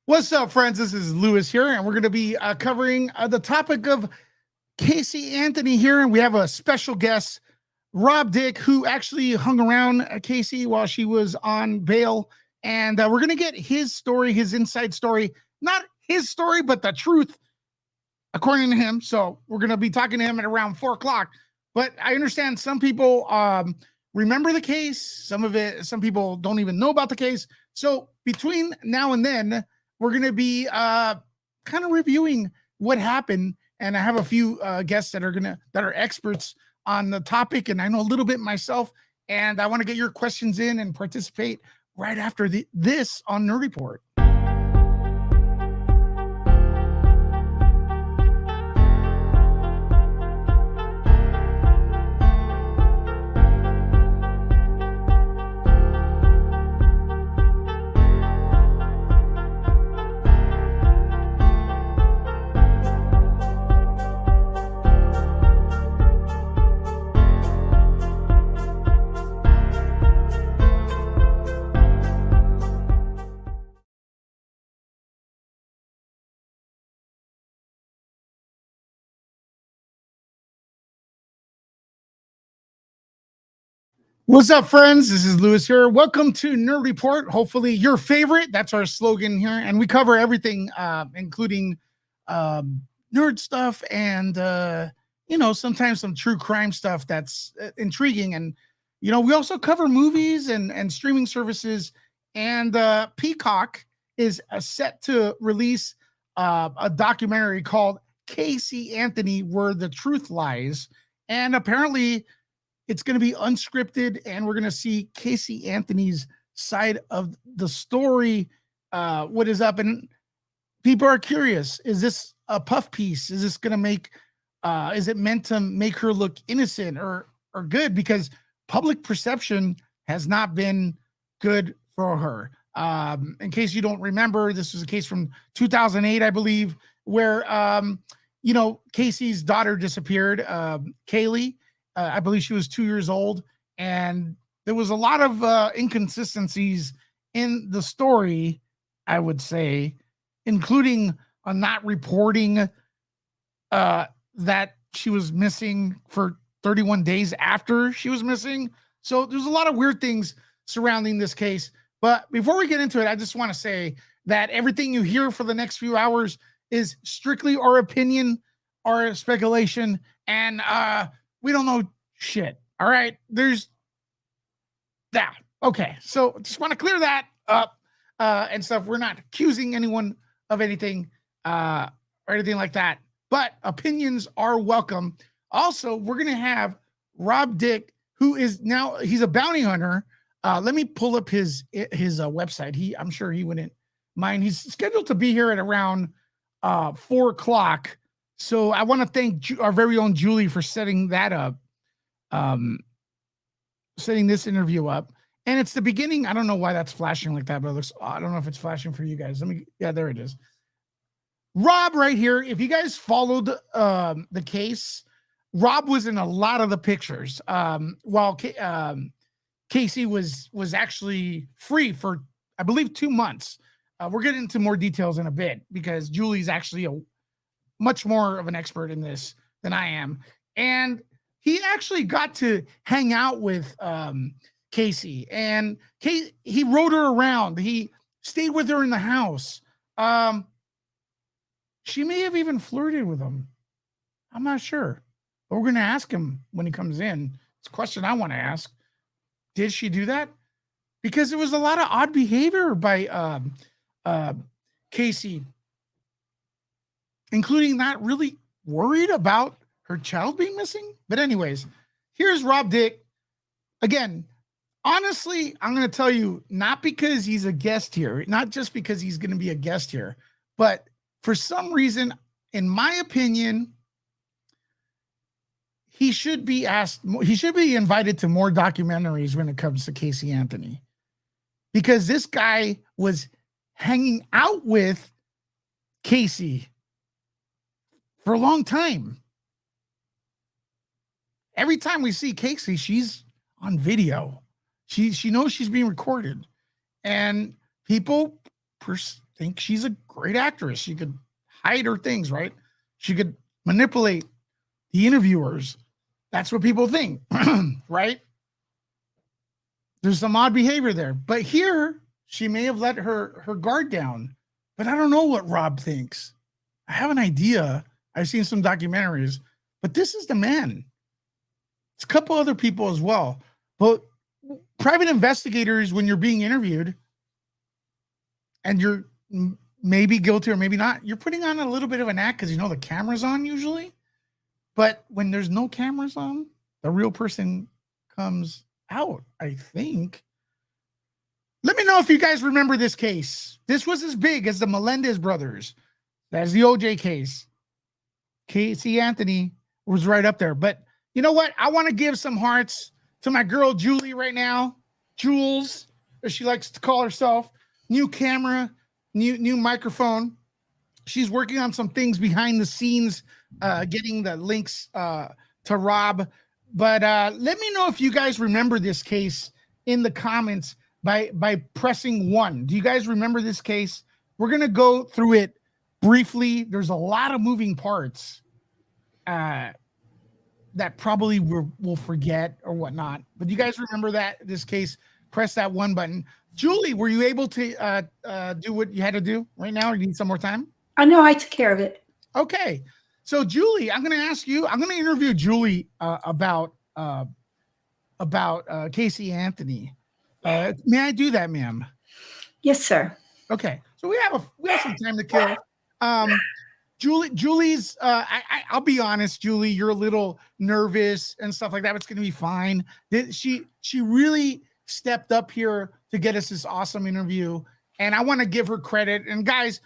What's up, friends? This is Lewis here, and we're going to be covering the topic of Casey Anthony here. And we have a special guest, Rob Dick, who actually hung around Casey while she was on bail. And we're going to get his story, his inside story, not his story, but the truth, according to him. So we're going to be talking to him at around 4 o'clock. But I understand some people remember the case. Some people don't even know about the case. So between now and then, we're going to be kind of reviewing what happened. And I have a few guests that are experts on the topic. And I know a little bit myself. And I want to get your questions in and participate right after this on Nerd Report. What's up, friends? This is Lewis here. Welcome to Nerd Report. Hopefully your favorite. That's our slogan here. And we cover everything, including nerd stuff and, sometimes some true crime stuff that's intriguing. And, we also cover movies and streaming services. And Peacock is set to release a documentary called Casey Anthony, Where the Truth Lies. And apparently it's going to be unscripted, and we're going to see Casey Anthony's side of the story. What is up? And people are curious. Is this a puff piece? Is this going to make, is it meant to make her look innocent or good? Because public perception has not been good for her. In case you don't remember, this was a case from 2008, I believe, where, Casey's daughter disappeared, Kaylee. I believe she was 2 years old, and there was a lot of inconsistencies in the story, I would say, including not reporting that she was missing for 31 days after she was missing. So there's a lot of weird things surrounding this case. But before we get into it, I just want to say that everything you hear for the next few hours is strictly our opinion, our speculation, and we don't know shit. All right. There's that. Okay. So just want to clear that up and stuff. We're not accusing anyone of anything or anything like that, but opinions are welcome. Also, we're going to have Rob Dick, who is now, he's a bounty hunter. Let me pull up his website. I'm sure he wouldn't mind. He's scheduled to be here at around 4 o'clock. So I want to thank our very own Julie for setting that up, setting this interview up. And it's the beginning. I don't know why that's flashing like that, but it looks, I don't know if it's flashing for you guys. Yeah, there it is. Rob right here. If you guys followed the case, Rob was in a lot of the pictures while Casey was actually free for, I believe, 2 months. We're getting into more details in a bit because Julie's actually much more of an expert in this than I am. And he actually got to hang out with Casey, and he rode her around. He stayed with her in the house. She may have even flirted with him. I'm not sure, but we're going to ask him when he comes in. It's a question I want to ask. Did she do that? Because there was a lot of odd behavior by Casey, including not really worried about her child being missing. But anyways, here's Rob Dick. Again, honestly, I'm going to tell you, not because he's a guest here, not just because he's going to be a guest here, but for some reason, in my opinion, he should be invited to more documentaries when it comes to Casey Anthony, because this guy was hanging out with Casey for a long time. Every time we see Casey, she's on video. She knows she's being recorded, and people think she's a great actress. She could hide her things, right? She could manipulate the interviewers. That's what people think, right? There's some odd behavior there. But here, she may have let her guard down. But I don't know what Rob thinks. I have an idea. I've seen some documentaries, but this is the man. It's a couple other people as well. But private investigators, when you're being interviewed and you're maybe guilty or maybe not, you're putting on a little bit of an act because the camera's on usually. But when there's no cameras on, the real person comes out, I think. Let me know if you guys remember this case. This was as big as the Melendez brothers. That's the OJ case. Casey Anthony was right up there. But you know what? I want to give some hearts to my girl Julie right now. Jules, as she likes to call herself. New camera, new microphone. She's working on some things behind the scenes, getting the links to Rob. But let me know if you guys remember this case in the comments by pressing 1. Do you guys remember this case? We're going to go through it briefly. There's a lot of moving parts that probably we'll forget or whatnot. But you guys remember this case? Press that 1 button. Julie, were you able to do what you had to do right now? Or you need some more time? I know, I took care of it. Okay. So Julie, I'm going to ask you, I'm going to interview Julie about Casey Anthony. May I do that, ma'am? Yes, sir. Okay. So we have some time to kill. Julie's I'll be honest, Julie, you're a little nervous and stuff like that, but it's going to be fine. She really stepped up here to get us this awesome interview, and I want to give her credit. And guys,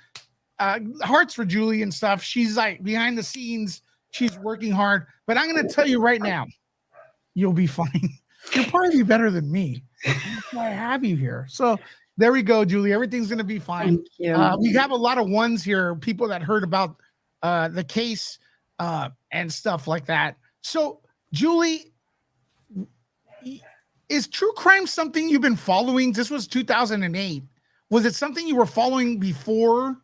hearts for Julie and stuff. She's like behind the scenes, she's working hard. But I'm going to tell you right now, you'll be fine. You'll probably be better than me. That's why I have you here. So there we go, Julie. Everything's going to be fine. Thank you. We have a lot of ones here, people that heard about the case and stuff like that. So, Julie, is true crime something you've been following? This was 2008. Was it something you were following before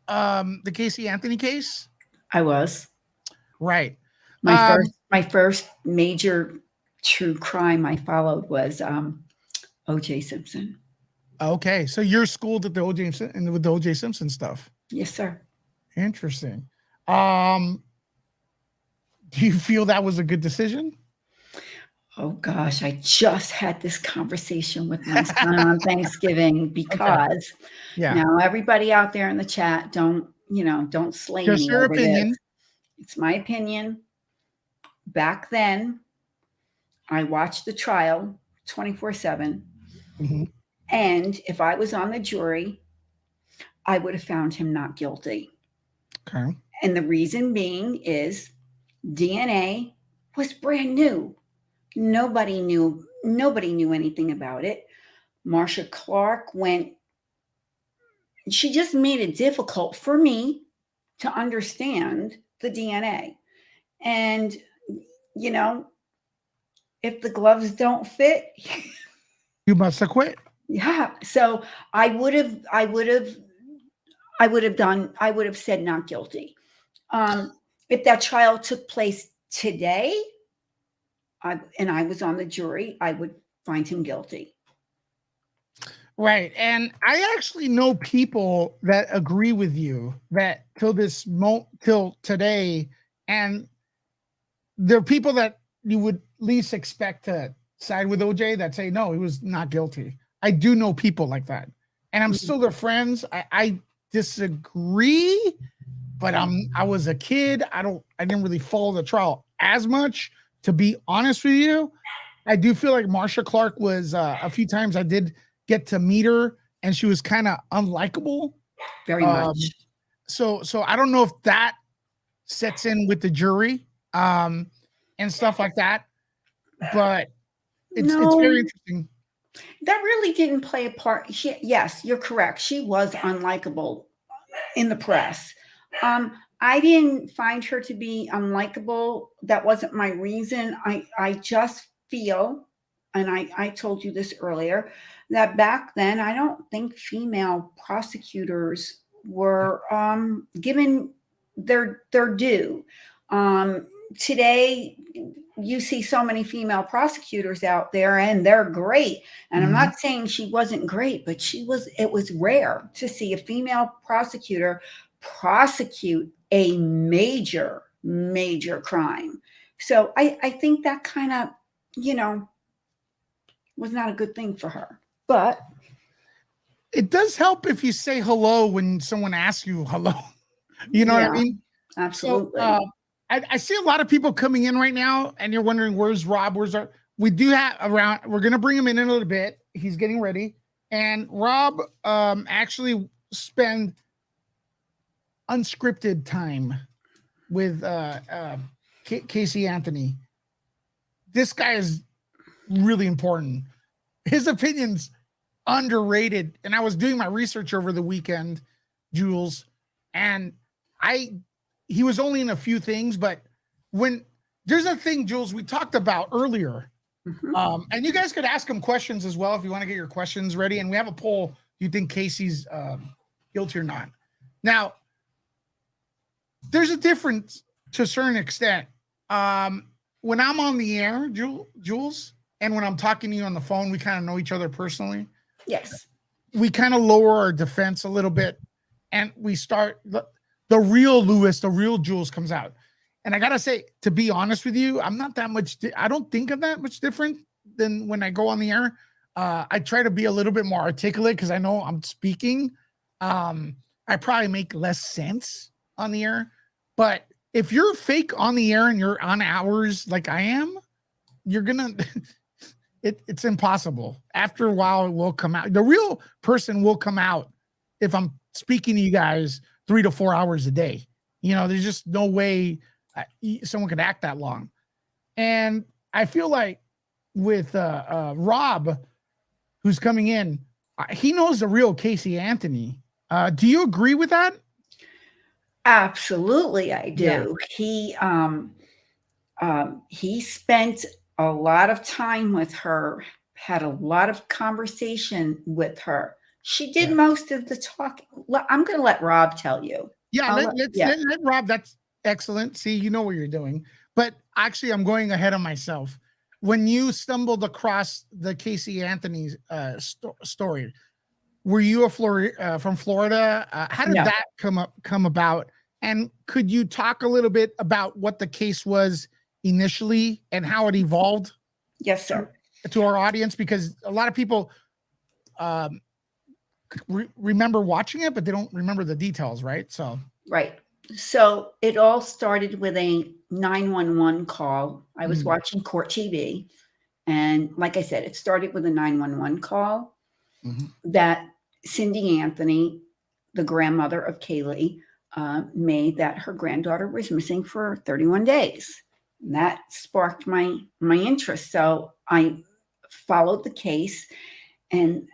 the Casey Anthony case? I was. Right. My first major true crime I followed was O.J. Simpson. Okay, so you're schooled at the with the O.J. Simpson stuff. Yes, sir. Interesting. Do you feel that was a good decision? Oh gosh, I just had this conversation with my son on Thanksgiving because now everybody out there in the chat, don't slay Just me your over opinion. this. It's my opinion. Back then, I watched the trial 24/7. Mm-hmm. And if I was on the jury, I would have found him not guilty. Okay. And the reason being is DNA was brand new. Nobody knew anything about it. Marsha Clark she just made it difficult for me to understand the DNA. And, if the gloves don't fit, you must have quit. Yeah. So I would have said not guilty. If that trial took place today, and I was on the jury, I would find him guilty. Right. And I actually know people that agree with you that till today, and there are people that you would least expect to side with OJ that say, no, he was not guilty. I do know people like that, and I'm still their friends. I disagree, but I was a kid. I didn't really follow the trial as much, to be honest with you. I do feel like Marsha Clark was a few times I did get to meet her, and she was kind of unlikable. Very much. So I don't know if that sets in with the jury and stuff like that, but it's very interesting. That really didn't play a part. Yes, you're correct. She was unlikable in the press. I didn't find her to be unlikable. That wasn't my reason. I just feel and I told you this earlier, that back then, I don't think female prosecutors were given their due. Today, you see so many female prosecutors out there, and they're great. And I'm not saying she wasn't great, but it was rare to see a female prosecutor prosecute a major, major crime. So I think that kind of, was not a good thing for her. But it does help if you say hello when someone asks you hello. You know what I mean? Absolutely. So, I see a lot of people coming in right now, and you're wondering, where's Rob? Where's our? We do have around. We're gonna bring him in a little bit. He's getting ready, and Rob actually spend unscripted time with Casey Anthony. This guy is really important. His opinion's underrated, and I was doing my research over the weekend, Jules, and he was only in a few things, but when there's a thing, Jules, we talked about earlier, and you guys could ask him questions as well if you want to get your questions ready. And we have a poll. Do you think Casey's guilty or not? Now, there's a difference to a certain extent. When I'm on the air, Jules, and when I'm talking to you on the phone, we kind of know each other personally. Yes. We kind of lower our defense a little bit, and we start the real Lewis, the real Jules comes out. And I gotta say, to be honest with you, I'm not that much. I don't think of that much different than when I go on the air. I try to be a little bit more articulate because I know I'm speaking. I probably make less sense on the air, but if you're fake on the air and you're on hours like I am, you're gonna. It's impossible. After a while, it will come out. The real person will come out if I'm speaking to you guys 3 to 4 hours a day. There's just no way someone could act that long. And I feel like with Rob, who's coming in, he knows the real Casey Anthony. Do you agree with that? Absolutely, I do. Yeah. He spent a lot of time with her, had a lot of conversation with her. She did most of the talking. I'm going to let Rob tell you. Yeah, let Rob. That's excellent. See, you know what you're doing. But actually, I'm going ahead of myself. When you stumbled across the Casey Anthony story, were you from Florida? How did that come about? And could you talk a little bit about what the case was initially and how it evolved? Yes, sir. To our audience, because a lot of people remember watching it, but they don't remember the details, right? Right. So it all started with a 911 call. I was watching Court TV, and like I said, it started with a 911 call that Cindy Anthony, the grandmother of Kaylee, made that her granddaughter was missing for 31 days. And that sparked my interest. So I followed the case, and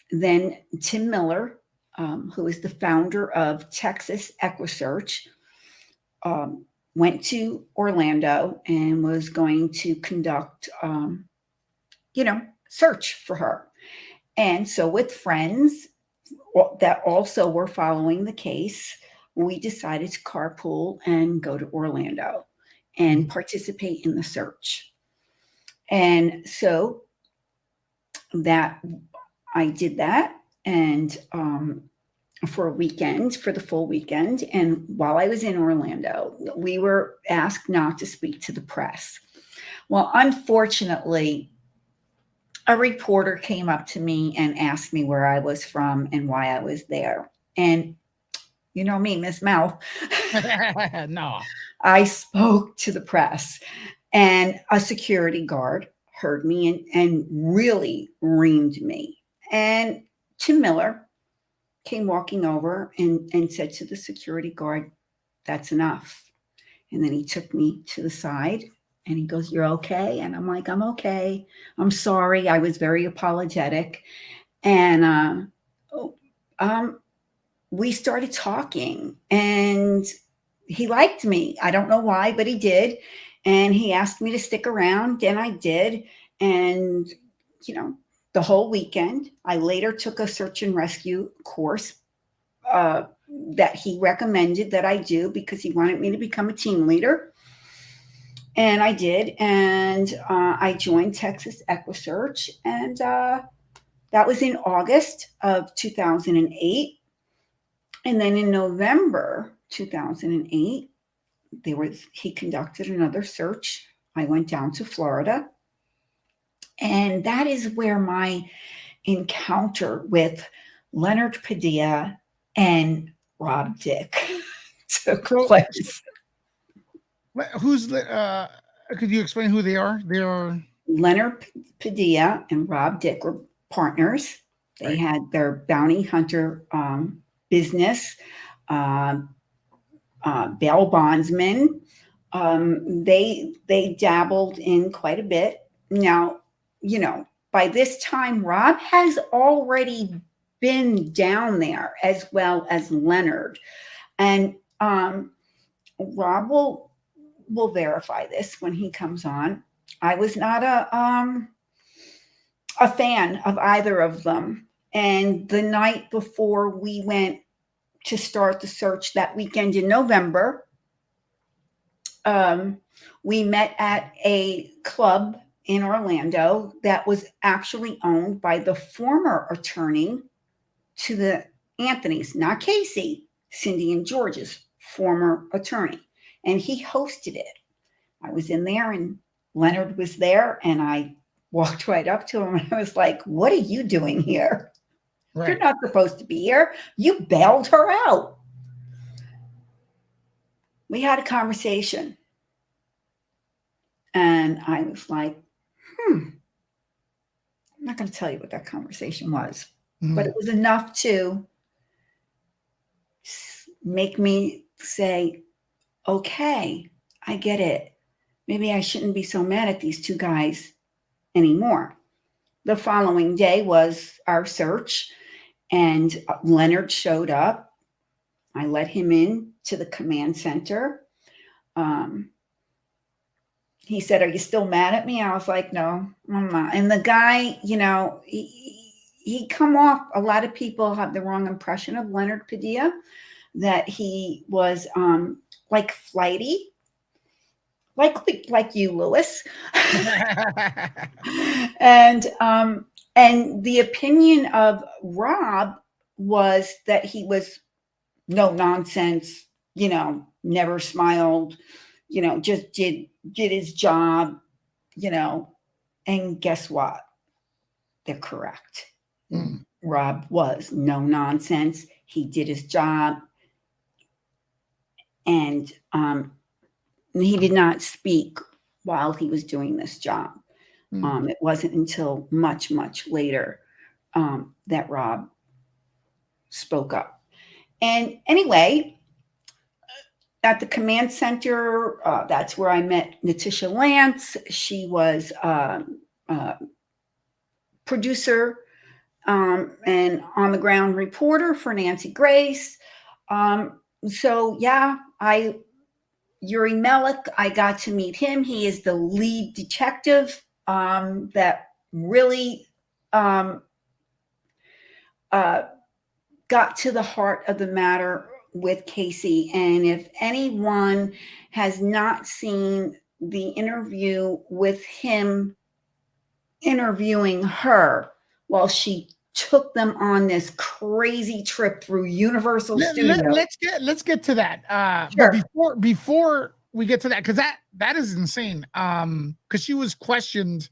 then Tim Miller, who is the founder of Texas EquiSearch, went to Orlando and was going to conduct, search for her. And so with friends that also were following the case, we decided to carpool and go to Orlando and participate in the search. And so that I did that, and for a weekend, for the full weekend. And while I was in Orlando, we were asked not to speak to the press. Well, unfortunately, a reporter came up to me and asked me where I was from and why I was there. And you know me, Miss Mouth. No. I spoke to the press, and a security guard heard me and really reamed me. And Tim Miller came walking over and said to the security guard, "That's enough." And then he took me to the side and he goes, "You're okay?" And I'm like, "I'm okay. I'm sorry." I was very apologetic. And we started talking, and he liked me. I don't know why, but he did. And he asked me to stick around, and I did. and, you know, the whole weekend. I later took a search and rescue course that he recommended that I do because he wanted me to become a team leader. And I did. And I joined Texas EquiSearch. And that was in August of 2008. And then in November 2008, he conducted another search. I went down to Florida. And that is where my encounter with Leonard Padilla and Rob Dick took place. Who's the? Could you explain who they are? They are Leonard Padilla and Rob Dick were partners. They had their bounty hunter business, bail bondsmen. They dabbled in quite a bit. Now, you know, by this time, Rob has already been down there as well as Leonard, and Rob will verify this when he comes on. I was not a fan of either of them, and the night before we went to start the search that weekend in November, we met at a club in Orlando that was actually owned by the former attorney to the Anthonys, not Casey, Cindy and George's former attorney. And he hosted it. I was in there and Leonard was there, and I walked right up to him and I was like, "What are you doing here? Right. You're not supposed to be here. You bailed her out." We had a conversation. And I was like, I'm not going to tell you what that conversation was, but it was enough to make me say, okay, I get it. Maybe I shouldn't be so mad at these two guys anymore. The following day was our search, and Leonard showed up. I let him in to the command center. He said, "Are you still mad at me?" I was like, "No, I'm not." And the guy, you know, he come off, a lot of people have the wrong impression of Leonard Padilla, that he was like flighty, like you, Lewis. And the opinion of Rob was that he was no nonsense, you know, never smiled, you know, just did his job, you know. And guess what? They're correct. Rob was no nonsense. He did his job. And he did not speak while he was doing this job. It wasn't until much, much later that Rob spoke up. And anyway, at the command center, that's where I met Natisha Lance. She was producer and on-the-ground reporter for Nancy Grace. So, yeah, Yuri Melich, I got to meet him. He is the lead detective that really got to the heart of the matter with Casey. And if anyone has not seen the interview with him interviewing her while she took them on this crazy trip through Universal Studios. Let's get to that. Sure. But before we get to that, because that is insane. Because she was questioned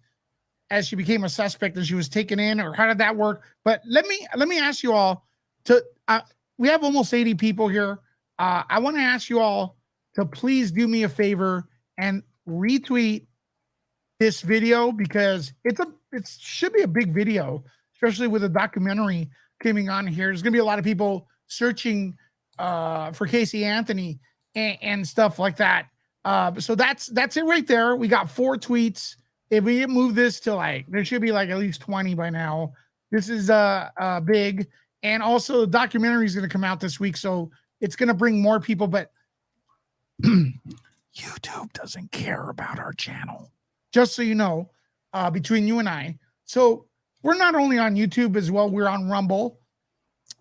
as she became a suspect and she was taken in, or how did that work? But let me ask you all to. We have almost 80 people here. I want to ask you all to please do me a favor and retweet this video, because it should be a big video, especially with a documentary coming on here. There's gonna be a lot of people searching for Casey Anthony and stuff like that. So that's it right there. We got 4 tweets. If we move this to, like, there should be like at least 20 by now. This is big. And also, the documentary is going to come out this week, so it's going to bring more people. But YouTube doesn't care about our channel, just so you know. between you and I. So we're not only on YouTube as well, we're on Rumble.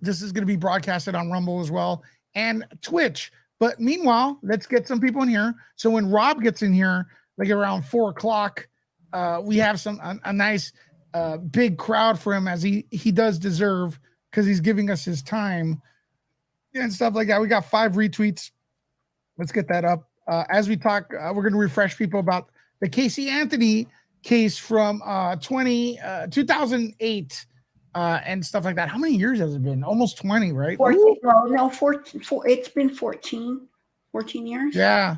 This is going to be broadcasted on Rumble as well and Twitch. But meanwhile, let's get some people in here. So when Rob gets in here, like around 4 o'clock, we have a nice big crowd for him, as he does deserve, because he's giving us his time and stuff like that. We got 5 retweets. Let's get that up. As we talk, we're going to refresh people about the Casey Anthony case from 2008 and stuff like that. How many years has it been? Almost 20, right? 14, well, no, 14, it's been 14 years. Yeah.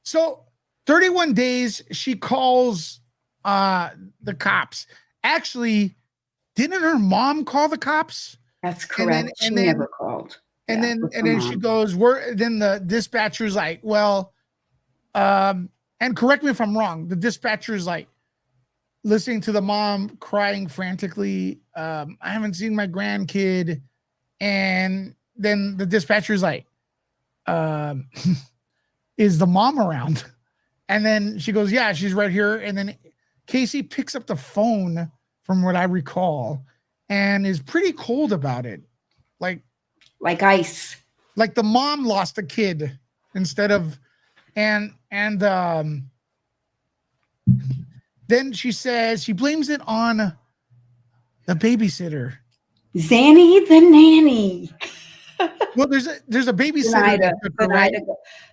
So 31 days, she calls the cops. Actually, didn't her mom call the cops? That's correct. She never called. And then she goes, then the dispatcher's like, well, and correct me if I'm wrong, the dispatcher's like listening to the mom crying frantically. I haven't seen my grandkid. And then the dispatcher's like, is the mom around? And then she goes, yeah, she's right here. And then Casey picks up the phone, from what I recall, and is pretty cold about it. Like ice. Like the mom lost a kid instead of, and then she says she blames it on the babysitter. Zanny the nanny. Well, there's a babysitter.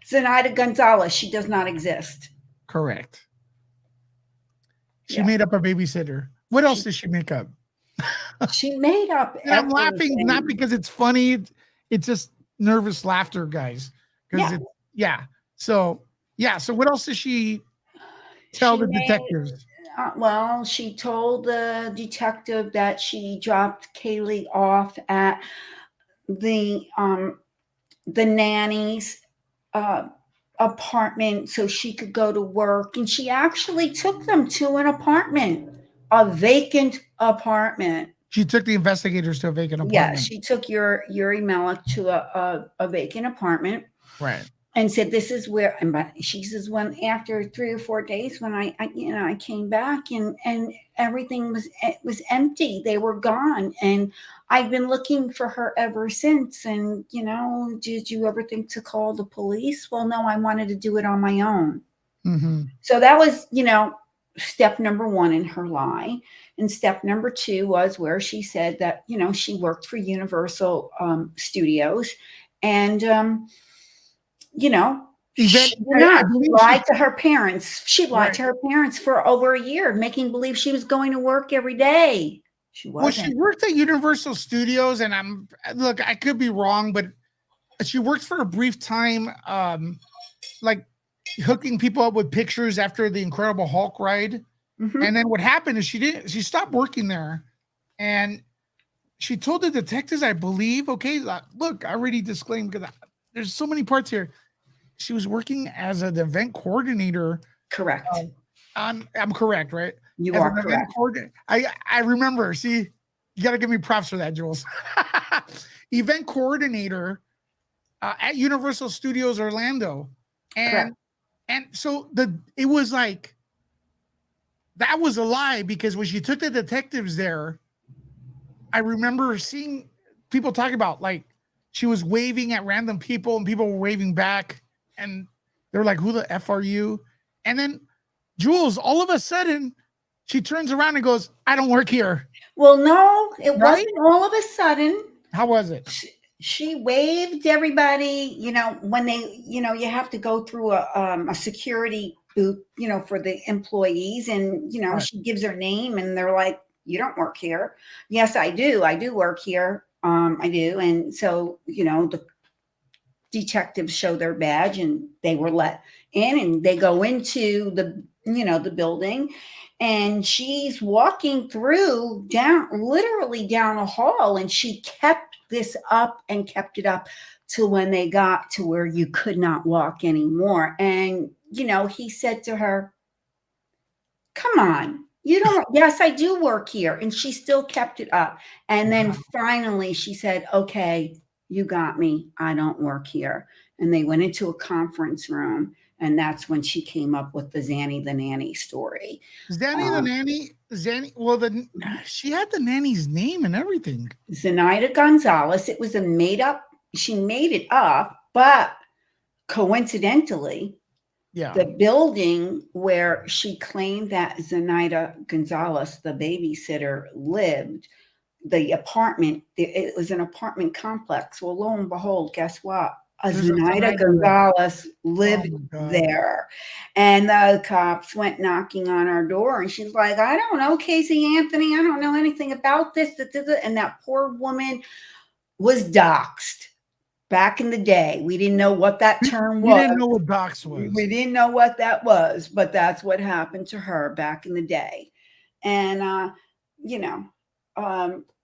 Zenaida Gonzalez. She does not exist. Correct. She made up a babysitter. What else did she make up? She made up. I'm laughing not because it's funny. It's just nervous laughter, guys. So what else did she tell the detectives? Well, she told the detective that she dropped Kaylee off at the nanny's apartment so she could go to work, and she actually took them to an apartment, a vacant apartment. She took the investigators to a vacant apartment. Yeah, she took Yuri Malik to a vacant apartment. Right. And said, this is where, and she says, when after 3 or 4 days, when I came back and everything was empty, they were gone. And I've been looking for her ever since. And, did you ever think to call the police? Well, no, I wanted to do it on my own. Mm-hmm. So that was, step number 1 in her lie. And step number 2 was where she said that, she worked for Universal Studios. And, she lied to her parents. She lied to her parents for over a year, making believe she was going to work every day. She wasn't. Well, she worked at Universal Studios, and I could be wrong, but she worked for a brief time, like hooking people up with pictures after the Incredible Hulk ride. Mm-hmm. And then what happened is she stopped working there, and she told the detectives, I believe, okay, look, I already disclaimed because there's so many parts here. She was working as an event coordinator. Correct. I'm correct, right? You are correct. I remember. See, you got to give me props for that, Jules. Event coordinator at Universal Studios Orlando, and so it was like that was a lie, because when she took the detectives there, I remember seeing people talking about like she was waving at random people and people were waving back, and they were like, "Who the F are you?" And then Jules, all of a sudden, she turns around and goes, "I don't work here." Well, no, it wasn't all of a sudden. How was it? She waved everybody, when they, you have to go through a security booth, for the employees. And, she gives her name and they're like, "You don't work here." "Yes, I do. I do work here. I do." And so, the detectives show their badge and they were let in, and they go into the building, and she's walking literally down a hall, and she kept this up and kept it up till when they got to where you could not walk anymore. And, he said to her, "Come on. You don't." "Yes, I do work here." And she still kept it up. And then finally she said, "Okay, you got me. I don't work here." And they went into a conference room, And that's when she came up with the Zanny the Nanny story. Zanny the nanny, Zanny. Well, she had the nanny's name and everything. Zenaida Gonzalez. It was a made up. She made it up, but coincidentally, Yeah, the building where she claimed that Zenaida Gonzalez, the babysitter, lived, the apartment, it was an apartment complex. Well, lo and behold, guess what? A there's a Zenaida Zenaida there. Gonzalez Oh lived my god. there. And the cops went knocking on our door, and she's like, I don't know, Casey Anthony, I don't know anything about this. And that poor woman was doxxed. Back in the day, we didn't know what that term We was. didn't know what docs was. We didn't know what that was, but that's what happened to her back in the day. And you know,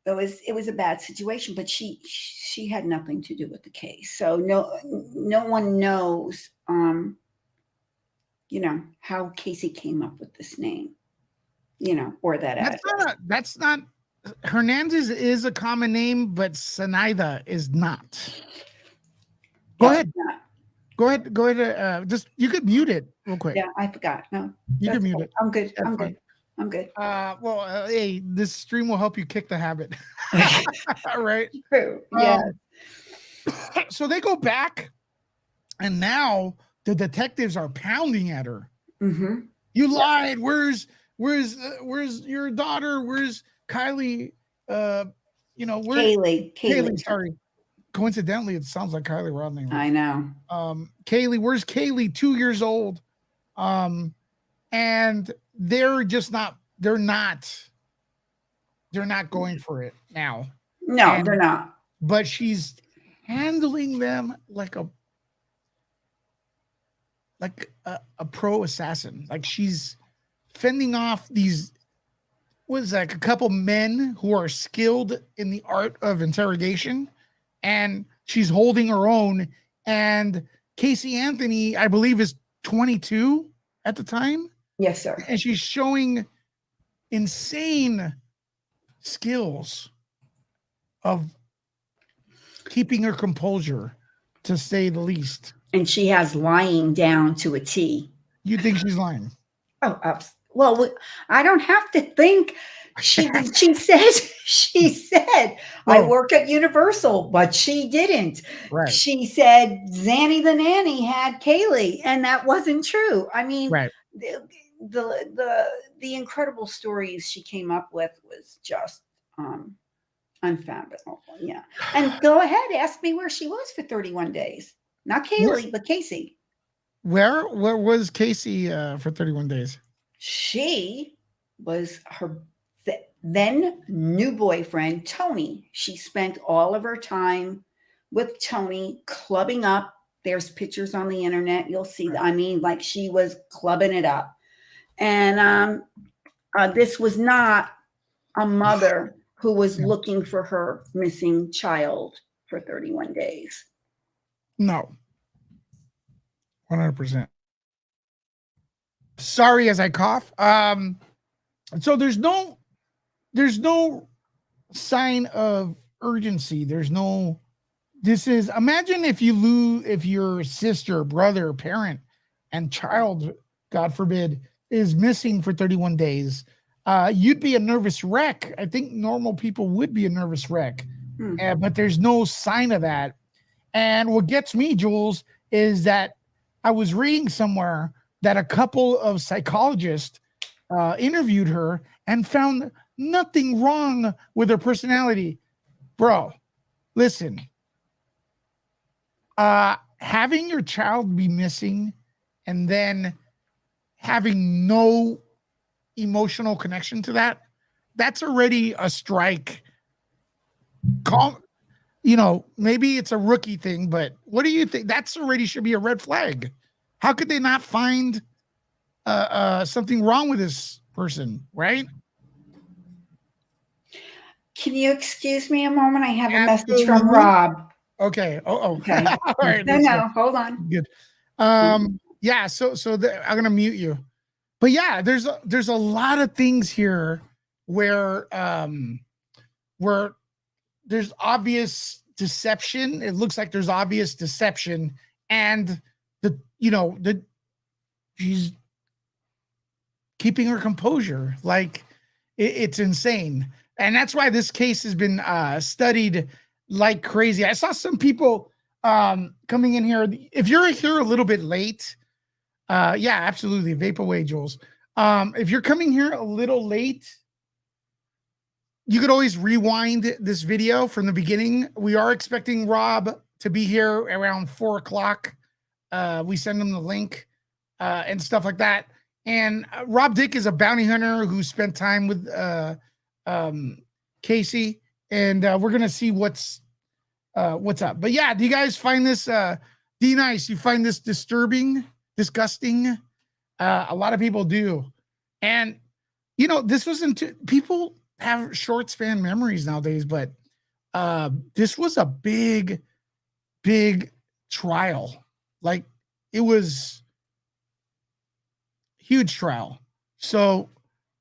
it was a bad situation, but she had nothing to do with the case. So no one knows how Casey came up with this name, or that address. That's not Hernandez is a common name, but Zenaida is not. Go ahead. Go ahead. Just you could mute it real quick. Yeah, I forgot. No, you can mute it. I'm good. That's I'm fine. good. I'm good. Well, hey, this stream will help you kick the habit. All right. True. Yeah. So they go back, and now the detectives are pounding at her. Mm-hmm. You lied. Where's your daughter? Where's Kylie? Kaylee. Sorry. Coincidentally, it sounds like Kylie Rodney. I know. Kaylee, where's Kaylee? 2 years old. And they're not going for it now. No, they're not. But she's handling them like a pro assassin. Like she's fending off these a couple men who are skilled in the art of interrogation. And she's holding her own. And Casey Anthony, I believe, is 22 at the time. Yes, sir. And she's showing insane skills of keeping her composure, to say the least. And she has lying down to a T. You think she's lying? Oh, well, I don't have to think. She said, I work at Universal, but she didn't. Right. She said Zanny the Nanny had Kaylee, and that wasn't true. I mean, right. The incredible stories she came up with was just unfathomable. Yeah. And go ahead, ask me where she was for 31 days. Not Kaylee, but Casey. Where was Casey for 31 days? She was her then new boyfriend, Tony. She spent all of her time with Tony clubbing up. There's pictures on the internet. You'll see. I mean, like she was clubbing it up. And this was not a mother who was looking for her missing child for 31 days. No. 100%. Sorry as I cough. So there's no sign of urgency. Imagine if your sister, brother, parent, and child, God forbid, is missing for 31 days. You'd be a nervous wreck. I think normal people would be a nervous wreck. But there's no sign of that. And what gets me, Jules, is that I was reading somewhere that a couple of psychologists interviewed her and found nothing wrong with her personality. Bro, listen. Having your child be missing and then having no emotional connection to that's already a strike. Maybe it's a rookie thing, but what do you think? That's already should be a red flag. How could they not find something wrong with this person, right? Can you excuse me a moment? I have a message from Rob. Okay. Okay. All right. No, hold on. Good. Yeah. So I'm gonna mute you. But yeah, there's a lot of things here where there's obvious deception. It looks like there's obvious deception, and the she's keeping her composure. Like it's insane. And that's why this case has been studied like crazy. I saw some people coming in here. If you're here a little bit late, yeah, absolutely. Vape away, Jules. If you're coming here a little late, you could always rewind this video from the beginning. We are expecting Rob to be here around 4 o'clock. We send him the link and stuff like that. And Rob Dick is a bounty hunter who spent time with Casey, and we're gonna see what's up. But yeah, do you guys find this D Nice? You find this disturbing, disgusting? A lot of people do, and you know this was into people have short span memories nowadays, but this was a big trial. Like it was huge trial. So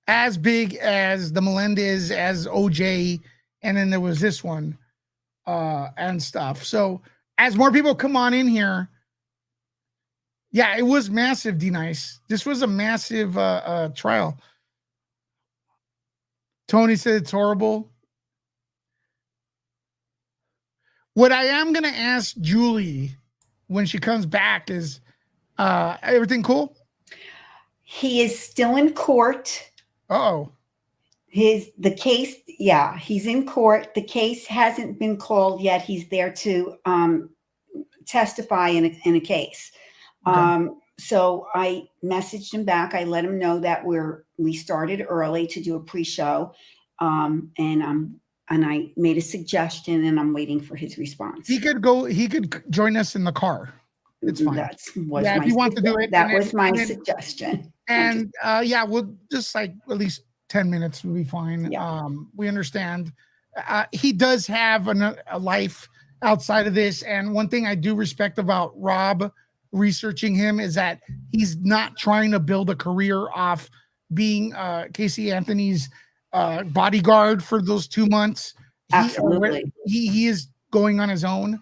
as big as the Melendez, as OJ, and then there was this one and stuff. So as more people come on in here, yeah, it was massive, D Nice. This was a massive trial. Tony said it's horrible. What I am going to ask Julie when she comes back is, everything cool? He is still in court. Uh-oh. The case, yeah, he's in court. The case hasn't been called yet. He's there to testify in a case. Okay. So I messaged him back. I let him know that we started early to do a pre-show, and I made a suggestion, and I'm waiting for his response. He could join us in the car. It's fine. If you want to do it, that was my suggestion. And yeah, we'll just like at least 10 minutes will be fine. Yeah. We understand. He does have a life outside of this, and one thing I do respect about Rob researching him is that he's not trying to build a career off being Casey Anthony's bodyguard for those 2 months. Absolutely. He is going on his own.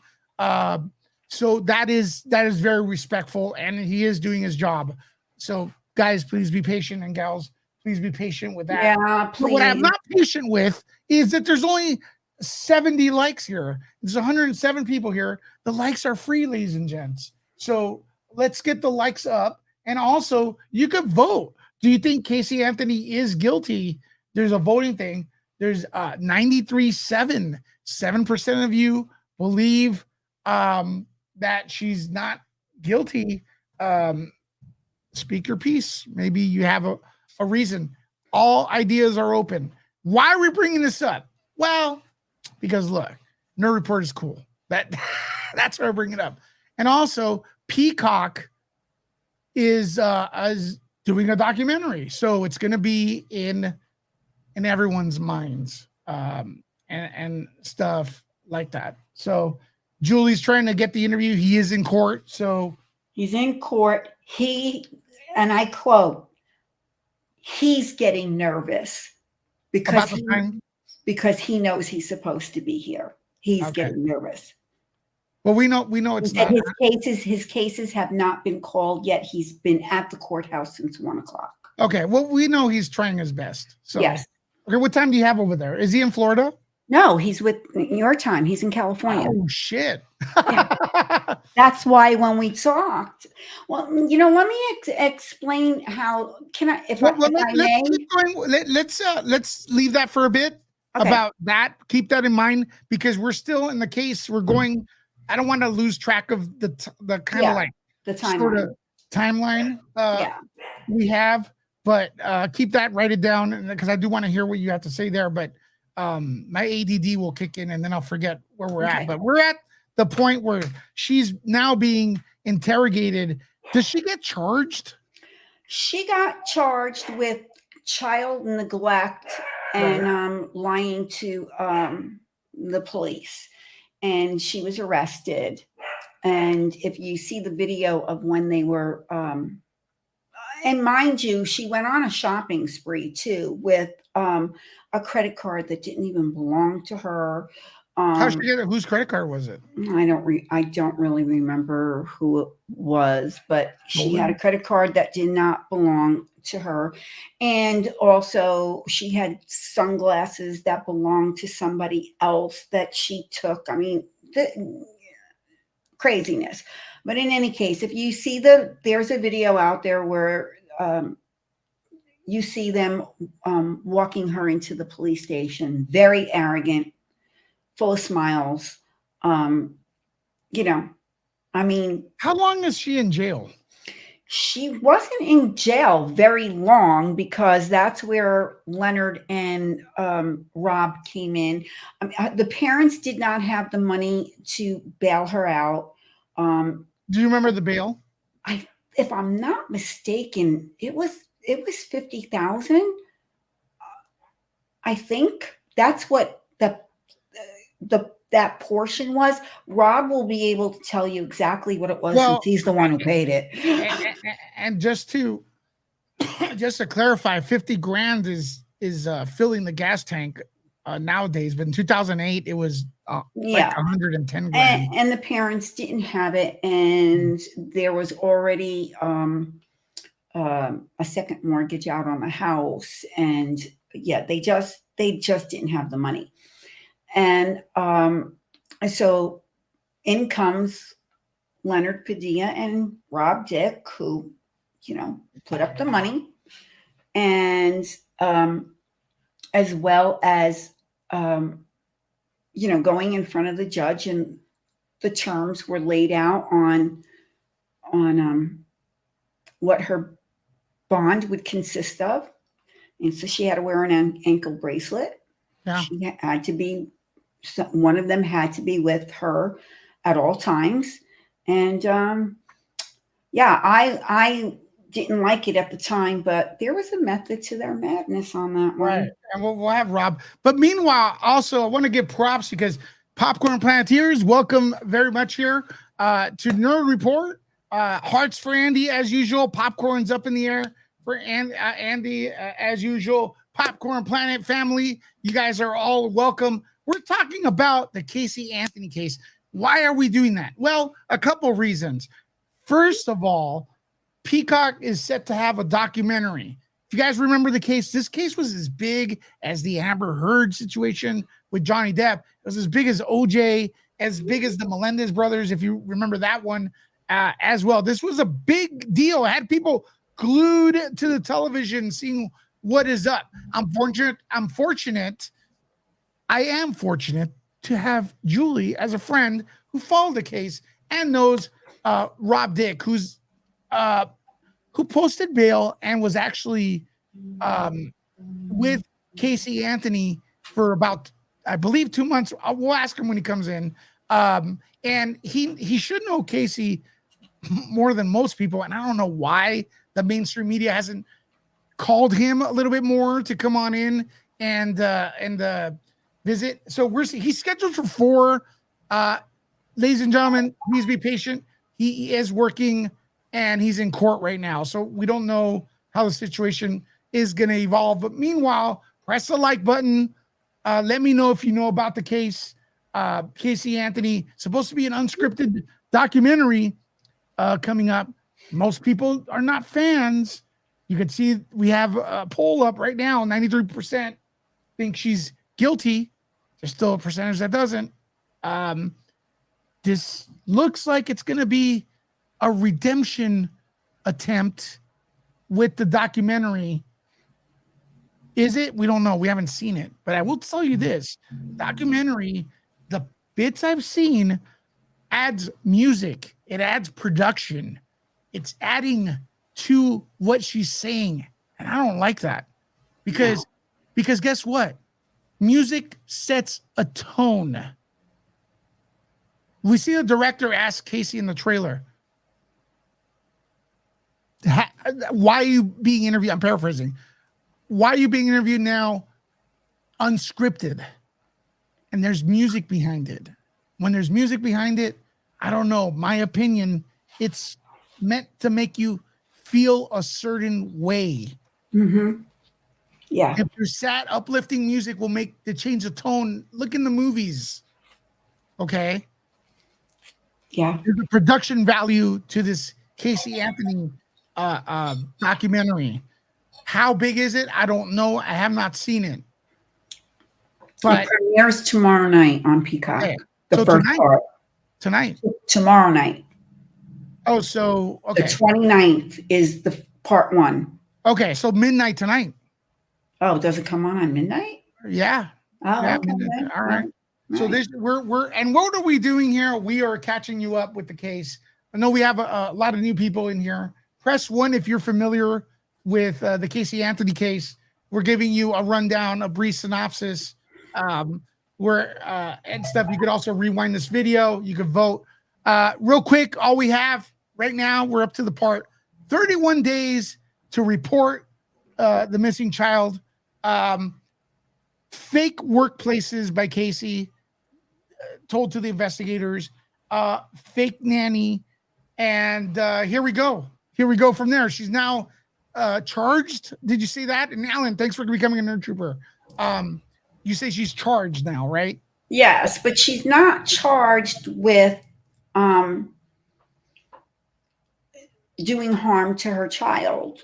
So that is very respectful, and he is doing his job. So guys, please be patient, and gals, please be patient with that. Yeah, please. But what I'm not patient with is that there's only 70 likes here. There's 107 people here. The likes are free, ladies and gents. So let's get the likes up. And also, you could vote. Do you think Casey Anthony is guilty? There's a voting thing. There's 7% of you believe that she's not guilty. Speak your piece. Maybe you have a reason. All ideas are open. Why are we bringing this up? Well, because look, Nerd Report is cool. That's why I bring it up. And also, Peacock is doing a documentary, so it's going to be in everyone's minds and stuff like that. So Julie's trying to get the interview. He is in court. So he's in court. And I quote, he's getting nervous because he knows he's supposed to be here. He's getting nervous. Well, we know it's not. His cases have not been called yet. He's been at the courthouse since 1 o'clock. Okay. Well, we know he's trying his best. So yes. Okay. What time do you have over there? Is he in Florida? No, he's with your time. He's in California. Oh shit. Yeah. That's why when we talked, well, you know, let me explain how can I, if I may. Let's leave that for a bit about that. Keep that in mind because we're still in the case. We're going. I don't want to lose track of the kind of like the timeline. Sort of timeline we have, but keep that, write it down because I do want to hear what you have to say there. But my ADD will kick in and then I'll forget where we're at. But we're at the point where she's now being interrogated. Does she get charged? She got charged with child neglect and lying to the police. And she was arrested. And if you see the video of when they were, and mind you, she went on a shopping spree too with a credit card that didn't even belong to her. How'd she get it? Whose credit card was it? I don't really remember who it was, but she had a Stolen? credit card that did not belong to her. And also she had sunglasses that belonged to somebody else that she took. I mean, the craziness. But in any case, if you see there's a video out there where you see them walking her into the police station, very arrogant, full of smiles. Um, you know, I mean, How long is she in jail? she wasn't in jail very long because that's where Leonard and Rob came in. The parents did not have the money to bail her out. Do you remember the bail? If I'm not mistaken, it was 50,000. I think that's what that portion was. Rob will be able to tell you exactly what it was since Well, he's the one who paid it. and just to clarify, 50 grand is filling the gas tank nowadays, but in 2008 it was like Yeah. 110 grand. And the parents didn't have it, and there was already a second mortgage out on the house, and yeah, they just didn't have the money. And so in comes Leonard Padilla and Rob Dick, who, put up the money, and as well as, going in front of the judge, and the terms were laid out on what her bond would consist of. And so she had to wear an ankle bracelet. Yeah. She had to be, one of them had to be with her at all times. And I didn't like it at the time, but there was a method to their madness on that one. Right. And we'll have Rob. But meanwhile, also, I want to give props because Popcorn Planeteers, welcome very much here to Nerd Report. Hearts for Andy, as usual. Popcorn's up in the air for Andy, as usual. Popcorn Planet family, you guys are all welcome. We're talking about the Casey Anthony case. Why are we doing that? Well, a couple reasons. First of all, Peacock is set to have a documentary. If you guys remember the case, this case was as big as the Amber Heard situation with Johnny Depp. It was as big as OJ, as big as the Melendez brothers, if you remember that one as well. This was a big deal. It had people glued to the television seeing what is up. I am fortunate to have Julie as a friend who followed the case and knows Rob Dick, who posted bail and was actually with Casey Anthony for about, I believe, 2 months. We'll ask him when he comes in. And he should know Casey more than most people. And I don't know why the mainstream media hasn't called him a little bit more to come on in and visit. So he's scheduled for 4. Ladies and gentlemen, please be patient. He is working and he's in court right now. So we don't know how the situation is going to evolve. But meanwhile, press the like button. Let me know if you know about the case. Casey Anthony, supposed to be an unscripted documentary coming up. Most people are not fans. You can see we have a poll up right now. 93% think she's guilty. There's still a percentage that doesn't. This looks like it's going to be a redemption attempt with the documentary. Is it? We don't know. We haven't seen it. But I will tell you this. Documentary, the bits I've seen, adds music. It adds production. It's adding to what she's saying. And I don't like that. Because guess what? Music sets a tone. We see the director ask Casey in the trailer, why are you being interviewed? I'm paraphrasing. Why are you being interviewed now unscripted? And there's music behind it. When there's music behind it, I don't know. My opinion, it's meant to make you feel a certain way. Mm-hmm. Yeah. If you're sad, uplifting music will change the tone. Look in the movies. Okay. Yeah. There's a production value to this Casey Anthony documentary. How big is it? I don't know. I have not seen it. It But premieres tomorrow night on Peacock. okay. The So first part. tonight. Tomorrow night. Oh, so The okay. 29th is the part 1. Okay, so midnight tonight. Oh, does it come on midnight? Yeah. Oh, Yeah, okay. midnight. All right. So Right. this we're and what are we doing here? We are catching you up with the case. I know we have a lot of new people in here. Press 1 if you're familiar with the Casey Anthony case. We're giving you a rundown, a brief synopsis, where and stuff. You could also rewind this video. You could vote. Real quick, all we have right now, we're up to the part 31 days to report the missing child. Fake workplaces by Casey told to the investigators, fake nanny, and here we go. Here we go from there. She's now charged. Did you see that? And Alan, thanks for becoming a nerd trooper. You say she's charged now, right? Yes, but she's not charged with doing harm to her child.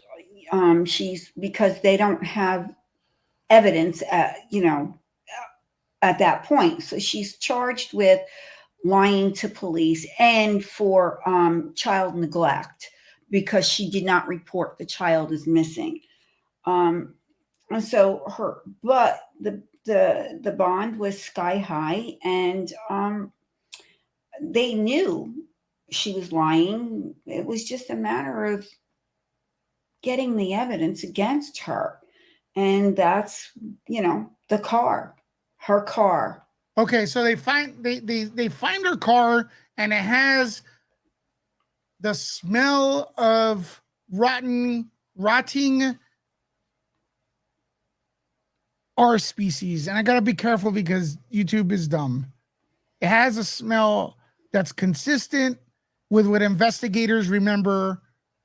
She's because they don't have evidence at that point. So she's charged with lying to police and for child neglect because she did not report the child as missing. And so but the bond was sky high, and they knew she was lying. It was just a matter of getting the evidence against her, and that's the car, her car. Okay, so they find her car, and it has the smell of rotting R species, and I gotta be careful because YouTube is dumb. It has a smell that's consistent with what investigators remember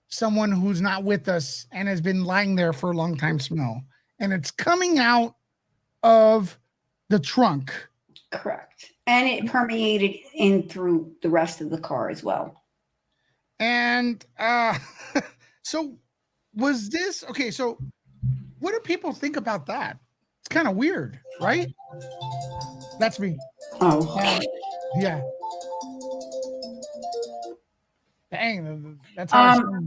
someone who's not with us and has been lying there for a long time smell, and it's coming out of the trunk. Correct. And it permeated in through the rest of the car as well. And so was this okay? So what do people think about that? It's kind of weird, right? That's me. Oh, yeah. Dang, that's how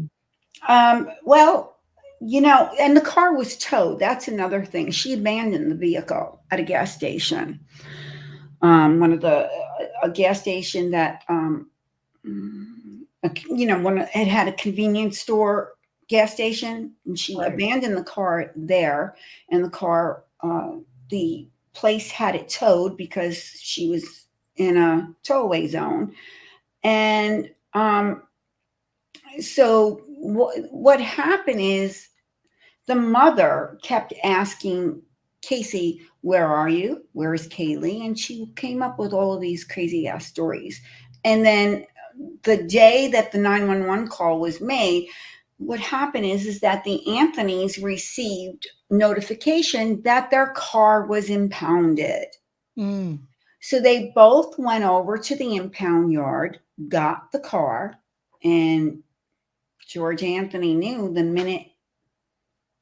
well, and the car was towed. That's another thing. She abandoned the vehicle at a gas station. A gas station that it had a convenience store gas station, and she abandoned the car there, and the place had it towed because she was in a towaway zone. And so what happened is the mother kept asking Casey, where are you? Where is Kaylee? And she came up with all of these crazy ass stories. And then the day that the 911 call was made, what happened is that the Anthonys received notification that their car was impounded. So they both went over to the impound yard, got the car, and George Anthony knew the minute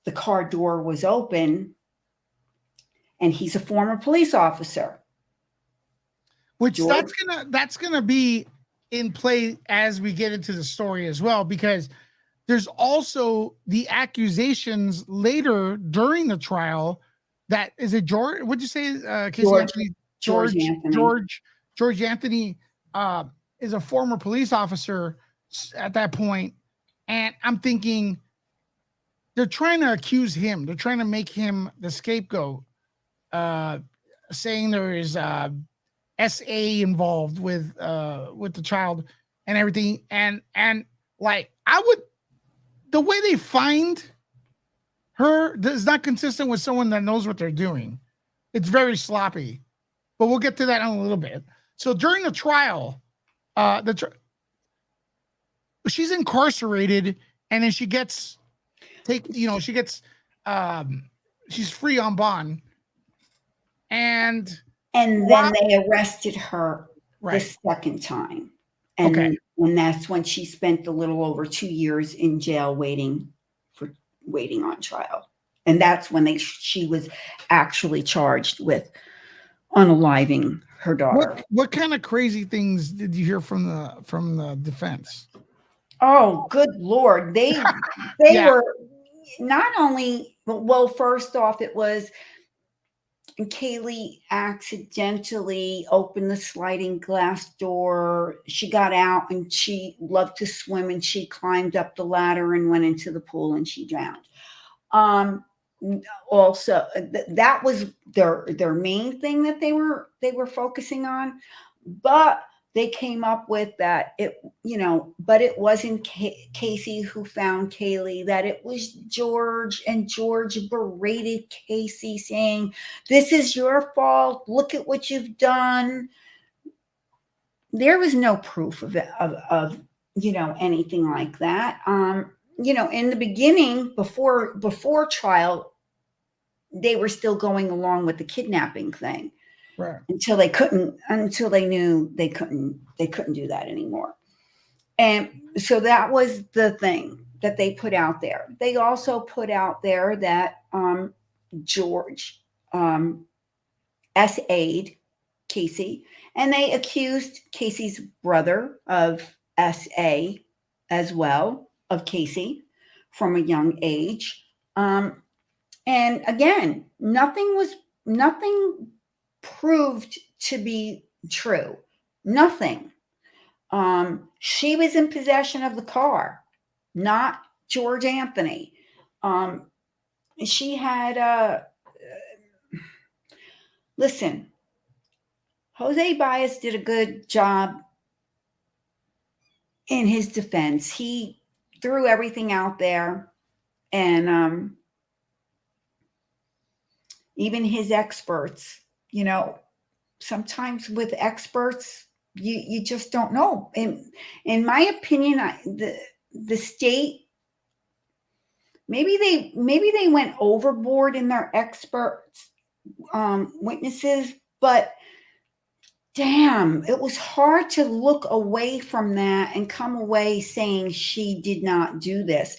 the car door was open, and he's a former police officer. Which George, that's gonna be in play as we get into the story as well, because there's also the accusations later during the trial that is it George? What'd you say? Casey Anthony? George Anthony is a former police officer at that point, and I'm thinking they're trying to accuse him. They're trying to make him the scapegoat, saying there is SA involved with the child and everything, and like the way they find her is not consistent with someone that knows what they're doing. It's very sloppy, but we'll get to that in a little bit. So during the trial, she's incarcerated, and then she gets she's free on bond, and then they arrested her the Right. second time. Okay. And that's when she spent a little over 2 years in jail waiting on trial. And that's when she was actually charged with unaliving her daughter. What kind of crazy things did you hear from the defense? Oh, good Lord. They Yeah. were not only, well, first off, it was Kaylee accidentally opened the sliding glass door. She got out and she loved to swim and she climbed up the ladder and went into the pool and she drowned. Um, Also, that was their main thing that they were focusing on, but they came up with that but it wasn't Casey who found Kaylee, that it was George, and George berated Casey saying, "This is your fault. Look at what you've done." There was no proof of anything like that. In the beginning, before trial, they were still going along with the kidnapping thing Right. until they knew they couldn't do that anymore. And so that was the thing that they put out there. They also put out there that George SA'd Casey, and they accused Casey's brother of SA as well, of Casey, from a young age. And again, nothing proved to be true. Nothing. She was in possession of the car, not George Anthony. She had listen, Jose Baez did a good job in his defense. He threw everything out there, and even his experts, sometimes with experts, you just don't know. In my opinion, the state, maybe they went overboard in their experts witnesses, but damn, it was hard to look away from that and come away saying she did not do this.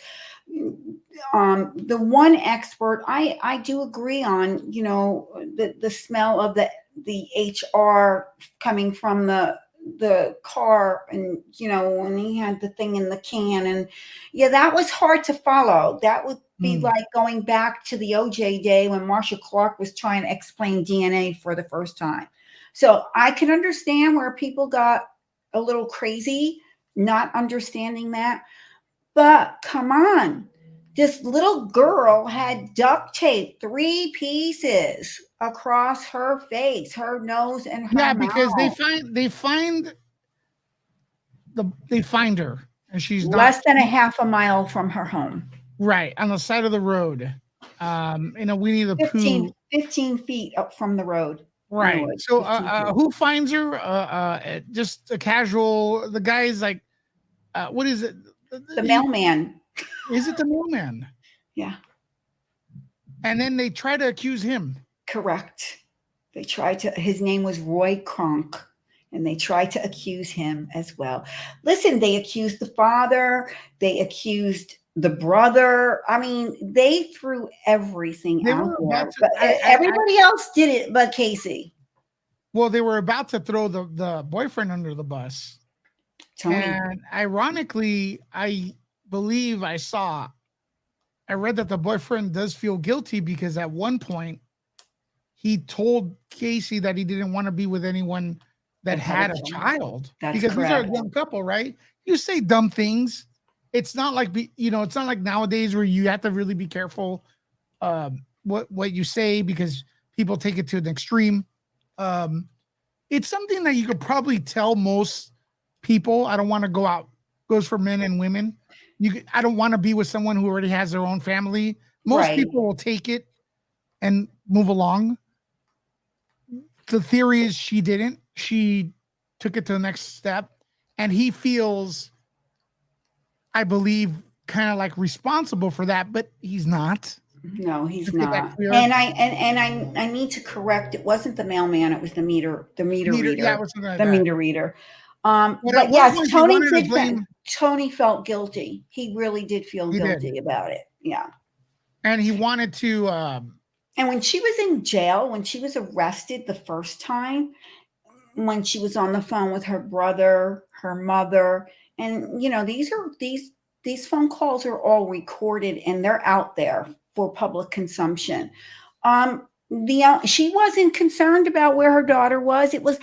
The one expert I do agree on, the smell of the HR coming from the car, and when he had the thing in the can, and yeah, that was hard to follow. That would be like going back to the OJ day when Marcia Clark was trying to explain DNA for the first time. So I can understand where people got a little crazy not understanding that. But come on, this little girl had duct tape, 3 pieces across her face, her nose, and her Yeah, because mouth. they find her and she's not Less than a half a mile from her home. right on the side of the road. In a Winnie the 15, Pooh. 15 feet up from the road. In the Right. woods. So 15 feet. who finds her? Just a casual, the guy's like, what is it? The mailman. Is it the mailman? Yeah, And then they try to accuse him. correct. His name was Roy Kronk, and they tried to accuse him as well. Listen, they accused the father, they accused the brother. I mean, they threw everything They out were there. about to But everybody else did it but Casey. well, they were about to throw the boyfriend under the bus. Tony. And ironically, I believe I read that the boyfriend does feel guilty because at one point he told Casey that he didn't want to be with anyone that had a child. That's Because these are a correct. young couple, right? You say dumb things. It's not like it's not like nowadays where you have to really be careful what you say because people take it to an extreme. It's something that you could probably tell most people. I don't want to go out. Goes for men and women. I don't want to be with someone who already has their own family. Most Right. people will take it and move along. The theory is she didn't. She took it to the next step, and he feels, I believe, kind of like responsible for that, but he's not. No, he's Let's get that not. clear. And I need to correct. It wasn't the mailman. It was the meter Meter, yeah, it reader. was something like The that. meter reader. But at But one yes, point, he Tony wanted to did. blame. Tony felt guilty. He really did feel He did, guilty about it. Yeah. and he wanted to. And when she was in jail, when she was arrested the first time, when she was on the phone with her brother, her mother, and these phone calls are all recorded and they're out there for public consumption. She wasn't concerned about where her daughter was. It was,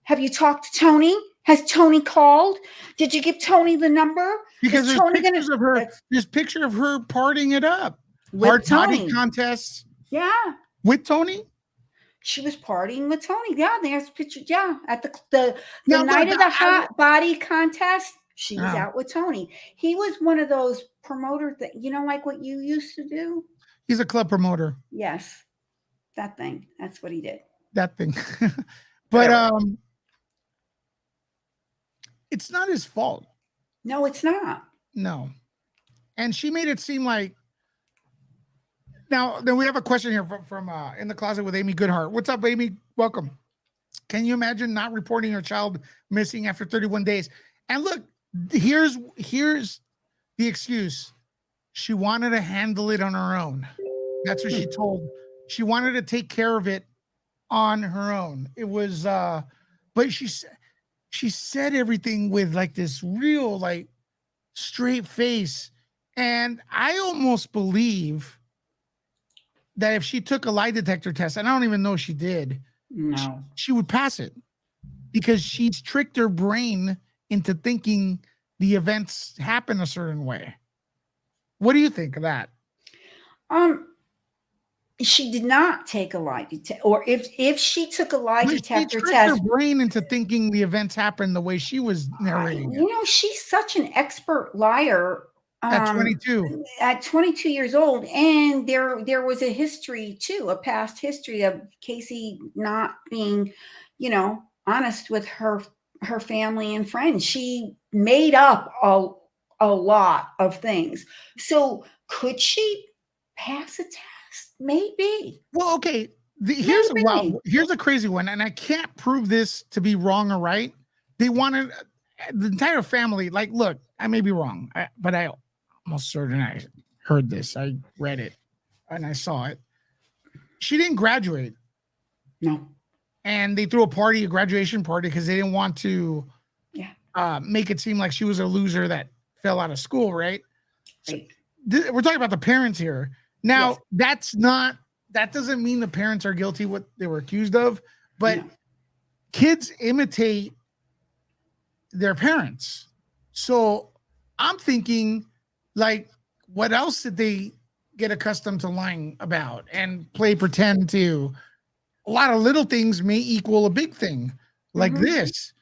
have you talked to Tony? Has Tony called? Did you give Tony the number? Because Is there's Tony gonna? pictures of her. That's There's picture of her partying it up. with Hard toddy Tony. contests Yeah. with Tony. She was partying with Tony. Yeah, there's pictures. Yeah, at the Now, night of the I- hot body contest, she was Oh. out with Tony. He was one of those promoters that like what you used to do. He's a club promoter. Yes, that thing. That's what he did. That thing, but it's not his fault. No, it's not. No, and she made it seem like. Now, then we have a question here from In the Closet with Amy Goodhart. What's up, Amy? Welcome. Can you imagine not reporting your child missing after 31 days? And look, here's the excuse. She wanted to handle it on her own. That's what she told. She wanted to take care of it on her own. It was, but she said everything with like this real, like, straight face. And I almost believe that if she took a lie detector test, and I don't even know she did, no, she would pass it because she's tricked her brain into thinking the events happen a certain way. What do you think of that? She did not take a lie detector, or if she took a lie detector she tricked test, her brain into thinking the events happened the way she was narrating it. She's such an expert liar. At 22. At 22 years old, and there was a history too, a past history of Casey not being, honest with her family and friends. She made up a lot of things. So could she pass a test? Maybe. Well, okay. Here's a crazy one, and I can't prove this to be wrong or right. They wanted the entire family. Like, look, I may be wrong, but I almost certain I heard this. I read it and I saw it. She didn't graduate. No. And they threw a graduation party because they didn't want to make it seem like she was a loser that fell out of school, right? Right. So, we're talking about the parents here. Now, yes. That doesn't mean the parents are guilty what they were accused of, but kids imitate their parents. So I'm thinking, like, what else did they get accustomed to lying about and play pretend to? A lot of little things may equal a big thing like this.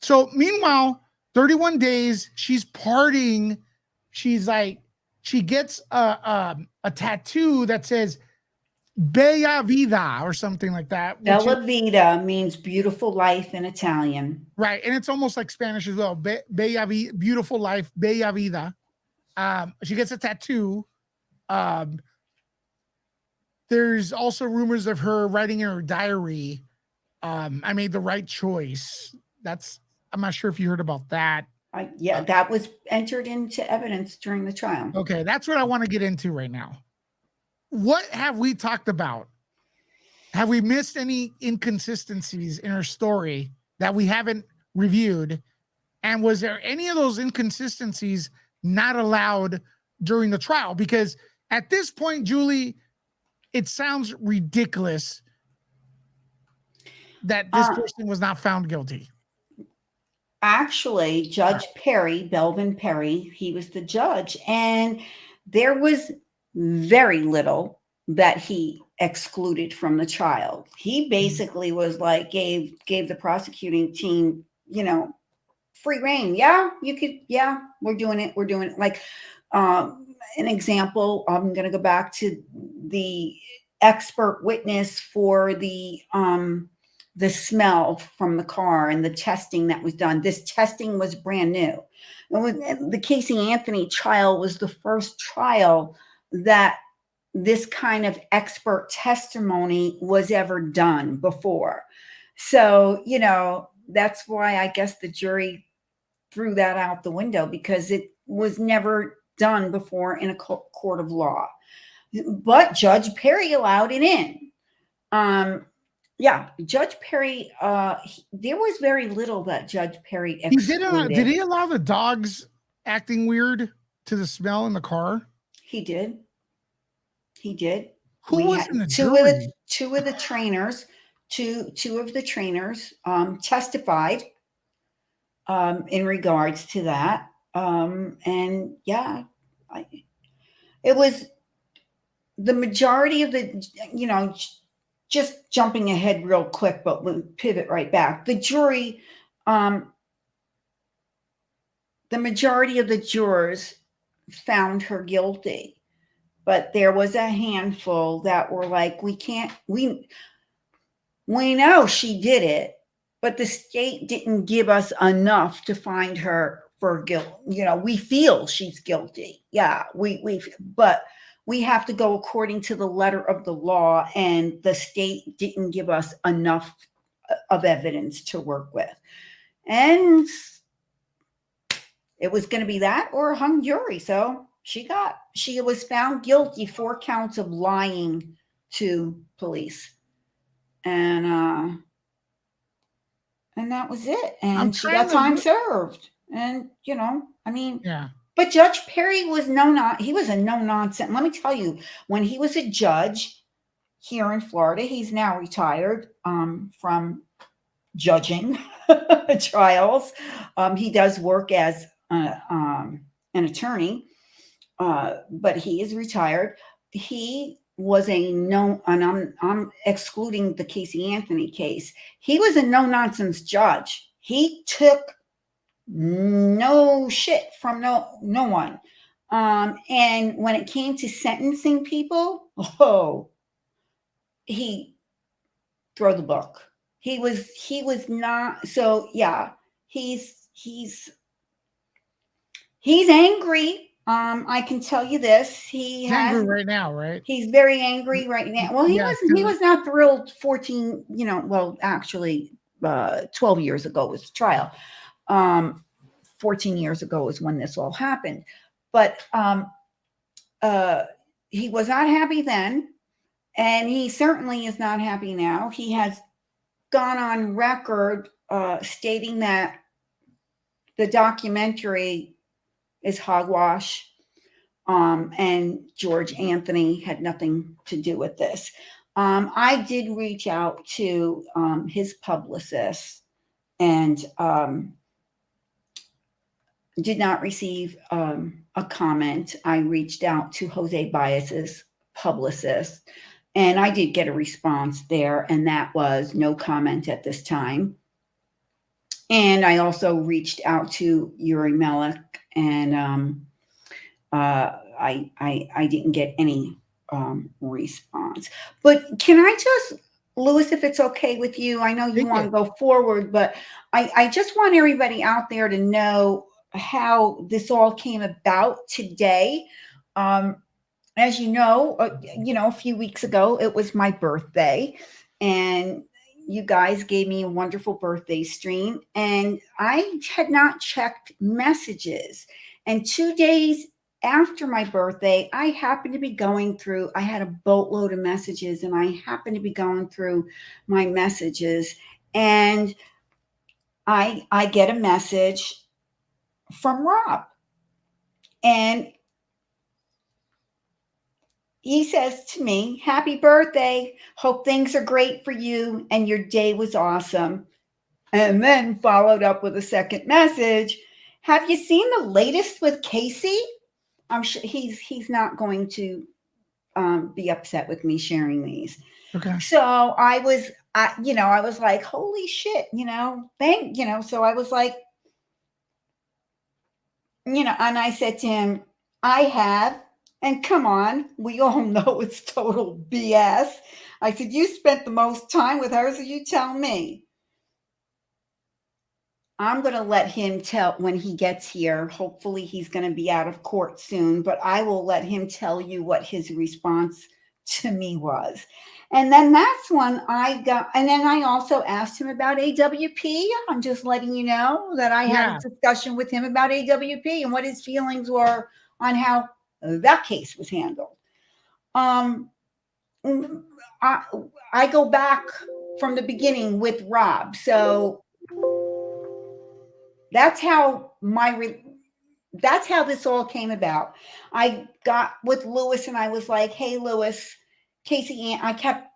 So meanwhile, 31 days, she's partying. She's like, she gets a tattoo that says Bella Vida or something like that. Bella Vida means beautiful life in Italian. Right. And it's almost like Spanish as well. Bella Vida, beautiful life, Bella Vida. She gets a tattoo. There's also rumors of her writing in her diary. I made the right choice. I'm not sure if you heard about that. That was entered into evidence during the trial. Okay, that's what I want to get into right now. What have we talked about? Have we missed any inconsistencies in her story that we haven't reviewed? And was there any of those inconsistencies not allowed during the trial? Because at this point, Julie, it sounds ridiculous that this person was not found guilty. Actually, Judge Perry, Belvin Perry, he was the judge, and there was very little that he excluded from the trial. He basically was like, gave the prosecuting team, free reign. Yeah, you could. Yeah, we're doing it. We're doing it. Like, an example, I'm going to go back to the expert witness for the smell from the car and the testing that was done. This testing was brand new. The Casey Anthony trial was the first trial that this kind of expert testimony was ever done before. So, that's why I guess the jury threw that out the window, because it was never done before in a court of law. But Judge Perry allowed it in. Yeah, Judge Perry, there was very little that Judge Perry excluded. Did he allow the dogs acting weird to the smell in the car? He did. Who was in the jury? Two of the trainers testified in regards to that. And yeah, it was the majority of the, just jumping ahead real quick, but we'll pivot right back. The jury, the majority of the jurors found her guilty, but there was a handful that were like, we know she did it, but the state didn't give us enough to find her for guilt. We feel she's guilty. Yeah, but we have to go according to the letter of the law, and the state didn't give us enough of evidence to work with. And it was going to be that or a hung jury. So she was found guilty 4 counts of lying to police. And that was it. And she got time served. And, yeah. But Judge Perry was he was a no-nonsense. Let me tell you, when he was a judge here in Florida, he's now retired from judging trials. He does work as an attorney, but he is retired. He was and I'm excluding the Casey Anthony case. He was a no-nonsense judge. He took no shit from no one. And when it came to sentencing people, he threw the book. He was not. So yeah, he's angry. I can tell you this. He's angry right now, right? He's very angry right now. Well, he was not thrilled 14, actually 12 years ago was the trial. 14 years ago is when this all happened. But he was not happy then, and he certainly is not happy now. He has gone on record stating that the documentary is hogwash, and George Anthony had nothing to do with this. I did reach out to his publicist and did not receive a comment. I reached out to Jose Baez's publicist, and I did get a response there, and that was no comment at this time. And I also reached out to Yuri Melich, and I didn't get any response. But can I just, Louis, if it's okay with you, I know you want to go forward, but I just want everybody out there to know how this all came about today. As you know, a few weeks ago, it was my birthday, and you guys gave me a wonderful birthday stream, and I had not checked messages. And 2 days after my birthday, I happened to be going through, I had a boatload of messages, and I happened to be going through my messages, and I get a message from Rob. And he says to me, "Happy birthday. Hope things are great for you and your day was awesome." And then followed up with a second message. "Have you seen the latest with Casey?" I'm sure he's not going to be upset with me sharing these. Okay. So I was like, holy shit, so I was like, and I said to him, "I have. And come on, we all know it's total BS." I said, "You spent the most time with her, so you tell me." I'm going to let him tell when he gets here. Hopefully, he's going to be out of court soon, but I will let him tell you what his response to me was. And then that's when I got, and then I also asked him about AWP. I'm just letting you know that I had a Yeah. discussion with him about AWP and what his feelings were on how that case was handled. Um, I, I go back from the beginning with Rob. So that's how that's how this all came about. I got with Lewis and I was like, "Hey, Lewis, Casey," I kept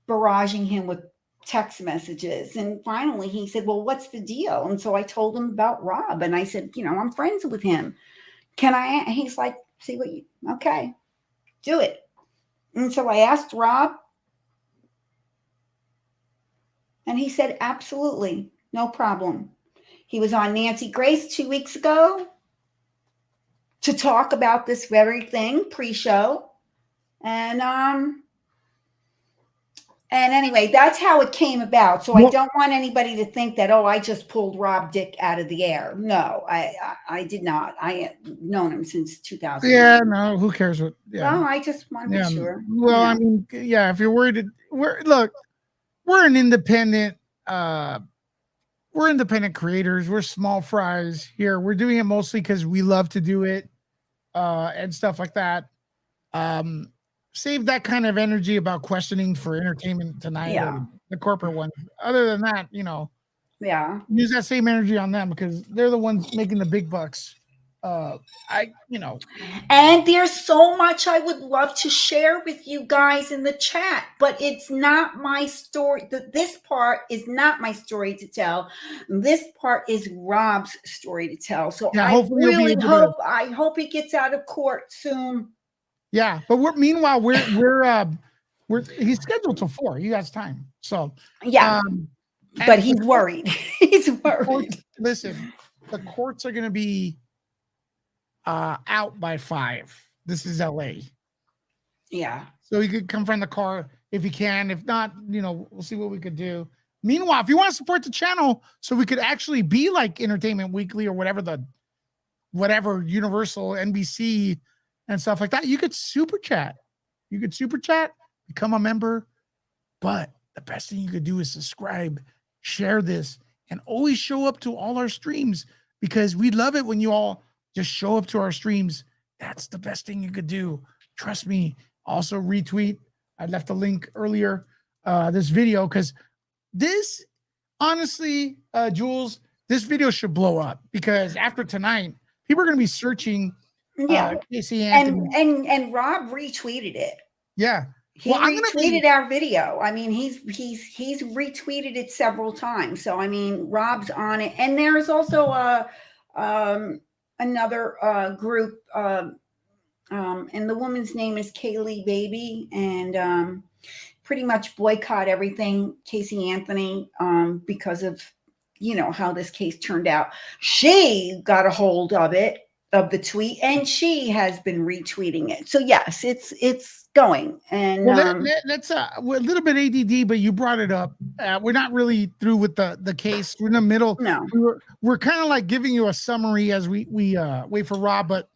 barraging him with text messages. And finally he said, "Well, what's the deal?" And so I told him about Rob and I said, "I'm friends with him. Can I?" He's like, "See what you, okay, do it." And so I asked Rob and he said, "Absolutely, no problem." He was on Nancy Grace 2 weeks ago to talk about this very thing pre-show. And anyway, that's how it came about. So I Well, don't want anybody to think that, oh, I just pulled Rob Dick out of the air. No, I did not. I had known him since yeah, 2009. no, who cares what? Yeah, Well, I just want to be yeah. sure. Well, I mean, yeah, if you're worried, we're an independent, uh, we're independent creators. We're small fries here. We're doing it mostly because we love to do it, and stuff like that. Um, Save that kind of energy about questioning for entertainment tonight or Yeah, the corporate ones. Other than that, yeah. use that same energy on them because they're the ones making the big bucks. Uh, I, you know, And there's so much I would love to share with you guys in the chat, but it's not my story. This part is not my story to tell. This part is Rob's story to tell. So yeah. I Hopefully, you'll be really able to. hope he gets out of court soon. Yeah, but meanwhile we're he's scheduled till 4. He has time. So, Yeah, um, but and he's worried. He's the courts, worried. listen, the courts are going to be out by 5. This is LA. Yeah. So you could come from the car if you can. If not, we'll see what we could do. Meanwhile, if you want to support the channel so we could actually be like Entertainment Weekly or whatever Universal, NBC and stuff like that, you could super chat. You could super chat, become a member, but the best thing you could do is subscribe, share this, and always show up to all our streams because we love it when you all just show up to our streams. That's the best thing you could do. Trust me. Also retweet. I left a link earlier, this video, because this, honestly, Jules, this video should blow up because after tonight, people are going to be searching Yeah. Casey And Anthony. and Rob retweeted it. Yeah. He Well, I'm going to be. retweeted our video. I mean, he's retweeted it several times. So I mean, Rob's on it. And there's also another group, and the woman's name is Kaylee Baby, and pretty much boycott everything Casey Anthony, because of how this case turned out. She got a hold of the tweet, and she has been retweeting it. So yes, it's going. And Well, that's we're a little bit ADD, but you brought it up. We're not really through with the case. We're in the middle. no, We're kind of like giving you a summary as we wait for Rob. But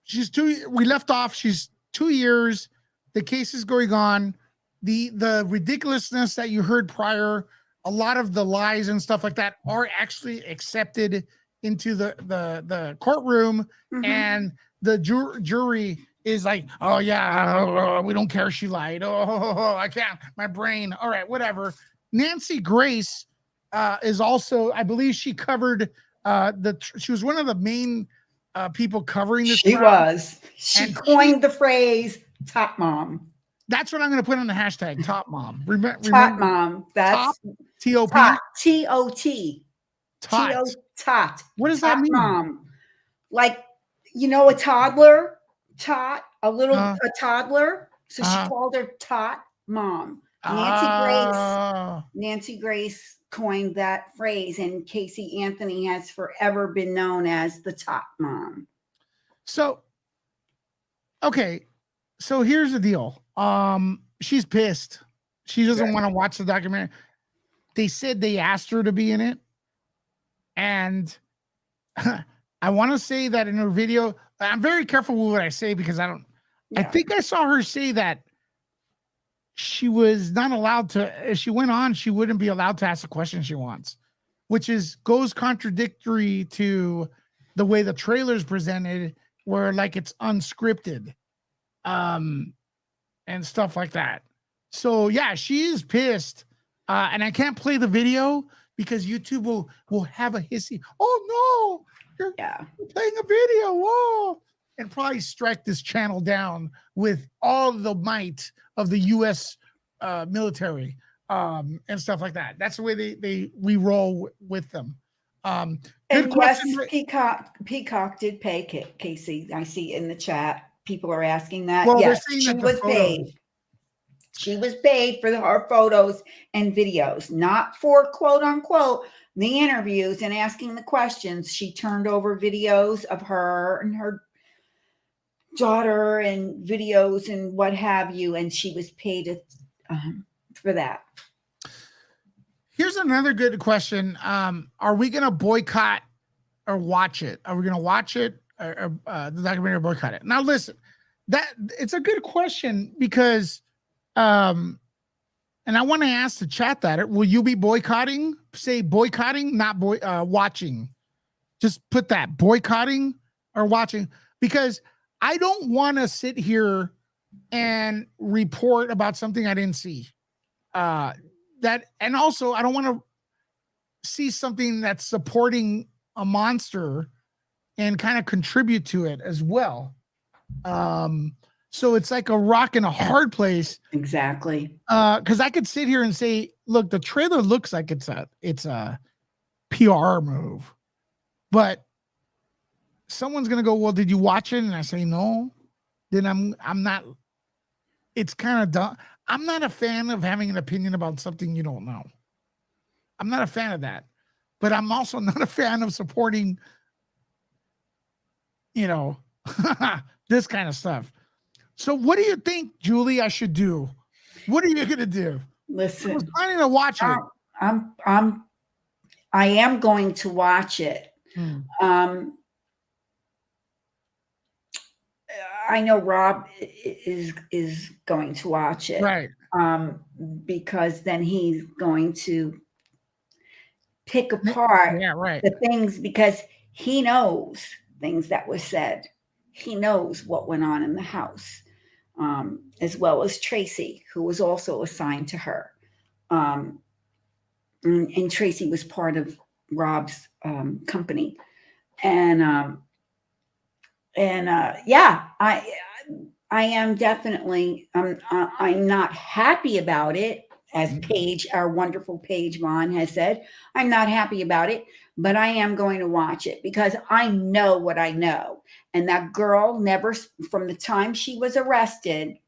she's 2. We left off. She's 2 years. The case is going on. The ridiculousness that you heard prior, a lot of the lies and stuff like that are actually accepted into the courtroom, mm-hmm. and the jury is like, oh yeah, we don't care, she lied. Oh, I can't, my brain. All right, whatever. Nancy Grace is also, I believe she covered she was one of the main people covering this She trial. was. She And coined the phrase "top mom." That's what I'm going to put on the hashtag, top mom. Top Remember, mom. That's top, T-O-P? tot. T-O-T. Tot. Tot. What does that Tot mean? mom. Like, a toddler, tot, a toddler. So she called her tot mom. Nancy Grace coined that phrase, and Casey Anthony has forever been known as the top mom. So, okay. So here's the deal. She's pissed. She doesn't want to watch the documentary. they said they asked her to be in it. And I want to say that in her video, I'm very careful with what I say because I Yeah. think I saw her say that she was not allowed to, if she went on, she wouldn't be allowed to ask the question she wants, which goes contradictory to the way the trailer's presented, where like it's unscripted, and stuff like that. So yeah, she is pissed, and I can't play the video because YouTube will have a hissy. Oh no, you're playing a video. Whoa, and probably strike this channel down with all the might of the U.S. Military, and stuff like that. That's the way we roll with them. Good And question. yes, Peacock did pay Casey. I see in the chat. People are asking that. Well, they're Yes, saying she that the was photos. paid. She was paid for her photos and videos, not for quote unquote the interviews and asking the questions. She turned over videos of her and her daughter and videos and what have you, and she was paid for that. Here's another good question. Are we going to boycott or watch it? Are we going to watch it or the documentary or boycott it? Now, listen, that it's a good question because, and I want to ask the chat that, will you be boycotting? Say boycotting, not watching. Just put that, boycotting or watching, because I don't want to sit here and report about something I didn't see. And also I don't want to see something that's supporting a monster and kind of contribute to it as well. So it's like a rock and a hard place. Exactly. Because I could sit here and say, look, the trailer looks like it's a PR move, but someone's gonna go, well, did you watch it? And I say no. Then I'm not. It's kind of dumb. I'm not a fan of having an opinion about something you don't know. I'm not a fan of that, but I'm also not a fan of supporting, this kind of stuff. So what do you think, Julie, I should do? What are you going to do? Listen, I was planning to watch it. I am going to watch it. I know Rob is going to watch it, right? Because then he's going to pick apart the things, because he knows things that were said. He knows what went on in the house, as well as Tracy, who was also assigned to her. And Tracy was part of Rob's company. And yeah, I am definitely, I'm not happy about it. As Paige, our wonderful Paige Vaughn has said, I'm not happy about it, but I am going to watch it because I know what I know. And that girl never, from the time she was arrested,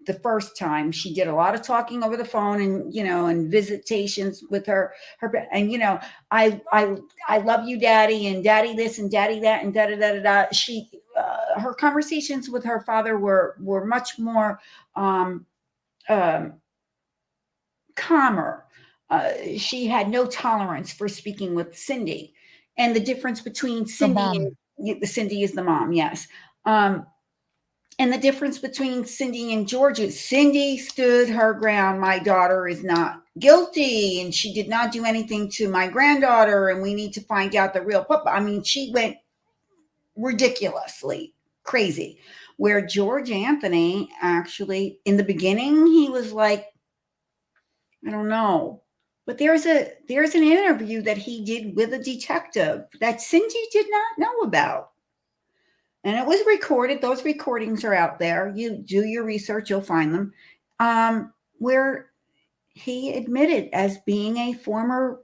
the first time, she did a lot of talking over the phone and, and visitations with her, and, I love you, daddy, and daddy this and daddy that and da da da da da. She, her conversations with her father were much more calmer. She had no tolerance for speaking with Cindy, and the difference between Cindy and Cindy is the mom, yes. And the difference between Cindy and Georgia, Cindy stood her ground. My daughter is not guilty, and she did not do anything to my granddaughter, and we need to find out the real papa. I mean, she went ridiculously crazy. Where George Anthony, actually, in the beginning, he was like, I don't know. But there's an interview that he did with a detective that Cindy did not know about. And it was recorded. Those recordings are out there. You do your research, you'll find them. Where he admitted as being a former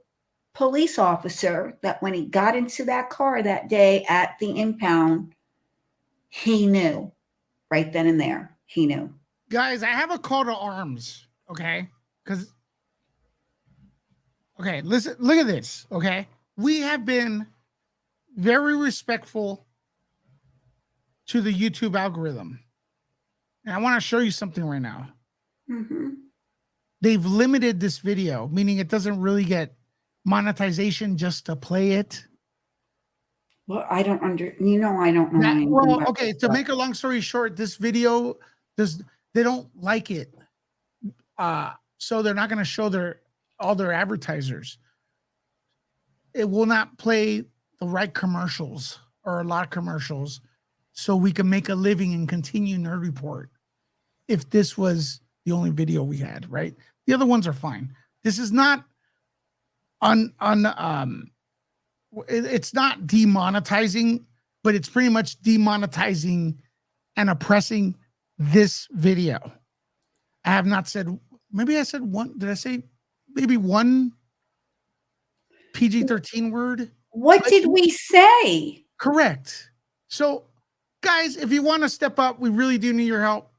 police officer that when he got into that car that day at the impound, he knew right then and there. He knew. Guys, I have a call to arms, okay? Listen, look at this, okay? We have been very respectful to the YouTube algorithm. And I want to show you something right now. Mm-hmm. they've limited this video, meaning it doesn't really get monetization just to play it. Well, I don't I don't know anything Well, about okay, this to stuff. make a long story short, this video they don't like it. So they're not going to show all their advertisers. It will not play the right commercials or a lot of commercials so we can make a living and continue Nerd Report if this was the only video we had, right? The other ones are fine. This is not it's not demonetizing, but it's pretty much demonetizing and oppressing this video. I have not said, maybe I said one, did I say maybe one PG-13 word? What did we say? Correct. So, guys, if you want to step up, we really do need your help.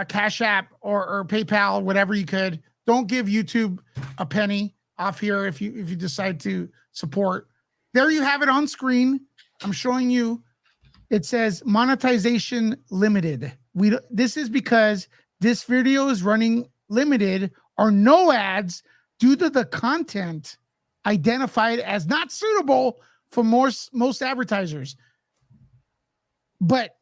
Cash App or PayPal, whatever you could. Don't give YouTube a penny off here if you decide to support. There you have it on screen. I'm showing you. It says monetization limited. This is because this video is running limited or no ads due to the content identified as not suitable for most advertisers. But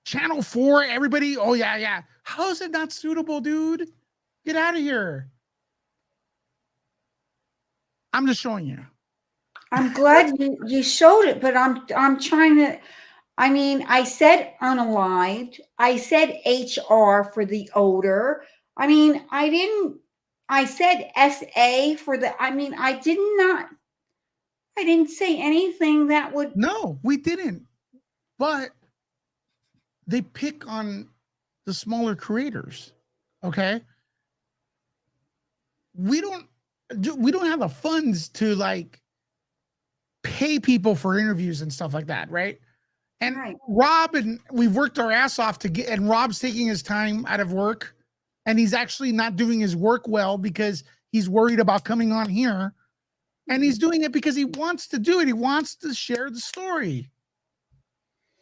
Channel 4, everybody, oh yeah. How is it not suitable, dude? Get out of here. I'm just showing you. I'm glad you showed it, but I'm trying to. I mean, I said unalived. I said HR for the odor. I mean, I said SA for the. I mean, I didn't say anything that would. No, we didn't. But they pick on the smaller creators. Okay. We don't have the funds to like pay people for interviews and stuff like that, right? And Right. Rob and we've worked our ass off to get, and Rob's taking his time out of work, and he's actually not doing his work well because he's worried about coming on here, and he's doing it because he wants to do it. He wants to share the story,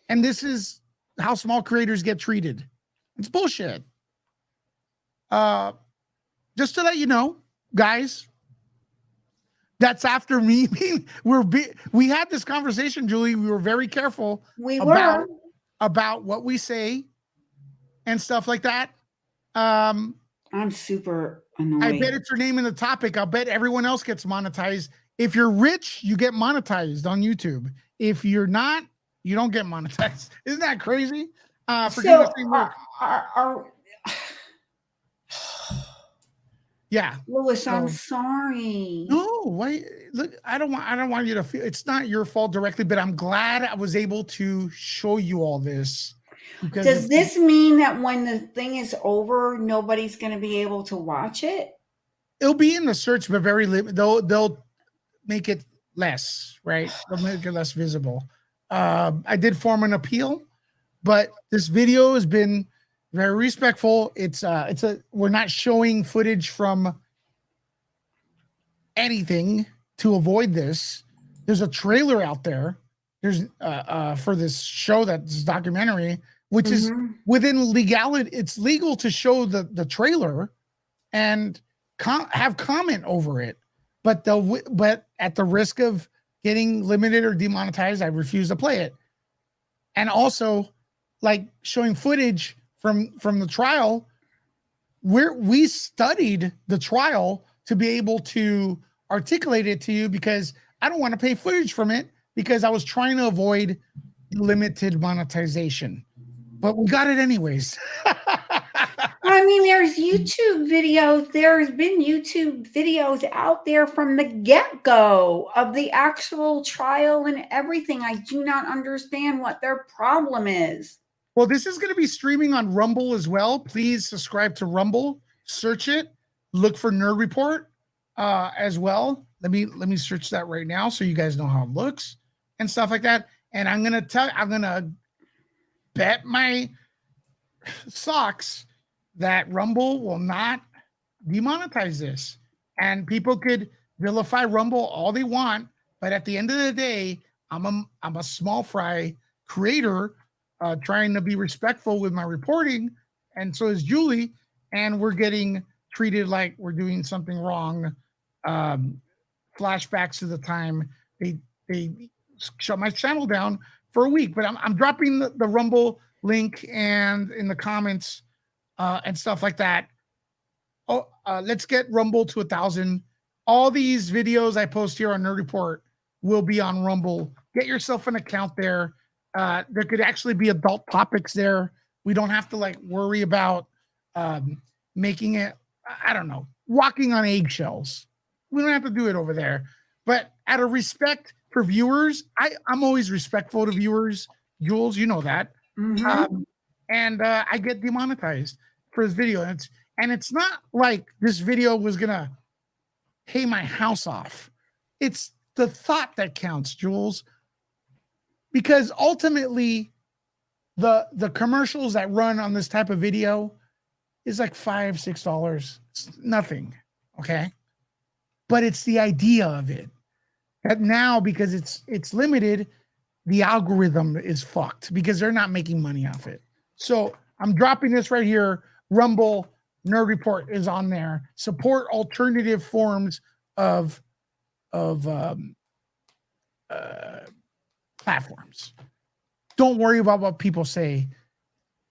and this is how small creators get treated. It's bullshit. Just to let you know, guys, that's after me being we had this conversation, Julie. We were very careful about what we say and stuff like that. I'm super annoyed. I bet it's your name in the topic. I'll bet everyone else gets monetized. If you're rich, you get monetized on YouTube. If you're not, you don't get monetized. Isn't that crazy? Yeah, Louis, I'm sorry. No, why? Look, I don't want you to feel it's not your fault directly, but I'm glad I was able to show you all this. Does this mean that when the thing is over, nobody's going to be able to watch it? It'll be in the search, but very limited. They'll make it less, right? They'll make it less visible. I did form an appeal, but this video has been very respectful. We're not showing footage from anything to avoid this. There's a trailer out there. There's for this show, that's documentary, which is within legality. It's legal to show the trailer and have comment over it, but at the risk of getting limited or demonetized, I refuse to play it. And also, like showing footage from the trial, we studied the trial to be able to articulate it to you, because I don't want to pay footage from it because I was trying to avoid limited monetization, but we got it anyways. I mean, there's YouTube videos. There's been YouTube videos out there from the get-go of the actual trial and everything. I do not understand what their problem is. Well, this is going to be streaming on Rumble as well. Please subscribe to Rumble, search it, look for Nerd Report as well. Let me search that right now so you guys know how it looks and stuff like that. And I'm going to bet my socks that Rumble will not demonetize this. And people could vilify Rumble all they want, but at the end of the day, I'm a small fry creator trying to be respectful with my reporting, and so is Julie, and we're getting treated like we're doing something wrong. Um, Flashbacks to the time they shut my channel down for a week. But I'm dropping the Rumble link and in the comments and stuff like that. Oh, let's get Rumble to 1,000. All these videos I post here on Nerd Report will be on Rumble. Get yourself an account there. There could actually be adult topics there. We don't have to like worry about making it, I don't know, walking on eggshells. We don't have to do it over there. But out of respect for viewers, I'm always respectful to viewers. Jules, you know that. And I get demonetized for this video. And it's not like this video was gonna pay my house off. It's the thought that counts, Jules. Because ultimately, the commercials that run on this type of video is like $5-6. It's nothing. Okay. But it's the idea of it. That now, because it's limited, the algorithm is fucked because they're not making money off it. So I'm dropping this right here. Rumble Nerd Report is on there. Support alternative forms of platforms. Don't worry about what people say.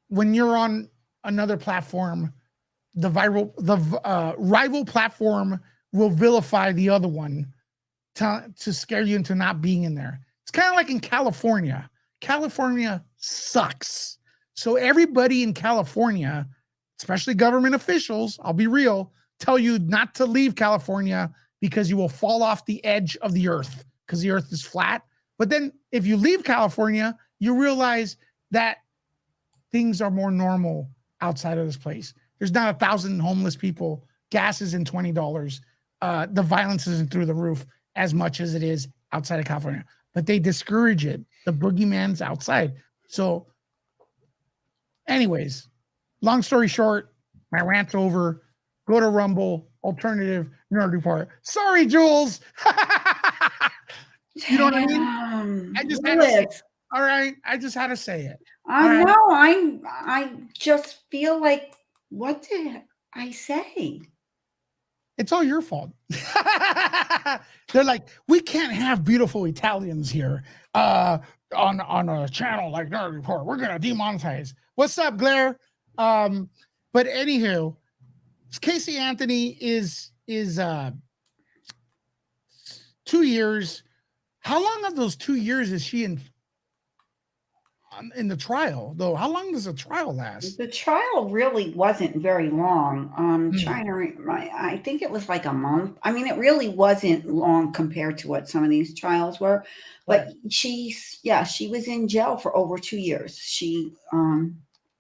When you're on another platform, the rival platform will vilify the other one to scare you into not being in there. It's kind of like in California. California sucks. So everybody in California, especially government officials, I'll be real, tell you not to leave California because you will fall off the edge of the earth because the earth is flat. But then if you leave California, you realize that things are more normal outside of this place. There's not 1,000 homeless people. Gas isn't $20. The violence isn't through the roof as much as it is outside of California. But they discourage it. The boogeyman's outside. So anyways, long story short, my rant's over. Go to Rumble, alternative Nerd Report. Sorry, Jules. You know what I mean? I just had to say it. All right. I just had to say it. I know. I just feel like, what did I say? It's all your fault. They're like, we can't have beautiful Italians here on a channel like Nerd Report. We're gonna demonetize. What's up, Blair? But anywho, Casey Anthony is 2 years. How long of those 2 years is she in the trial, though? How long does the trial last? The trial really wasn't very long. Trying to, I think it was like a month. I mean, it really wasn't long compared to what some of these trials were. But she was in jail for over 2 years. She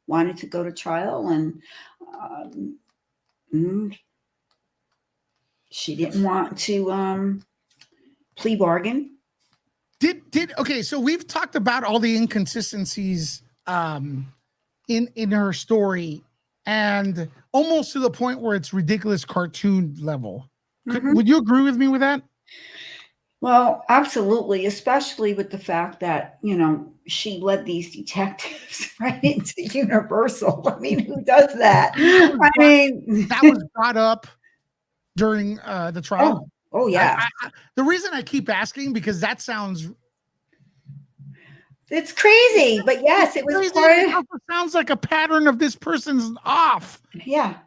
wanted to go to trial, and she didn't want to plea bargain. Okay, so we've talked about all the inconsistencies in her story, and almost to the point where it's ridiculous cartoon level. Would you agree with me with that? Well, absolutely, especially with the fact that, she led these detectives right into Universal. I mean, who does that? That was brought up during the trial. Oh yeah. The reason I keep asking, because that sounds, it's crazy, but yes, it was crazy. part It also sounds like a pattern of this person's off. Yeah.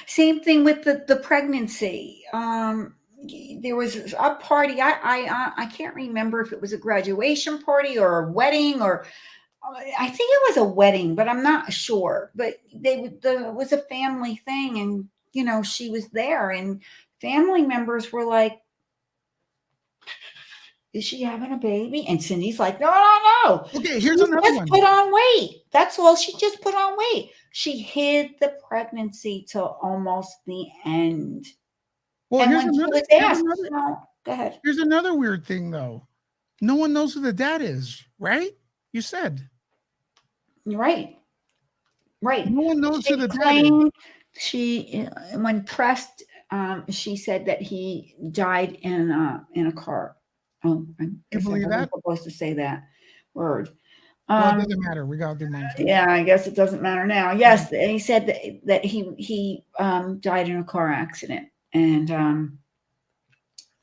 Same thing with the pregnancy. There was a party. I can't remember if it was a graduation party or a wedding, or I think it was a wedding, but I'm not sure. But it was a family thing, and she was there, and family members were like, is she having a baby? And Cindy's like, no. Okay, here's another one. Put on weight. That's all. She just put on weight. She hid the pregnancy till almost the end. Well, and when she was asked, go ahead. Here's another weird thing, though. No one knows who the dad is, right? You said. Right. No one knows who the dad is. She, when pressed, she said that he died in a car. Oh, I guess I wasn't supposed to say that word. Well, it doesn't matter. We got to do mine first. Yeah, I guess it doesn't matter now. Yes, and he said that he died in a car accident, and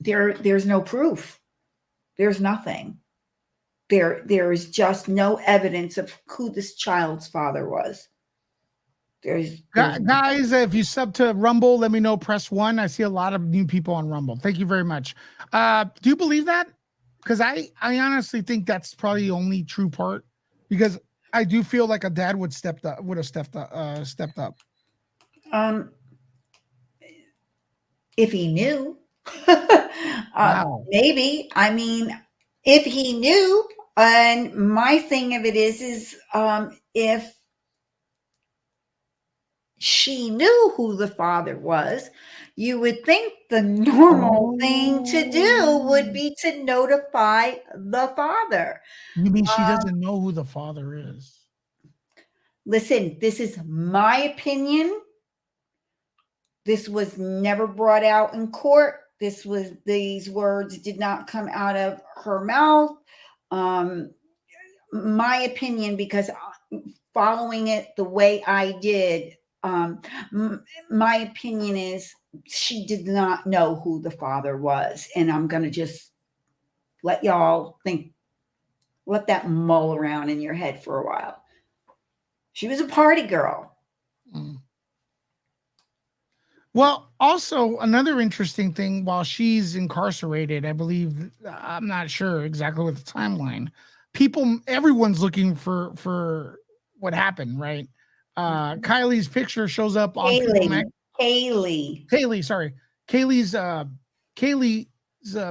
there's no proof. There's nothing. There is just no evidence of who this child's father was. There's Guys, if you sub to Rumble, let me know. Press 1. I see a lot of new people on Rumble. Thank you very much. Do you believe that? Because I honestly think that's probably the only true part. Because I do feel like a dad would have stepped up. If he knew, Wow. maybe. I mean, if he knew, and my thing of it is if she knew who the father was, you would think the normal thing to do would be to notify the father. You mean she doesn't know who the father is? Listen, this is my opinion. This was never brought out in court. These words did not come out of her mouth. My opinion, because following it the way I did, my opinion is she did not know who the father was. And I'm going to just let y'all let that mull around in your head for a while. She was a party girl. Mm. Well, also another interesting thing, while she's incarcerated, I believe, I'm not sure exactly what the timeline. Everyone's looking for what happened, right? Kylie's picture shows up on Kaylee, sorry. Kaylee's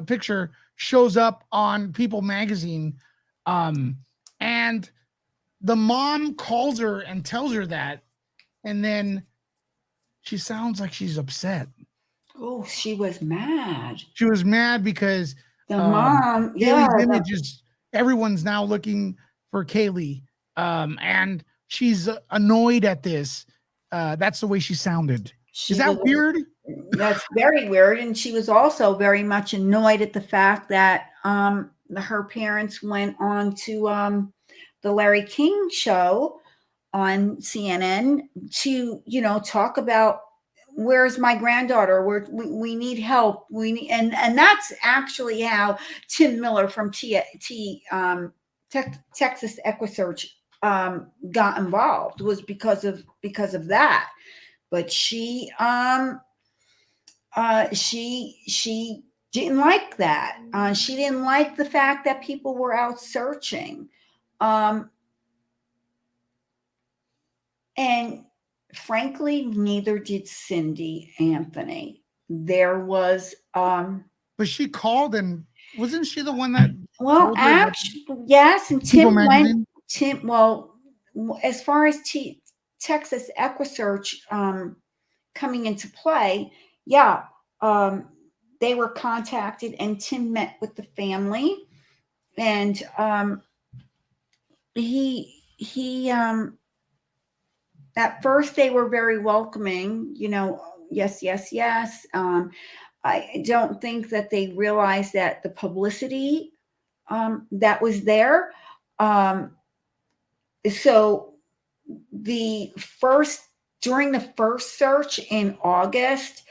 picture shows up on People magazine. And the mom calls her and tells her that, and then she sounds like she's upset. Oh, she was mad. She was mad because the mom, Kaylee's images, everyone's now looking for Kaylee. And she's annoyed at this. That's the way she sounded. Is that weird? That's very weird. And she was also very much annoyed at the fact that her parents went on to the Larry King show on CNN to, talk about, where's my granddaughter? We need help. And that's actually how Tim Miller from Texas Equisearch got involved, was because of that. But she didn't like that. She didn't like the fact that people were out searching. And frankly, neither did Cindy Anthony. There was but she called, and wasn't she the one that actually, yes, and as far as Texas Equisearch coming into play, yeah, they were contacted, and Tim met with the family, and he at first they were very welcoming, yes. I don't think that they realized that the publicity that was there. So during the first search in August,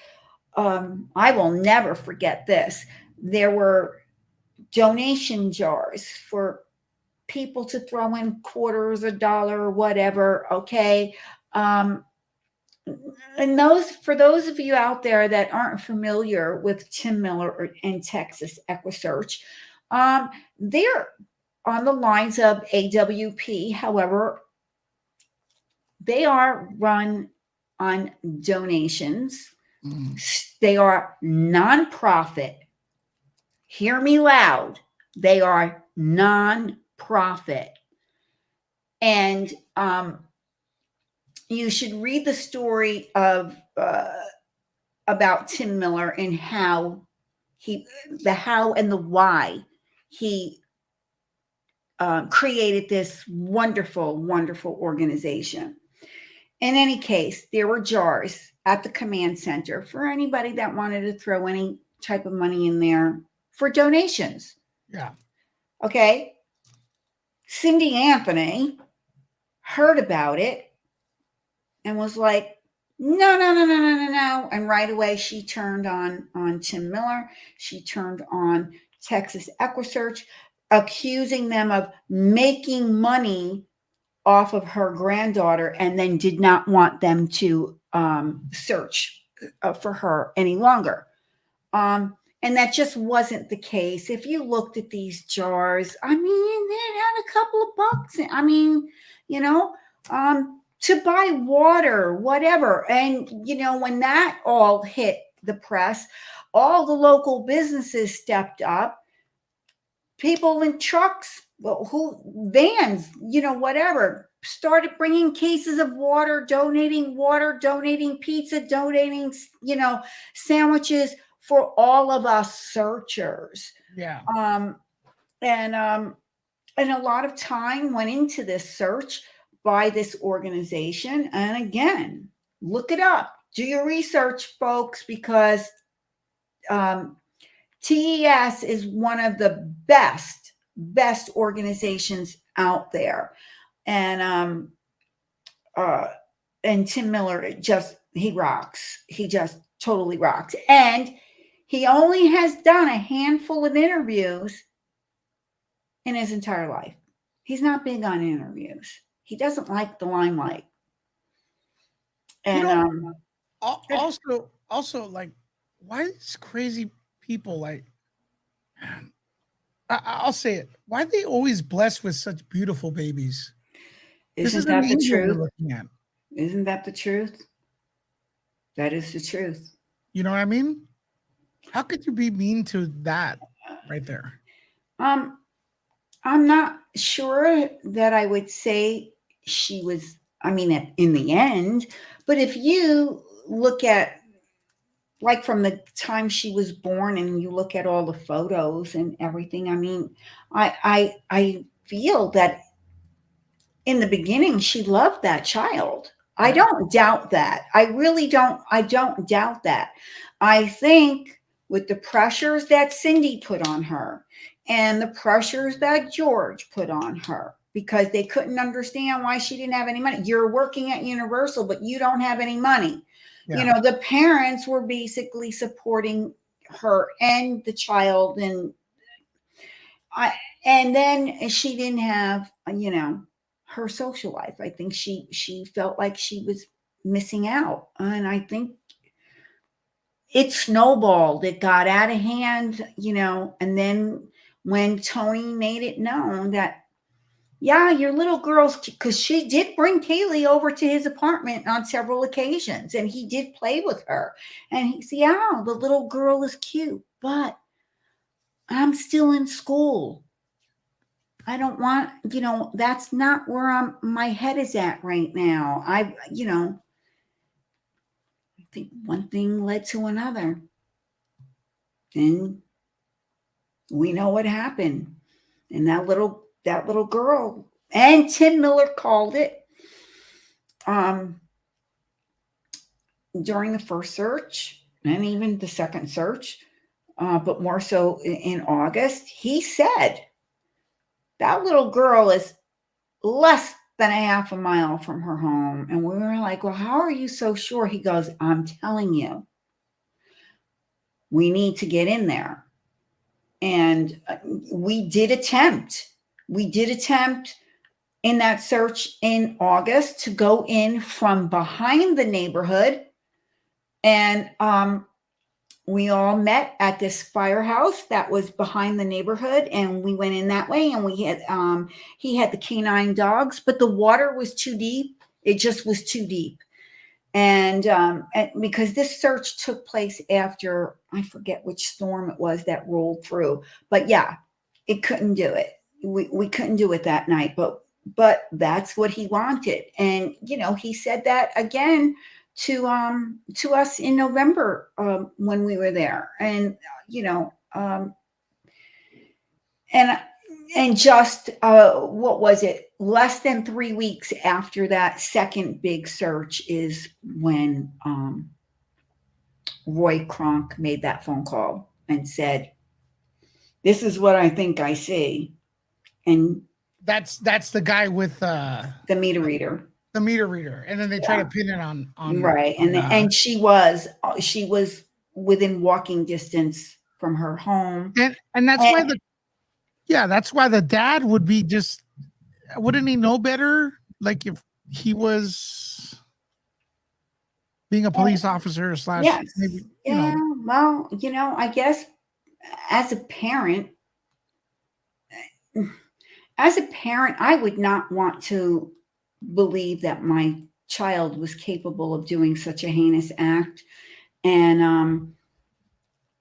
I will never forget this. There were donation jars for people to throw in quarters, $1, whatever. Okay. And for those of you out there that aren't familiar with Tim Miller and Texas Equisearch, they're on the lines of AWP. However, they are run on donations. They are nonprofit. Hear me loud. They are nonprofit. And you should read the story of about Tim Miller and how and the why he created this wonderful, wonderful organization. In any case, there were jars at the command center for anybody that wanted to throw any type of money in there for donations. Yeah. Okay. Cindy Anthony heard about it and was like, no, no, no, no, no, no, no. And right away she turned on Tim Miller. She turned on Texas EquiSearch, accusing them of making money off of her granddaughter, and then did not want them to search for her any longer. And that just wasn't the case. If you looked at these jars, I mean, it had a couple of bucks. I mean, you know, to buy water, whatever. And, when that all hit the press, all the local businesses stepped up. People in trucks, vans, whatever, started bringing cases of water, donating pizza, donating, sandwiches for all of us searchers. Yeah. And a lot of time went into this search by this organization. And again, look it up, do your research, folks, because TES is one of the best organizations out there. And Tim Miller, he rocks. He just totally rocks. And he only has done a handful of interviews in his entire life. He's not big on interviews. He doesn't like the limelight. And also, like, why these crazy people, like, I'll say it, why are they always blessed with such beautiful babies? This is Isn't an that the angel we're truth? looking at. Isn't that the truth? That is the truth. You know what I mean? How could you be mean to that right there? I'm not sure that I would say she was, in the end, but if you look at, like, from the time she was born and you look at all the photos and everything, I feel that in the beginning she loved that child. I Yeah. don't doubt that. I really don't. I don't doubt that. I think with the pressures that Cindy put on her and the pressures that George put on her, because they couldn't understand why she didn't have any money. You're working at Universal, but you don't have any money. Yeah. The parents were basically supporting her and the child, and then she didn't have, her social life. I think she felt like she was missing out, and I think it snowballed. It got out of hand, and then when Tony made it known that, yeah, your little girl's, because she did bring Kaylee over to his apartment on several occasions, and he did play with her, and he said, yeah, the little girl is cute, but I'm still in school. I don't want, that's not where my head is at right now. I think one thing led to another. And we know what happened. And that little girl, and Tim Miller called it during the first search and even the second search, but more so in August. He said that little girl is less than a half a mile from her home. And we were like, well, how are you so sure? He goes, I'm telling you, we need to get in there. And we did attempt in that search in August to go in from behind the neighborhood. And we all met at this firehouse that was behind the neighborhood, and we went in that way, and we had he had the canine dogs, but the water was too deep. It just was too deep. And because this search took place after, I forget which storm it was that rolled through, but yeah, it couldn't do it. We couldn't do it that night, but that's what he wanted. And he said that again to us in November, when we were there. And and just what was it, less than 3 weeks after that second big search is when Roy Kronk made that phone call and said, this is what I think I see. And that's the guy with the meter reader. the meter reader, and then they try to pin it on Right, and and she was within walking distance from her home. and that's why And that's why the dad would be just, wouldn't he know better? Like if he was being a police officer slash yes, maybe, yeah. Well, I guess as a parent, I would not want to believe that my child was capable of doing such a heinous act, and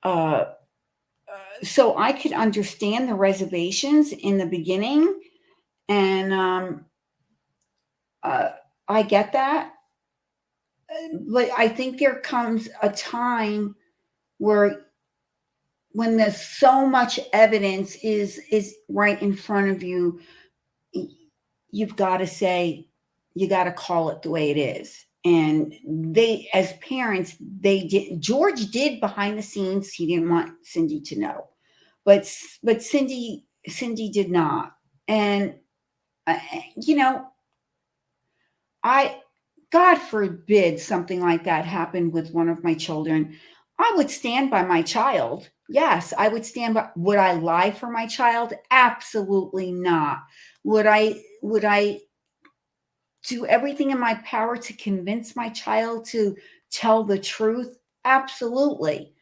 uh, so I could understand the reservations in the beginning, and uh, I get that, but I think there comes a time where when there's so much evidence is right in front of you, you've got to say, you got to call it the way it is. And they, as parents, George did behind the scenes, he didn't want Cindy to know, but Cindy did not. And uh, you know I God forbid something like that happened with one of my children, I would stand by my child. Yes, I would stand by. Would I lie for my child? Absolutely not. Would I do everything in my power to convince my child to tell the truth? Absolutely.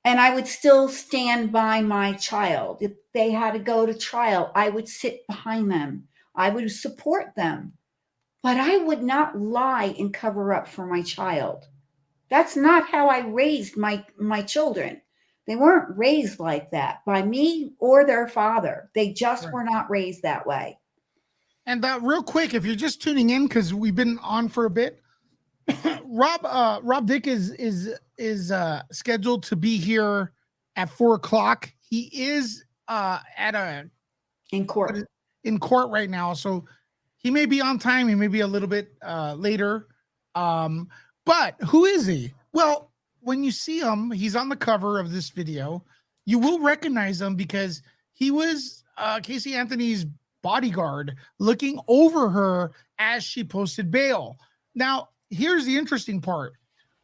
And I would still stand by my child. If they had to go to trial, I would sit behind them. I would support them. But I would not lie and cover up for my child. That's not how I raised my children. They weren't raised like that by me or their father. They just right. were not raised that way. And real quick, if you're just tuning in because we've been on for a bit, Rob Dick is scheduled to be here at 4 o'clock. He is at a In court. in court right now, so he may be on time. He may be a little bit later. But who is he? Well, when you see him, he's on the cover of this video. You will recognize him because he was Casey Anthony's bodyguard looking over her as she posted bail. Now, here's the interesting part.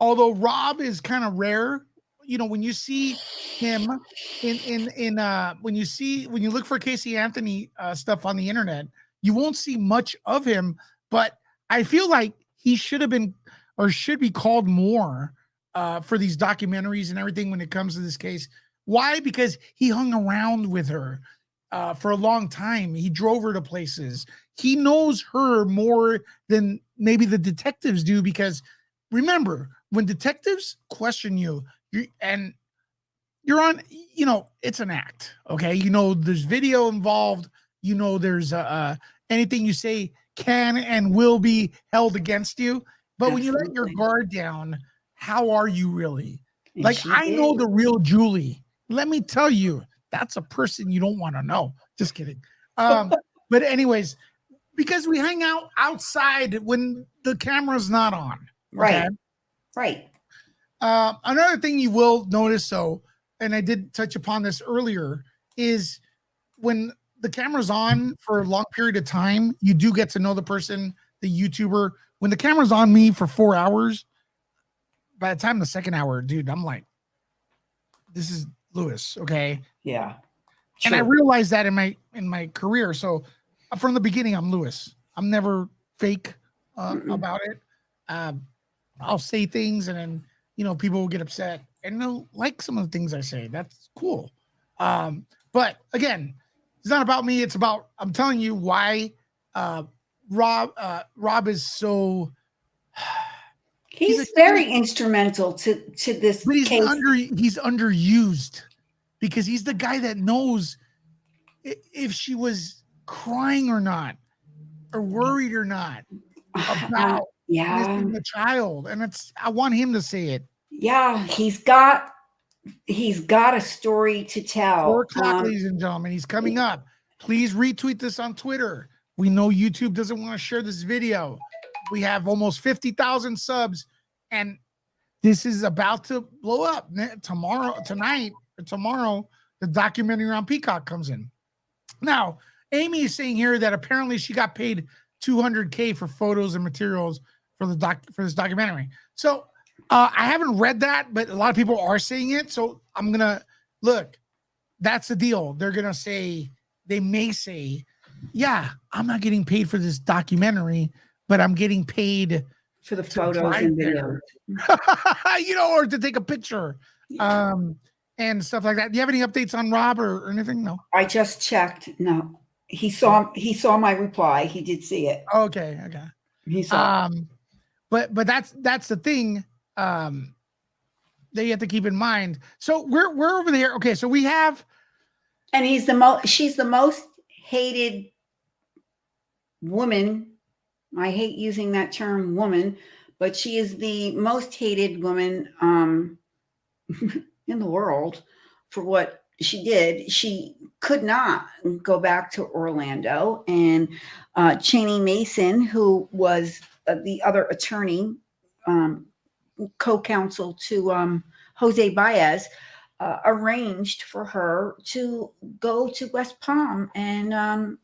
Although Rob is kind of rare, when you see him when you look for Casey Anthony stuff on the internet, you won't see much of him. But I feel like he should have been or should be called more for these documentaries and everything when it comes to this case. Why? Because he hung around with her for a long time. He drove her to places. He knows her more than maybe the detectives do, because remember, when detectives question you're on, it's an act. Okay. There's video involved. There's anything you say can and will be held against you. But when you let your guard down, how are you really? And like, I know the real Julie. Let me tell you, that's a person you don't want to know. Just kidding. But anyways, because we hang out outside when the camera's not on. Okay? Right. Another thing you will notice, and I did touch upon this earlier, is when the camera's on for a long period of time, you do get to know the person, the YouTuber. When the camera's on me for 4 hours, by the time the second hour, dude, I'm like, this is Lewis, okay? Yeah. True. And I realized that in my career. So from the beginning, I'm Lewis. I'm never fake about it. I'll say things, and then people will get upset and they'll like some of the things I say. That's cool. But again, it's not about me. It's about, I'm telling you why Rob is so. He's very instrumental to this but case. He's underused because he's the guy that knows if she was crying or not, or worried or not about missing the child. And I want him to say it. Yeah, he's got a story to tell. 4 o'clock, ladies and gentlemen. He's coming up. Please retweet this on Twitter. We know YouTube doesn't want to share this video. We have almost 50,000 subs, and this is about to blow up. Tomorrow, the documentary on Peacock comes in. Now, Amy is saying here that apparently she got paid $200K for photos and materials for this documentary. So I haven't read that, but a lot of people are saying it. So I'm gonna look. That's the deal. They're gonna say, they may say, yeah, I'm not getting paid for this documentary, but I'm getting paid for the photos and videos, or to take a picture, and stuff like that. Do you have any updates on Rob or anything? No. I just checked. No, he saw my reply. He did see it. Okay. He saw. But that's the thing that you have to keep in mind. So we're over there. Okay, so we have, and she's the most hated woman. I hate using that term woman, but she is the most hated woman in the world for what she did. She could not go back to Orlando, and Cheney Mason, who was the other attorney, co-counsel to Jose Baez, arranged for her to go to West Palm and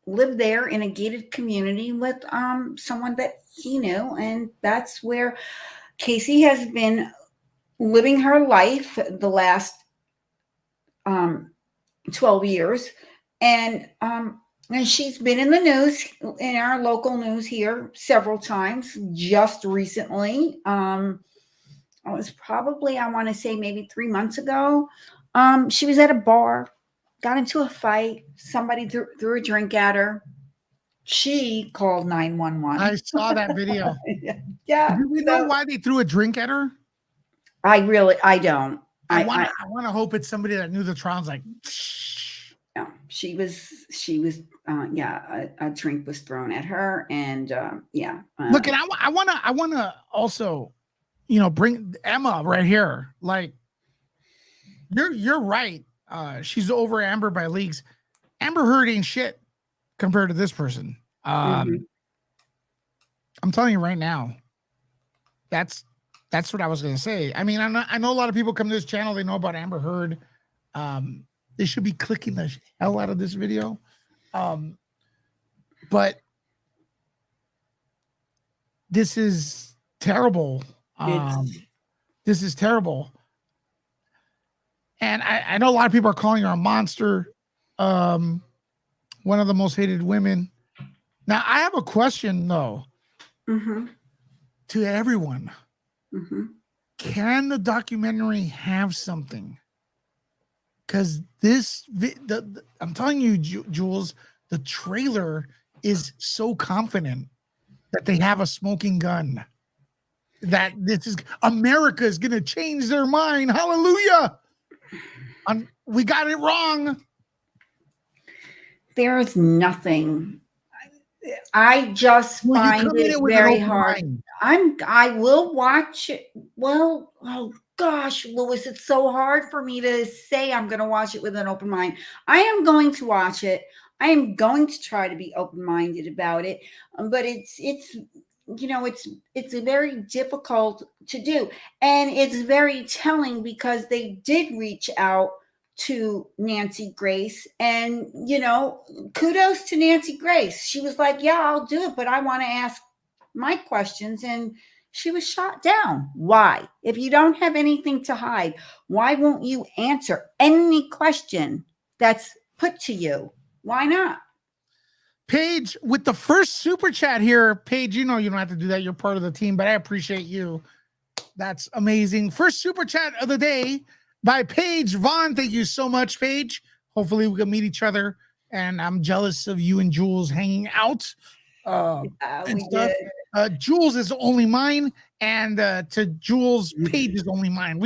live there in a gated community with someone that he knew. And that's where Casey has been living her life the last 12 years. And she's been in the news, in our local news here, several times. Just recently, it was probably, I want to say maybe 3 months ago, she was at a bar, got into a fight. Somebody threw a drink at her. She called 911. I saw that video. Yeah. Do we know why they threw a drink at her? I don't. I want to hope it's somebody that knew the trials. Like, no, she was. A drink was thrown at her, and look, and I want to also, bring Emma right here. Like, you're right. She's over Amber by leagues. Amber Heard ain't shit compared to this person. I'm telling you right now. That's what I was going to say. I mean, I know a lot of people come to this channel. They know about Amber Heard. They should be clicking the hell out of this video. But this is terrible. This is terrible. And I know a lot of people are calling her a monster. One of the most hated women. Now, I have a question, though, to everyone. Can the documentary have something? Because I'm telling you, Jules, the trailer is so confident that they have a smoking gun. That America is going to change their mind. Hallelujah. We got it wrong. There's nothing. I just find it very hard. I will watch it. Well, oh gosh, Louis, it's so hard for me to say I'm going to watch it with an open mind. I am going to watch it. I am going to try to be open-minded about it, but it's very difficult to do, and it's very telling because they did reach out to Nancy Grace, and kudos to Nancy Grace. She was like, yeah, I'll do it, but I want to ask my questions. And she was shot down. Why? If you don't have anything to hide, why won't you answer any question that's put to you? Why not? Paige, with the first super chat here, Paige, you don't have to do that. You're part of the team, but I appreciate you. That's amazing. First super chat of the day by Paige Vaughn. Thank you so much, Paige. Hopefully we can meet each other. And I'm jealous of you and Jules hanging out. And stuff. Jules is only mine, and to Jules, Paige is only mine.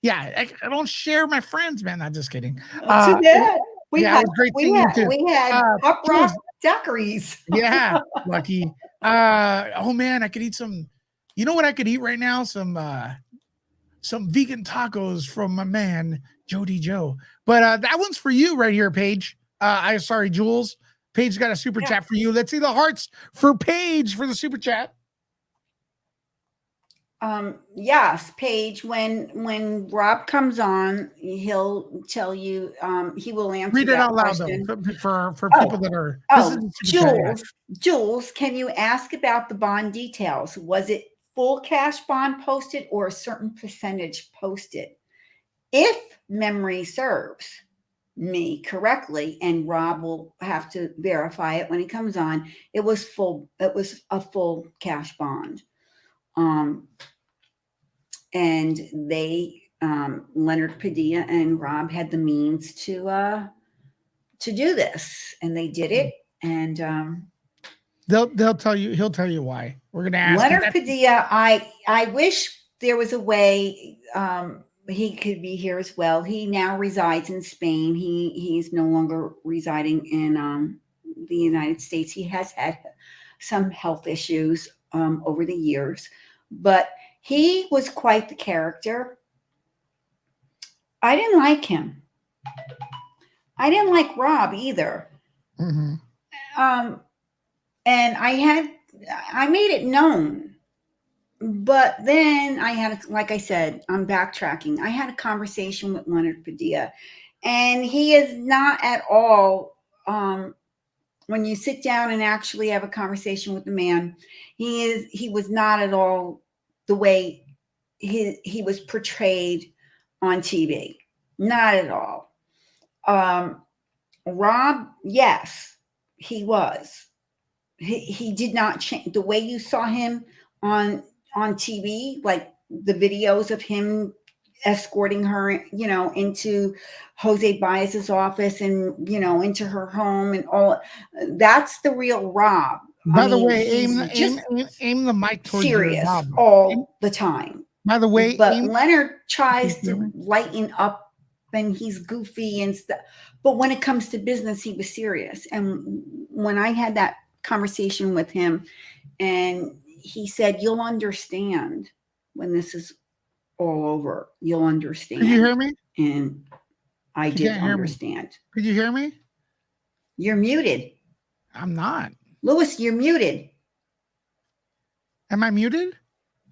I don't share my friends, man. I'm just kidding. Too bad. We had Pop Rock daiquiris. Yeah, lucky. Oh man, I could eat some. You know what I could eat right now? Some vegan tacos from my man Jody Joe. But that one's for you right here, Paige. Sorry, Jules. Paige got a super chat for you. Let's see the hearts for Paige for the super chat. Yes, Paige, when Rob comes on, he'll tell you, he will answer Read it that out loud though question. for people that are. This is Oh, the super chat. Yeah. Jules, can you ask about the bond details? Was it full cash bond posted or a certain percentage posted? If memory serves me correctly, and Rob will have to verify it when he comes on, it was full. It was a full cash bond. And they, Leonard Padilla and Rob had the means to do this, and they did it. And They'll tell you. He'll tell you why. We're gonna ask him. Leonard Padilla, I wish there was a way he could be here as well. He now resides in Spain. He's no longer residing in the United States. He has had some health issues over the years, but he was quite the character. I didn't like him. I didn't like Rob either. Mm-hmm. And I made it known. But then like I said, I'm backtracking. I had a conversation with Leonard Padilla, and he is not at all, when you sit down and actually have a conversation with the man, he was not at all the way he was portrayed on TV. Not at all. Rob, yes, he was. He did not change the way you saw him on TV, like the videos of him escorting her, into Jose Baez's office and, into her home and all. That's the real Rob. By the way, he's aim the mic towards serious your knob. all the time. By the way, but Leonard tries to lighten up, and he's goofy and stuff. But when it comes to business, he was serious. And when I had that conversation with him, and he said, "You'll understand when this is all over. You'll understand." Can you hear me? And I did understand. Could you hear me? You're muted. I'm not. Louis, you're muted. Am I muted?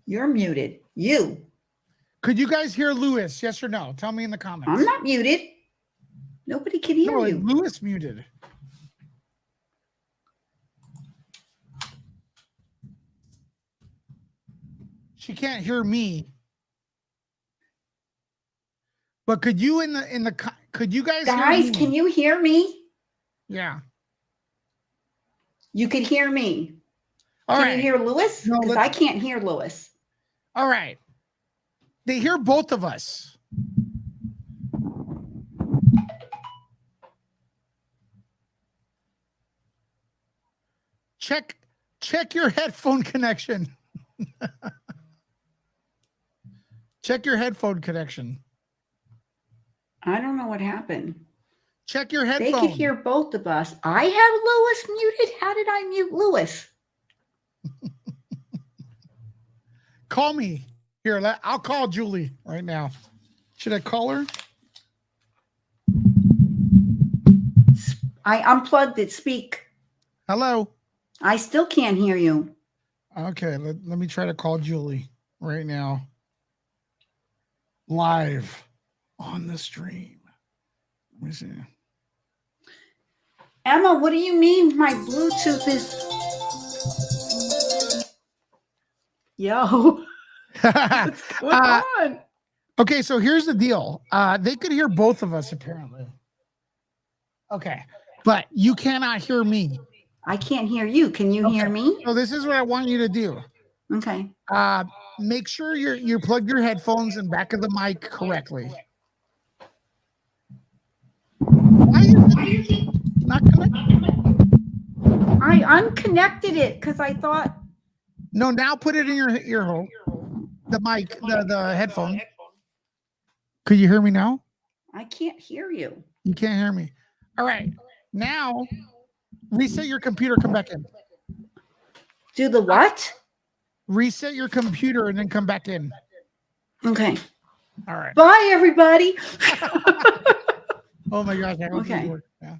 You're muted. You. Could you guys hear Louis? Yes or no? Tell me in the comments. I'm not muted. Nobody can hear you. Louis muted. She can't hear me. But could you could you guys hear me? Can you hear me? Yeah. You could hear me. All can right. you hear Louis? Because I can't hear Louis. All right. They hear both of us. Check your headphone connection. Check your headphone connection. I don't know what happened. Check your headphone. They could hear both of us. I have Louis muted. How did I mute Louis? Call me. Here, I'll call Julie right now. Should I call her? I unplugged it. Speak. Hello. I still can't hear you. Okay, let me try to call Julie right now. Live on the stream. Let me see. Emma, what do you mean my Bluetooth is... Yo. What's going on? Okay, so here's the deal. They could hear both of us, apparently. Okay, but you cannot hear me. I can't hear you. Can you hear me? So this is what I want you to do. Okay. Make sure you plug your headphones in back of the mic correctly. Why is it not connected? I unconnected it because I thought. No, now put it in your ear hole. The mic, the headphone. Could you hear me now? I can't hear you. You can't hear me. All right. Now, reset your computer. Come back in. Do the what? Reset your computer and then come back in. Okay. All right. Bye, everybody. Oh my gosh. I hope okay. It works. Yeah.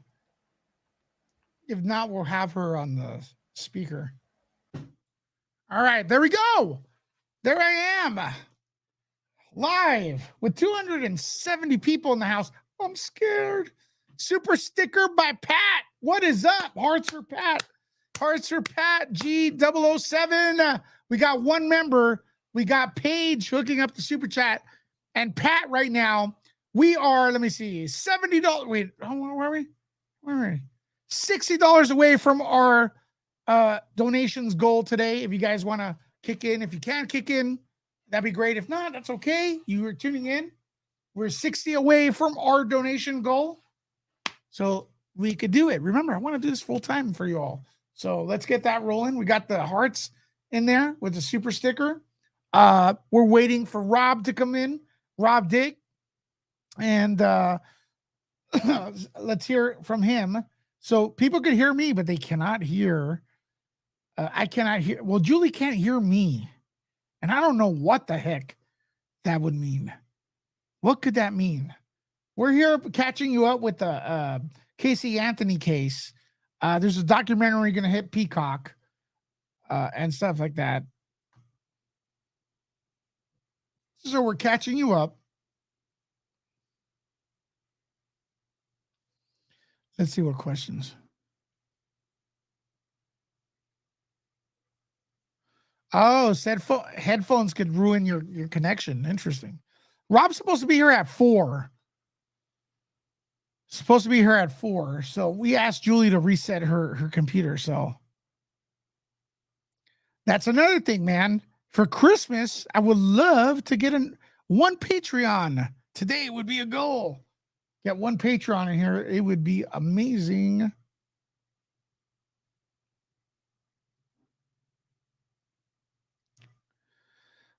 If not, we'll have her on the speaker. All right. There we go. There I am, live with 270 people in the house. I'm scared. Super sticker by Pat. What is up? Hearts for Pat. Hearts for Pat G007. We got one member. We got Paige hooking up the super chat. And Pat right now, we are, let me see, $70. Wait, where are we? Where are we? $60 away from our donations goal today. If you guys want to kick in, if you can kick in, that'd be great. If not, that's okay. You were tuning in. We're 60 away from our donation goal. So we could do it. Remember, I want to do this full time for you all. So let's get that rolling. We got the hearts in there with the super sticker. We're waiting for Rob to come in, Rob Dick. And let's hear from him. So people can hear me, but they cannot hear. I cannot hear. Well, Julie can't hear me. And I don't know what the heck that would mean. What could that mean? We're here catching you up with the Casey Anthony case. There's a documentary going to hit Peacock and stuff like that. So we're catching you up. Let's see what questions. Oh, said headphones could ruin your connection. Interesting. Rob's supposed to be here at 4. Supposed to be here at 4. So we asked Julie to reset her computer. So that's another thing, man. For Christmas, I would love to get one Patreon. Today would be a goal. Get one Patreon in here. It would be amazing.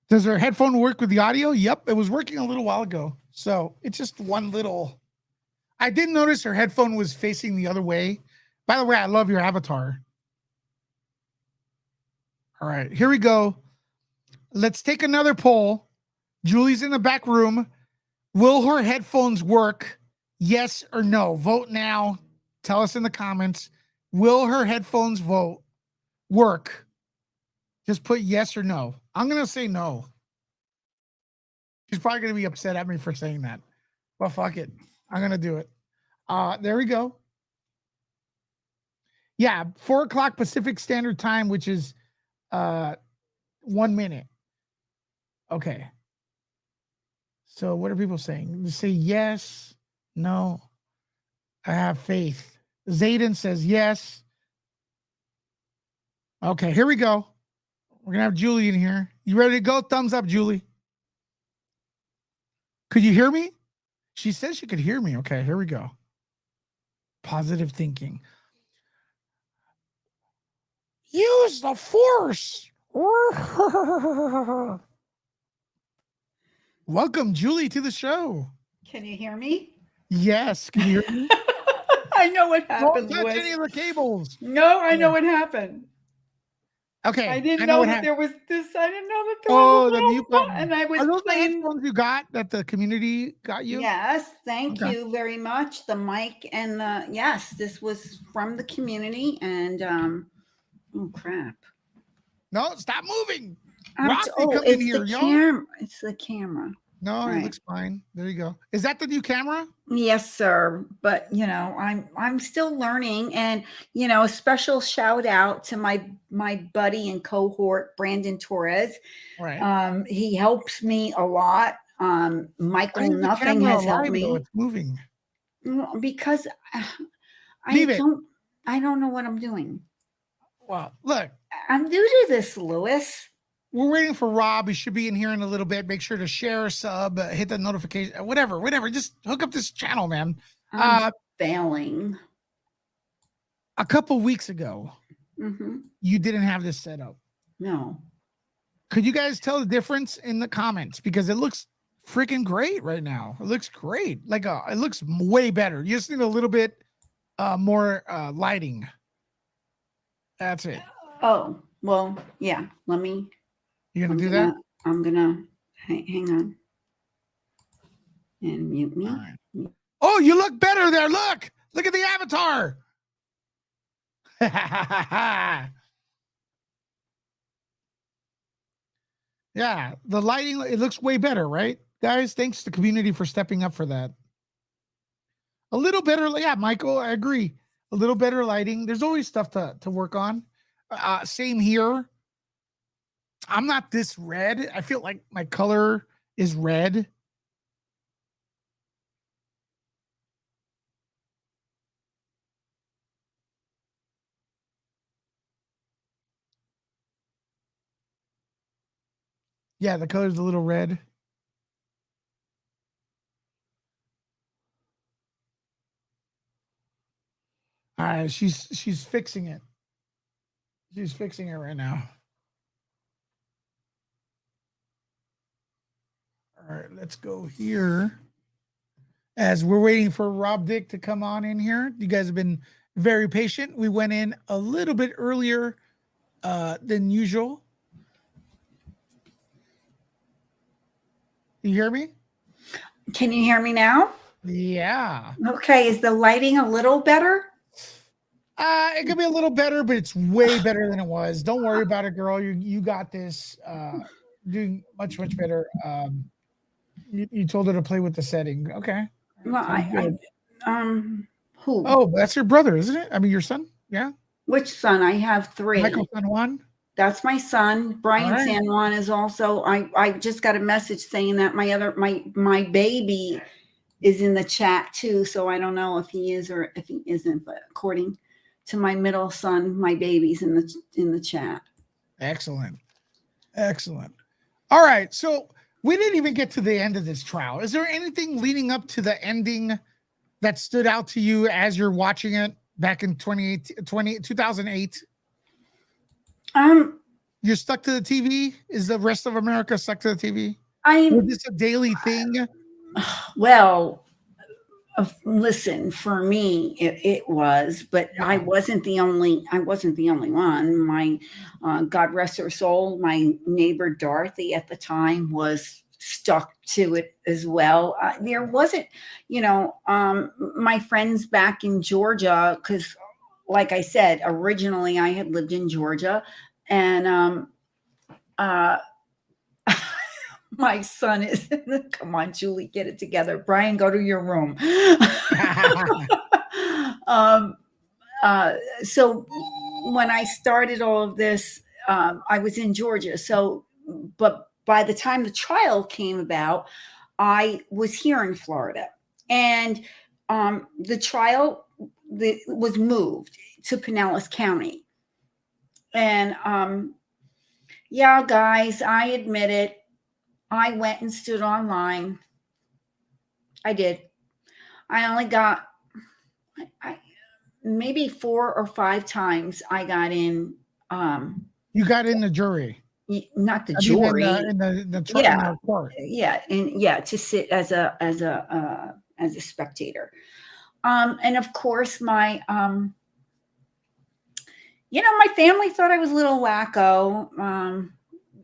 Does her headphone work with the audio? Yep, it was working a little while ago. So it's just one little. I did notice her headphone was facing the other way. By the way, I love your avatar. All right, here we go. Let's take another poll. Julie's in the back room. Will her headphones work? Yes or no? Vote now. Tell us in the comments. Will her headphones work? Just put yes or no. I'm going to say no. She's probably going to be upset at me for saying that. But fuck it. I'm going to do it. There we go. Yeah, 4 o'clock Pacific Standard Time, which is 1 minute. Okay. So what are people saying? They say yes, no. I have faith. Zayden says yes. Okay, here we go. We're going to have Julie in here. You ready to go? Thumbs up, Julie. Could you hear me? She says she could hear me. Okay, here we go. Positive thinking. Use the force. Welcome, Julie, to the show. Can you hear me? Yes. Can you hear me? I know what happened. Don't touch any of the cables. No, I know what happened. Okay. I didn't know that there was this. I didn't know that there was a the mute button. And I was Are those playing. the headphones you got that the community got you? Yes, thank you very much. The mic and the yes, this was from the community and oh crap. No, stop moving. It's the camera. It's the camera. No, It looks fine. There you go. Is that the new camera? Yes, sir. But I'm still learning, and a special shout out to my buddy and cohort Brandon Torres. Right. He helps me a lot. Michael, nothing has helped me. It's moving. Because I don't know what I'm doing. Well, look, I'm new to this, Lewis. We're waiting for Rob. He should be in here in a little bit. Make sure to share, sub, hit the notification, whatever. Just hook up this channel, man. I'm failing. A couple weeks ago, you didn't have this set up. No. Could you guys tell the difference in the comments? Because it looks freaking great right now. It looks great. It looks way better. You just need a little bit more lighting. That's it. Oh, well, yeah. Let me. You're going to do that? I'm going to hang on and mute me. Right. Oh, you look better there. Look at the avatar. Yeah, the lighting, it looks way better, right? Guys, thanks to the community for stepping up for that. A little better, yeah, Michael, I agree. A little better lighting. There's always stuff to work on. Same here. I'm not this red. I feel like my color is red. Yeah, the color's a little red. All right, she's fixing it. She's fixing it right now. All right, let's go here. As we're waiting for Rob Dick to come on in here, you guys have been very patient. We went in a little bit earlier than usual. You hear me? Can you hear me now? Yeah. Okay. Is the lighting a little better? It could be a little better, but it's way better than it was. Don't worry about it, girl. You got this. Doing much better. You told her to play with the setting. Okay. Well, Sounds good. who? Oh, that's your brother, isn't it? I mean, your son? Yeah. Which son? I have three. Michael San Juan. That's my son. Brian right. San Juan is also. I just got a message saying that my baby is in the chat too. So I don't know if he is or if he isn't. But according to my middle son, my baby's in the chat. Excellent. All right. So we didn't even get to the end of this trial. Is there anything leading up to the ending that stood out to you as you're watching it back in 2008? You're stuck to the TV? Is the rest of America stuck to the TV? Was this a daily thing? Well, listen, for me, it was, but yeah. I wasn't the only one. My God rest her soul, my neighbor Dorothy at the time was stuck to it as well. There wasn't, my friends back in Georgia, because like I said, originally I had lived in Georgia, and my son is, come on, Julie, get it together. Brian, go to your room. So when I started all of this, I was in Georgia. So, but by the time the trial came about, I was here in Florida. And the trial was moved to Pinellas County. And yeah, guys, I admit it. I went and stood online. I did. I only got maybe 4 or 5 times I got in. You got in the jury. Not the jury. In the court. Yeah, and yeah, to sit as a spectator. And of course my my family thought I was a little wacko.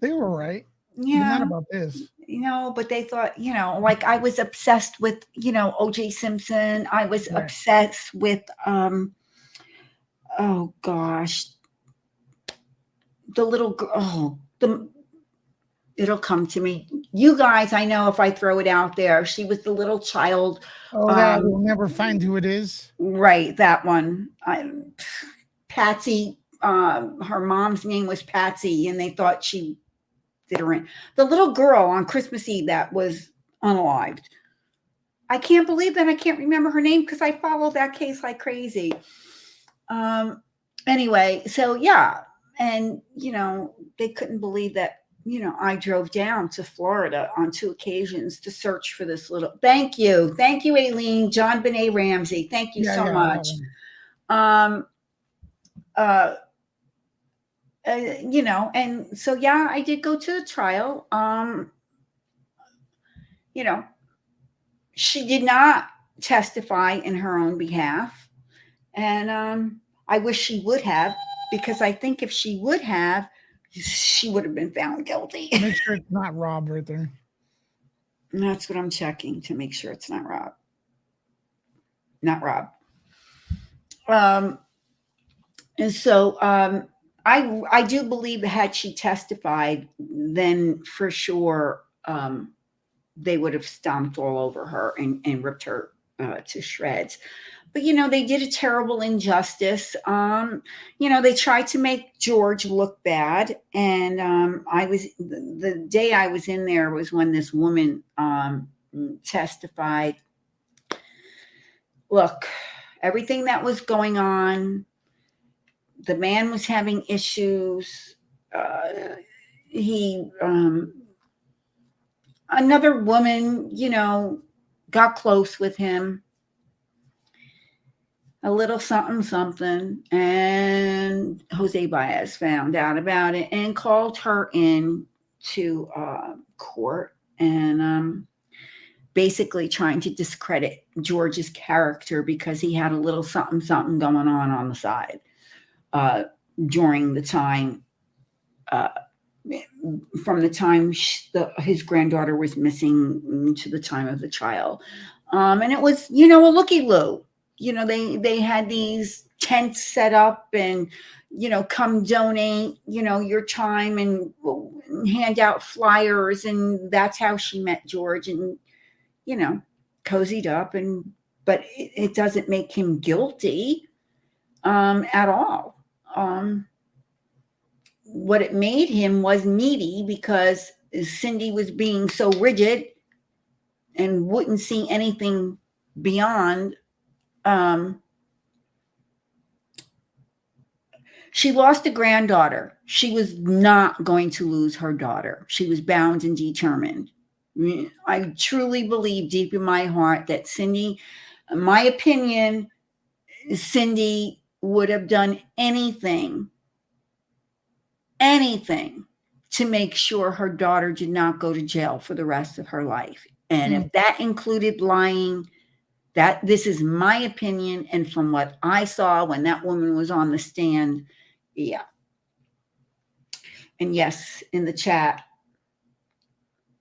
They were right. Yeah. But not about this. But they thought, like I was obsessed with, O.J. Simpson. I was obsessed with, oh gosh, the little girl. It'll come to me. You guys, I know if I throw it out there, she was the little child. Oh, that we'll never find who it is. Right, that one. Patsy. Her mom's name was Patsy, and they thought she did her in. The little girl on Christmas Eve that was unalived. I can't believe that I can't remember her name because I followed that case like crazy. Anyway, so yeah. And, they couldn't believe that, I drove down to Florida on 2 occasions to search for this little. Thank you. Thank you, Aileen. John Benet Ramsey. Thank you so much. And so, yeah, I did go to the trial. She did not testify in her own behalf. And I wish she would have, because I think if she would have, she would have been found guilty. Make sure it's not Rob right there. And that's what I'm checking to make sure it's not Rob. Not Rob. And so I do believe that had she testified, then for sure they would have stomped all over her and ripped her to shreds. But they did a terrible injustice. They tried to make George look bad, and I was the day I was in there was when this woman testified. Look, everything that was going on, the man was having issues. He Another woman, got close with him, a little something something, and Jose Baez found out about it and called her in to court, and basically trying to discredit George's character because he had a little something something going on the side uh, during the time uh, from the time his granddaughter was missing to the time of the trial. And it was, a looky-loo. They had these tents set up and, come donate, your time and hand out flyers. And that's how she met George and, cozied up. But it doesn't make him guilty at all. What it made him was needy because Cindy was being so rigid and wouldn't see anything beyond. She lost a granddaughter. She was not going to lose her daughter. She was bound and determined. I truly believe deep in my heart that Cindy, in my opinion, Cindy would have done anything to make sure her daughter did not go to jail for the rest of her life. And if that included lying, this is my opinion. And from what I saw when that woman was on the stand, yeah. And yes, in the chat,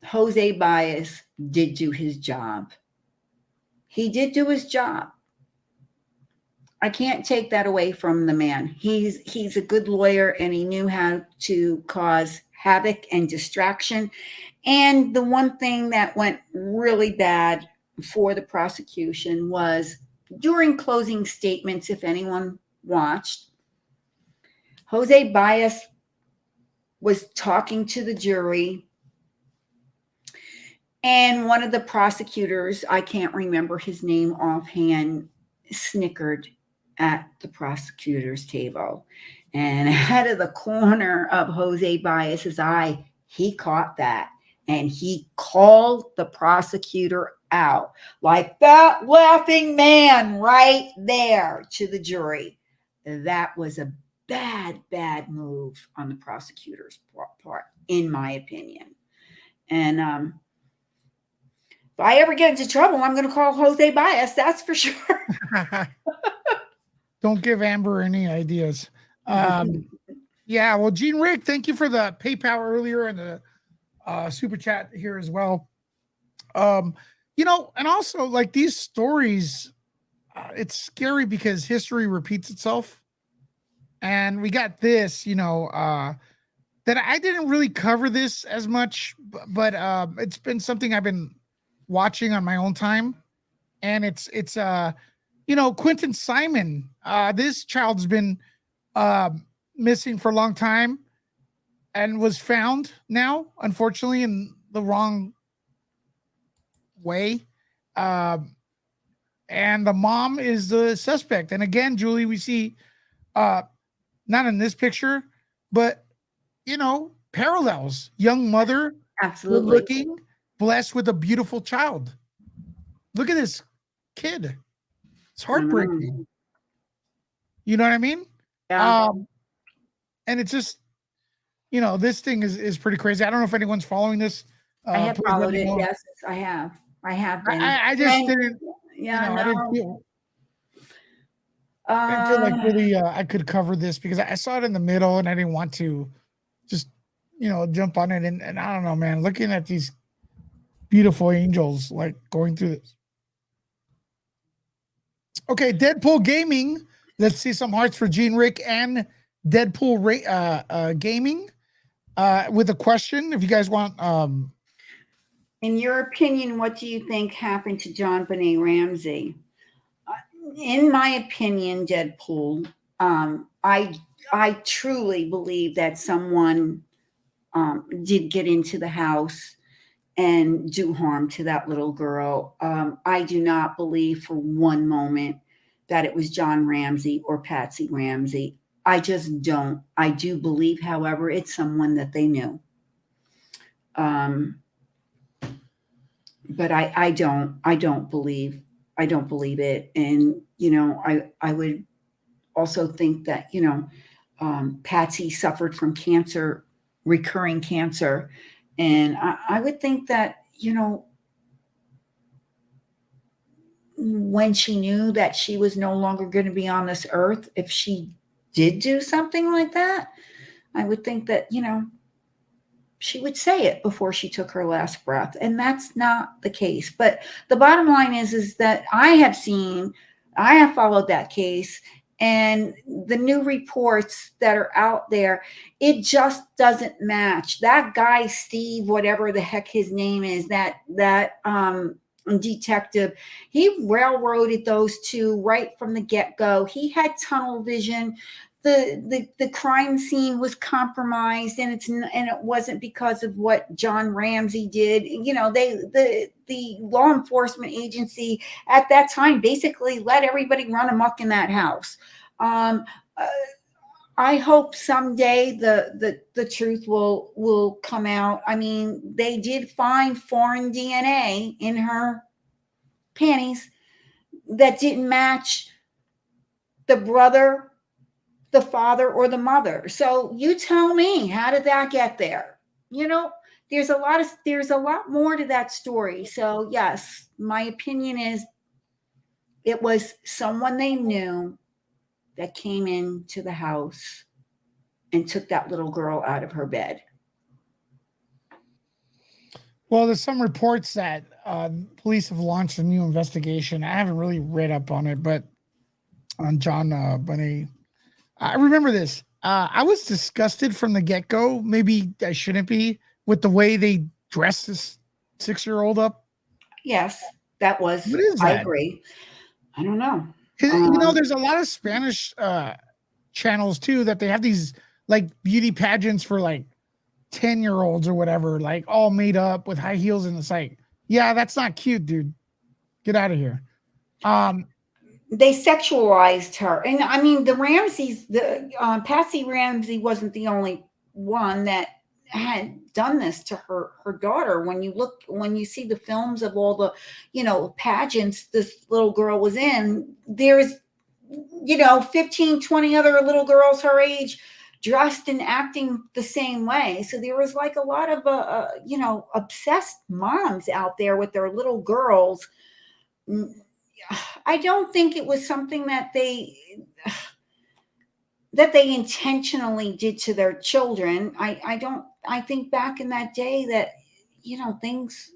Jose Baez did do his job. He did do his job. I can't take that away from the man. He's a good lawyer, and he knew how to cause havoc and distraction. And the one thing that went really bad for the prosecution was during closing statements, if anyone watched, Jose Baez was talking to the jury, and one of the prosecutors, I can't remember his name offhand, snickered at the prosecutor's table. And out of the corner of Jose Baez's eye, he caught that. And he called the prosecutor out like that laughing man right there to the jury. That was a bad move on the prosecutor's part, in my opinion. And if I ever get into trouble, I'm going to call Jose Baez. That's for sure. Don't give Amber any ideas. Yeah, well, Gene Rick, thank you for the PayPal earlier and the super chat here as well. And also like these stories, it's scary because history repeats itself. And we got this, that I didn't really cover this as much, but it's been something I've been watching on my own time. And it's Quentin Simon. This child's been missing for a long time and was found now, unfortunately, in the wrong way. And the mom is the suspect. And again, Julie, we see not in this picture, but parallels. Young mother, absolutely good looking, blessed with a beautiful child. Look at this kid. It's heartbreaking. You know what I mean? Yeah. And it's just, this thing is pretty crazy. I don't know if anyone's following this. I have followed it. Yes, I have. I have been. I just didn't. Yeah, I didn't feel. I feel like really I could cover this because I saw it in the middle and I didn't want to just jump on it and I don't know, man. Looking at these beautiful angels like going through this. Okay, Deadpool Gaming. Let's see some hearts for Gene Rick and Deadpool Gaming with a question. If you guys want, In your opinion, what do you think happened to John Benet Ramsey? In my opinion, Deadpool, I truly believe that someone did get into the house and do harm to that little girl. I do not believe for one moment that it was John Ramsey or Patsy Ramsey. I just don't. I do believe, however, it's someone that they knew. But I don't believe it. And, I would also think that, Patsy suffered from cancer, recurring cancer. And I would think that, when she knew that she was no longer going to be on this earth, if she did do something like that, I would think that, she would say it before she took her last breath. And that's not the case. But the bottom line is that I have followed that case, and the new reports that are out there, it just doesn't match. That guy, Steve, whatever the heck his name is, that detective, he railroaded those two right from the get-go. He had tunnel vision. The crime scene was compromised, and it wasn't because of what John Ramsey did. The law enforcement agency at that time basically let everybody run amok in that house. Um, uh, I hope someday the truth will come out. I mean, they did find foreign DNA in her panties that didn't match the brother, the father, or the mother. So you tell me, how did that get there? There's a lot more to that story. So yes, my opinion is it was someone they knew that came into the house and took that little girl out of her bed. well, there's some reports that police have launched a new investigation. I haven't really read up on it, but on John Benet, I remember this. I was disgusted from the get go. Maybe I shouldn't be with the way they dressed this 6-year-old up. Yes, that was, What is I that? agree. I don't know. There's a lot of Spanish channels too that they have these like beauty pageants for like 10-year-olds or whatever, like all made up with high heels, and it's like, yeah, that's not cute, dude. Get out of here. Um, They sexualized her, and I mean the Ramseys, the Patsy Ramsey wasn't the only one that had done this to her daughter. When you see the films of all the pageants this little girl was in, there's 15, 20 other little girls her age dressed and acting the same way. So there was like a lot of obsessed moms out there with their little girls. I don't think it was something that they intentionally did to their children. I think back in that day that things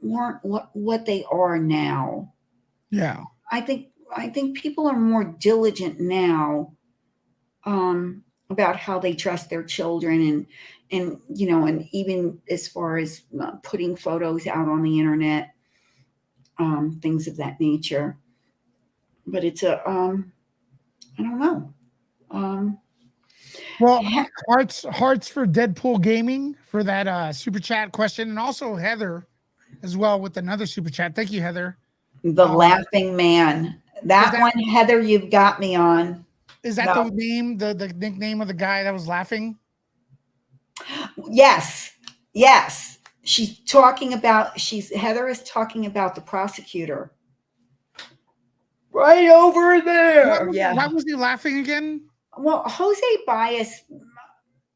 weren't what they are now. yeah. I think people are more diligent now, about how they dress their children, and even as far as putting photos out on the internet, things of that nature. But it's I don't know. Um, Well, hearts for Deadpool Gaming for that super chat question, and also Heather as well with another super chat. Thank you, Heather. the Um, Laughing Man. is That that one, Heather, you've got me on. is that No. the name, the nickname of the guy that was laughing? Yes. Yes. Heather is talking about the prosecutor. Right over there. Why Yeah. was he laughing again? Well, Jose Baez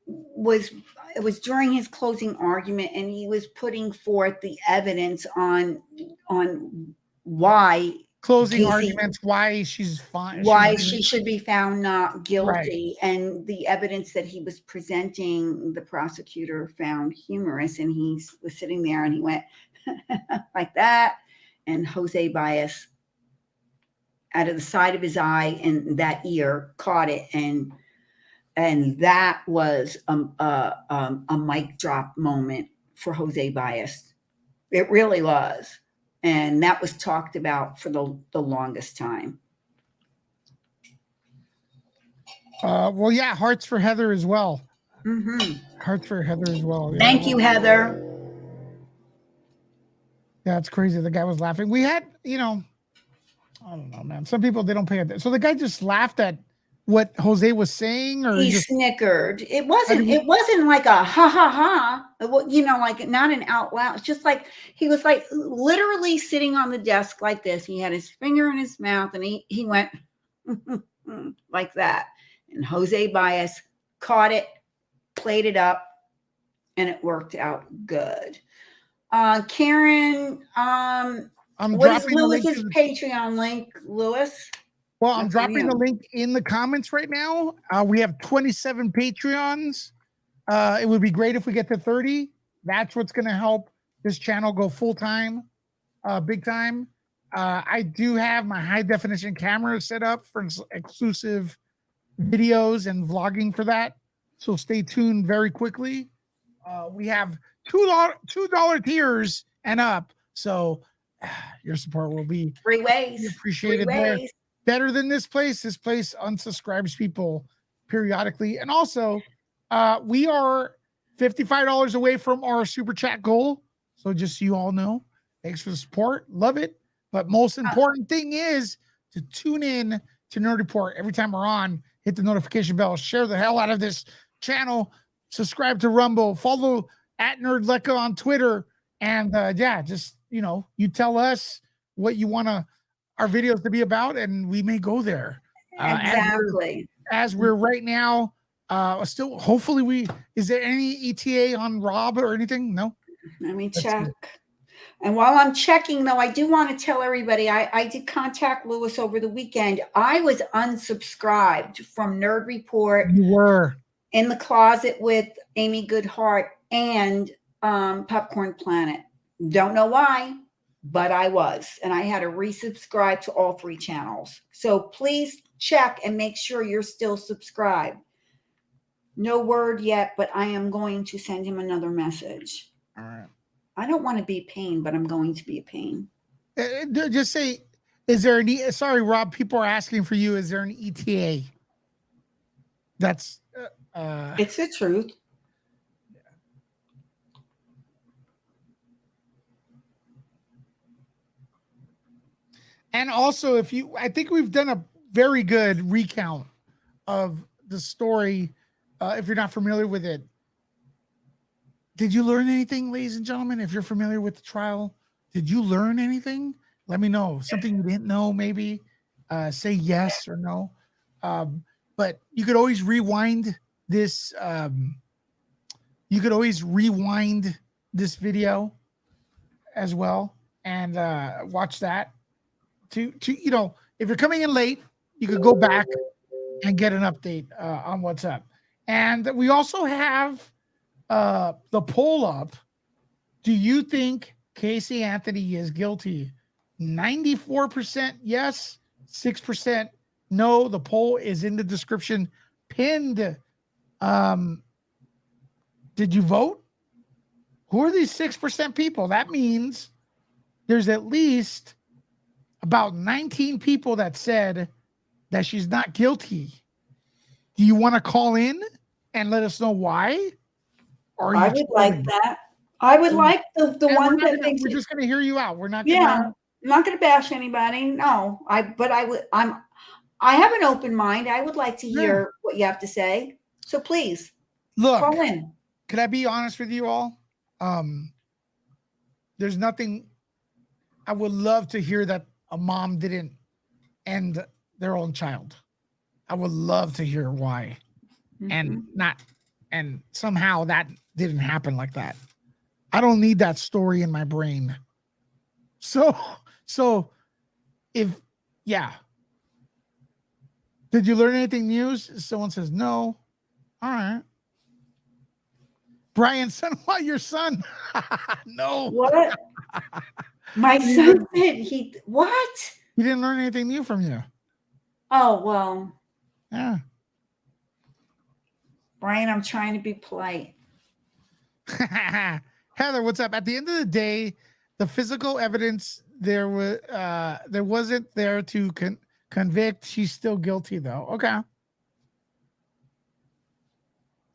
was it was during his closing argument, and he was putting forth the evidence on why Closing Casey arguments. Why she's fine? why she should be found not Right. guilty, and the evidence that he was presenting, the prosecutor found humorous, and he was sitting there and he went like that, and Jose Baez, out of the side of his eye and that ear, caught it, and And that was a mic drop moment for Jose Baez. It really was. And that was talked about for the longest time. Well, yeah, hearts for Heather as well. Mm-hmm. Hearts for Heather as well. Yeah. Thank you, Heather. Yeah, it's crazy. The guy was laughing. We had, I don't know, man. Some people, they don't pay attention. So the guy just laughed at what Jose was saying, or He just snickered. It wasn't like a ha ha ha. Like not an out loud. It's just like he was like literally sitting on the desk like this. He had his finger in his mouth and he went like that. And Jose Baez caught it, played it up, and it worked out good. Karen, what is Lewis's Patreon link, Lewis? Well, I'm dropping the link in the comments right now. We have 27 Patreons. It would be great if we get to 30. That's what's going to help this channel go full time, big time. I do have my high definition camera set up for exclusive videos and vlogging for that. So stay tuned very quickly. We have $2 tiers and up. So your support will be 3 ways. Appreciated there. Better than this place. This place unsubscribes people periodically. And also, we are $55 away from our super chat goal. So just so you all know, thanks for the support. Love it. But most important thing is to tune in to Nerd Report every time we're on. Hit the notification bell. Share the hell out of this channel. Subscribe to Rumble. Follow at NerdLecca on Twitter. And just, you tell us what you want our videos to be about, and we may go there. Exactly. As we're right now, still, hopefully is there any ETA on Rob or anything? No? Let me check. And while I'm checking, though, I do want to tell everybody, I did contact Lewis over the weekend. I was unsubscribed from Nerd Report. You were. In the Closet with Amy Goodhart and Popcorn Planet. Don't know why, but I was. And I had to resubscribe to all 3 channels. So please check and make sure you're still subscribed. No word yet, but I am going to send him another message. All right. I don't want to be a pain, but I'm going to be a pain. Just say, is there any, sorry, Rob, people are asking for you, is there an ETA? That's, it's the truth. And also, I think we've done a very good recount of the story. If you're not familiar with it, did you learn anything, ladies and gentlemen? If you're familiar with the trial, did you learn anything? Let me know. Something you didn't know, maybe. Say yes or no. But you could always rewind this. You could always rewind this video as well and watch that. To if you're coming in late, you could go back and get an update on what's up. And we also have the poll up. Do you think Casey Anthony is guilty? 94% yes, 6% no. The poll is in the description, pinned. Did you vote? Who are these 6% people? That means there's at least about 19 people that said that she's not guilty. Do you want to call in and let us know why? Or I would like that. I would like the one that thinks we're just going to hear you out. We're not. I'm not going to bash anybody. No, I have an open mind. I would like to hear what you have to say. So please, call in. Could I be honest with you all? There's nothing. I would love to hear that a mom didn't end their own child. I would love to hear why, and somehow that didn't happen like that. I don't need that story in my brain. So if, did you learn anything new? Someone says no. All right. Brian, son, what? Your son? No. What? My son said what? He didn't learn anything new from you. Oh, well. Yeah. Brian, I'm trying to be polite. Heather, what's up? At the end of the day, the physical evidence there wasn't there to convict. She's still guilty though. Okay.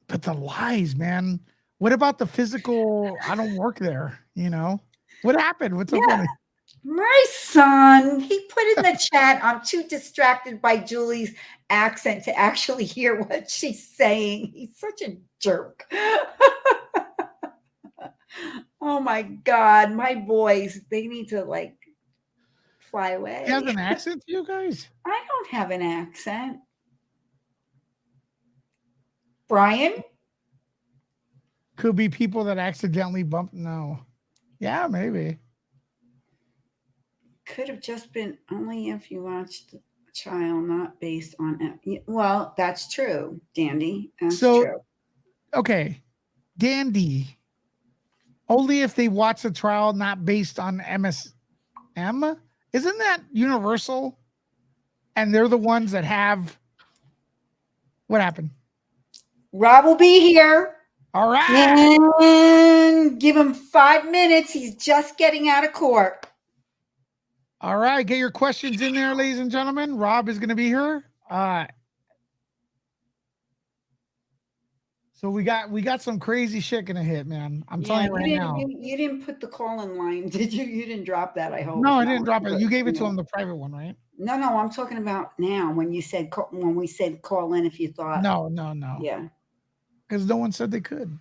But the lies, man. What about the physical? I don't work there, you know? What happened? What's so Yeah. funny? My son, he put in the chat, I'm too distracted by Julie's accent to actually hear what she's saying. He's such a jerk. Oh my God, my boys, they need to like fly away. He has an accent to you guys? I don't have an accent. Brian? Could be people that accidentally bumped. No. Yeah, maybe. Could have just been only if you watched the child, not based on it. Well, that's true, Dandy. That's true. Okay. Dandy. Only if they watch the trial, not based on MSM. Isn't that universal? And they're the ones that have. What happened? Rob will be here. All right. And give him 5 minutes. He's just getting out of court. All right. Get your questions in there, ladies and gentlemen. Rob is going to be here. So we got some crazy shit gonna hit, man. I'm telling you right now. You didn't put the call-in line, did you? You didn't drop that, I hope. No, I didn't drop it. You gave it to him, the private one, right? No, I'm talking about now when we said call in if you thought. No. Yeah. Because no one said they could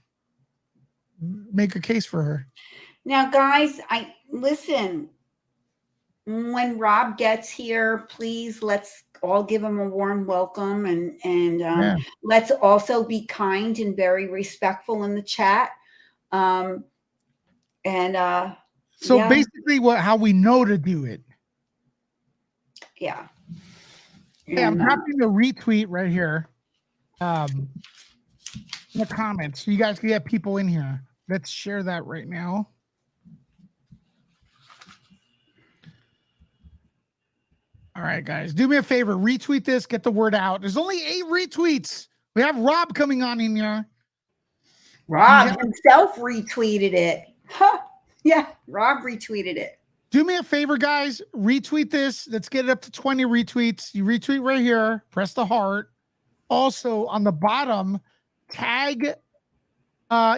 make a case for her. Now, guys, listen. When Rob gets here, please let's all give him a warm welcome and let's also be kind and very respectful in the chat. So basically how we know to do it. Yeah. I'm dropping the retweet right here. In the comments. So you guys can get people in here. Let's share that right now. All right, guys, do me a favor. Retweet this. Get the word out. There's only 8 retweets. We have Rob coming on in here. Rob himself retweeted it. Huh. Yeah, Rob retweeted it. Do me a favor, guys. Retweet this. Let's get it up to 20 retweets. You retweet right here. Press the heart. Also, on the bottom, tag.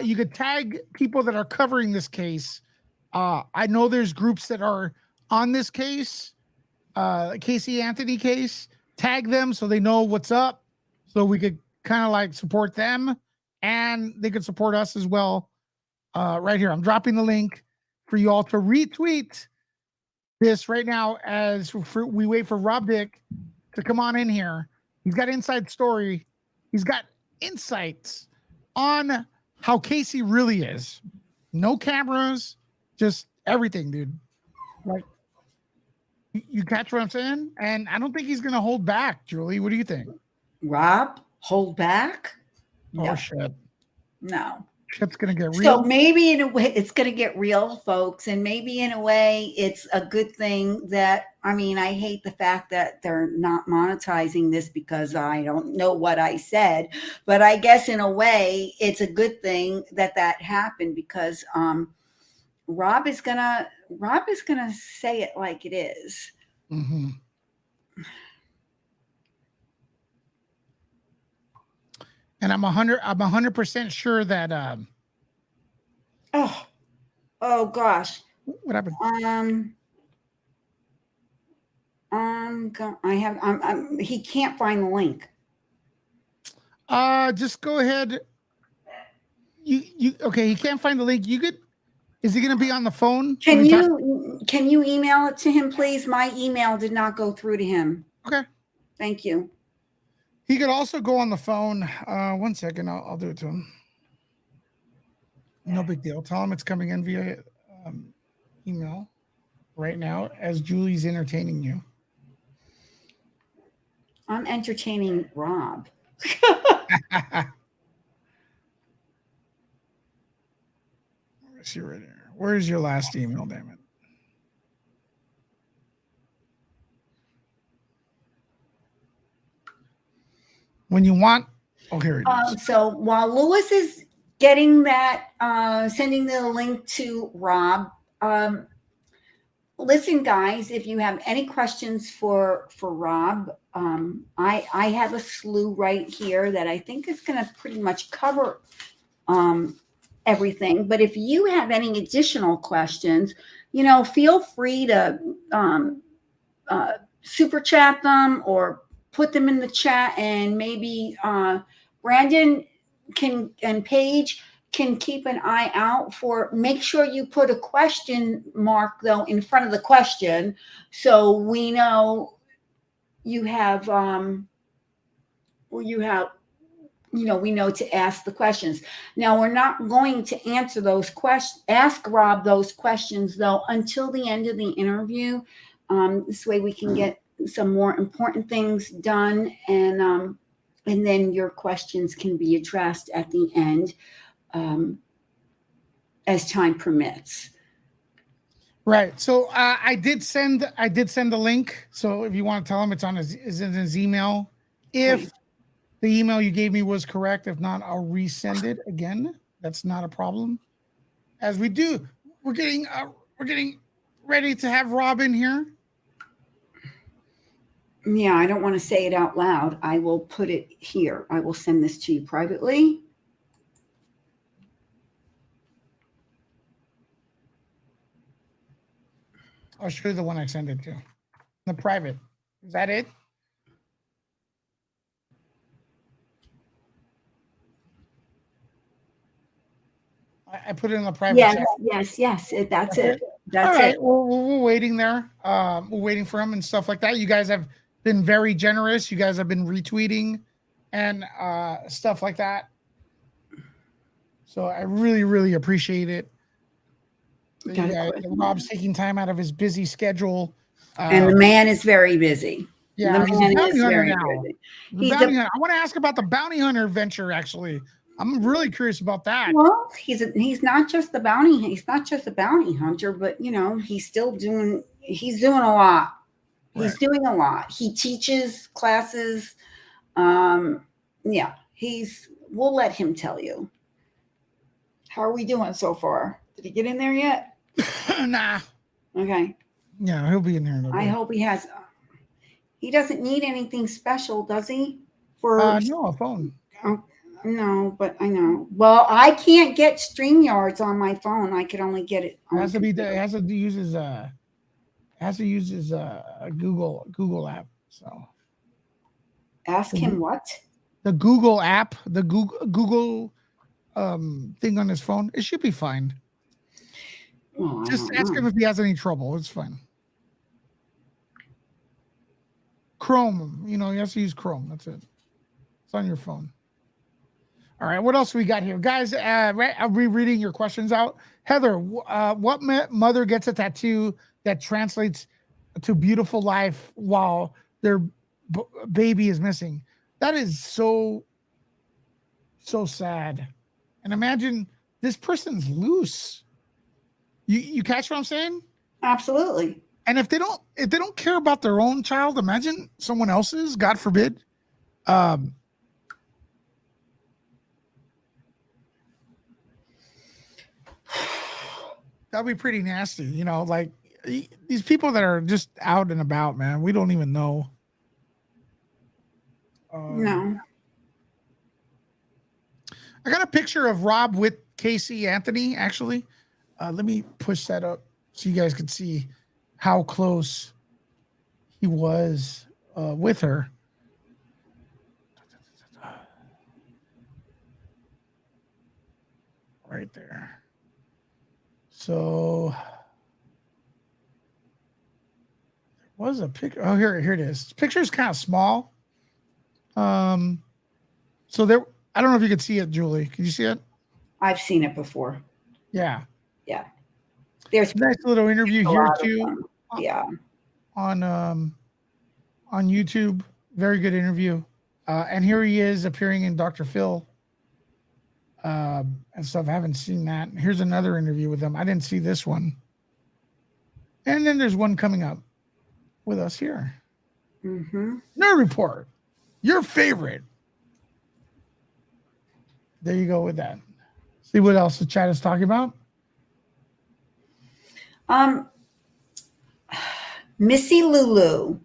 You could tag people that are covering this case. I know there's groups that are on this case. Casey Anthony case, tag them so they know what's up, so we could kind of like support them and they could support us as well. Right here, I'm dropping the link for you all to retweet this right now as we wait for Rob Dick to come on in here. He's got inside story. He's got insights on how Casey really is. No cameras, just everything, dude. Like, you catch what I'm saying? And I don't think he's going to hold back, Julie. What do you think? Rob, hold back? No. Oh, shit. No. Shit's going to get real. So maybe in a way it's going to get real, folks. And maybe in a way it's a good thing that, I hate the fact that they're not monetizing this because I don't know what I said. But I guess in a way it's a good thing that happened because Rob is gonna say it like it is. Mm-hmm. And I'm 100% sure that oh gosh. What happened? He can't find the link. Just go ahead. Okay, he can't find the link. Is he going to be on the phone? Can you email it to him, please? My email did not go through to him. Okay. Thank you. He could also go on the phone. 1 second. I'll do it to him. No big deal. Tell him it's coming in via email right now as Julie's entertaining you. I'm entertaining Rob. See right here. Where's your last email, damn it? When you want Oh, here it is. So while Lewis is getting that, sending the link to Rob, listen, guys, if you have any questions for Rob, I have a slew right here that I think is going to pretty much cover everything. But if you have any additional questions, feel free to super chat them or put them in the chat, and maybe Brandon and Paige can keep an eye out for. Make sure you put a question mark though in front of the question, so we know you have we know to ask the questions. Now, we're not going to answer those questions, ask Rob those questions though, until the end of the interview. This way we can get some more important things done, and then your questions can be addressed at the end, as time permits. Right. So I did send the link. So if you want to tell him, it's on is in his email. If Okay. the email you gave me was correct, if not, I'll resend it again. That's not a problem. As we do, we're getting ready to have Rob in here. Yeah, I don't want to say it out loud. I will put it here. I will send this to you privately. I'll show you the one I sent it to. The private. Is that it? I put it in the private Yes, chat. yes. That's it. All That's right. it. We're waiting there. We're waiting for him and stuff like that. You guys have been very generous. You guys have been retweeting and stuff like that. So I really, really appreciate it. Rob's taking time out of his busy schedule. And the man is very busy. Yeah, he's a bounty hunter now. Busy. I want to ask about the bounty hunter venture. Actually, I'm really curious about that. Well, he's not just the bounty. He's not just a bounty hunter, but he's still doing. He's doing a lot. He's doing a lot. He teaches classes. Yeah, we'll let him tell you. How are we doing so far? Did he get in there yet? Nah. Okay. Yeah, he'll be in there. I hope he has. He doesn't need anything special, does he? For no, a phone. No, but I know. Well, I can't get StreamYards on my phone. I could only get it. It has to use his Google app. So ask him what? The Google app, the Google thing on his phone. It should be fine. Well, just ask him if he has any trouble. It's fine. Chrome, he has to use Chrome. That's it. It's on your phone. All right, what else we got here, guys? I'll be reading your questions out. Heather, what mother gets a tattoo that translates to beautiful life while their baby is missing? That is so sad. And imagine this person's loose. You catch what I'm saying? Absolutely. And if they don't care about their own child, imagine someone else's. God forbid. That'd be pretty nasty. Like these people that are just out and about, man. We don't even know. No. I got a picture of Rob with Casey Anthony. Actually, let me push that up so you guys can see how close he was with her. Right there. So there was a picture. Oh, here it is. This picture is kind of small. So there, I don't know if you could see it, Julie. Can you see it? I've seen it before. Yeah. Yeah. There's a nice little interview here too. Yeah. On YouTube. Very good interview. And here he is appearing in Dr. Phil. And stuff. I haven't seen that. Here's another interview with him. I didn't see this one. And then there's one coming up with us here. Mm-hmm. Nerd Report, your favorite. There you go with that. See what else the chat is talking about. Missy Lulu.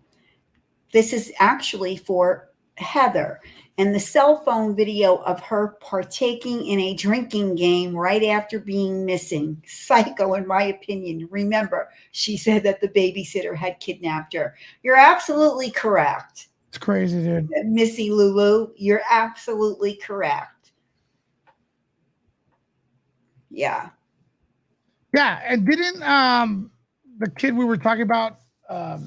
This is actually for Heather. And the cell phone video of her partaking in a drinking game right after being missing. Psycho, in my opinion. Remember, she said that the babysitter had kidnapped her. You're absolutely correct. It's crazy, dude. Missy Lulu, you're absolutely correct. Yeah. Yeah, and didn't the kid we were talking about a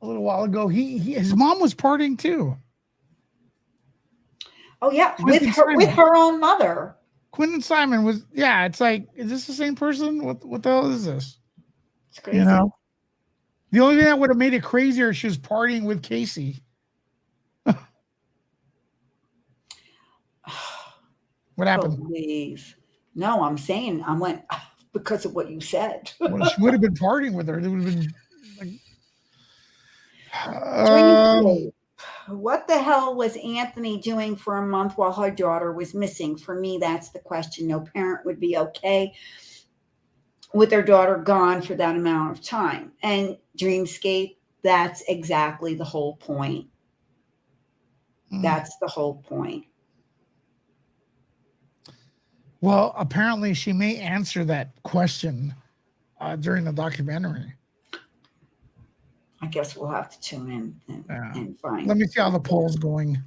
little while ago, his mom was partying too. Oh yeah, with her own mother. Quentin Simon was, yeah, it's like, is this the same person? What the hell is this? It's crazy. You know? The only thing that would have made it crazier, she was partying with Casey. What happened? Believe. No, I'm saying I went because of what you said. Well, she would have been partying with her. It would have been like, what the hell was Anthony doing for a month while her daughter was missing? For me, that's the question. No parent would be okay with their daughter gone for that amount of time. And Dreamscape, that's exactly the whole point. That's the whole point. Well, apparently she may answer that question during the documentary. I guess we'll have to tune in and find. Let me see how the poll's going.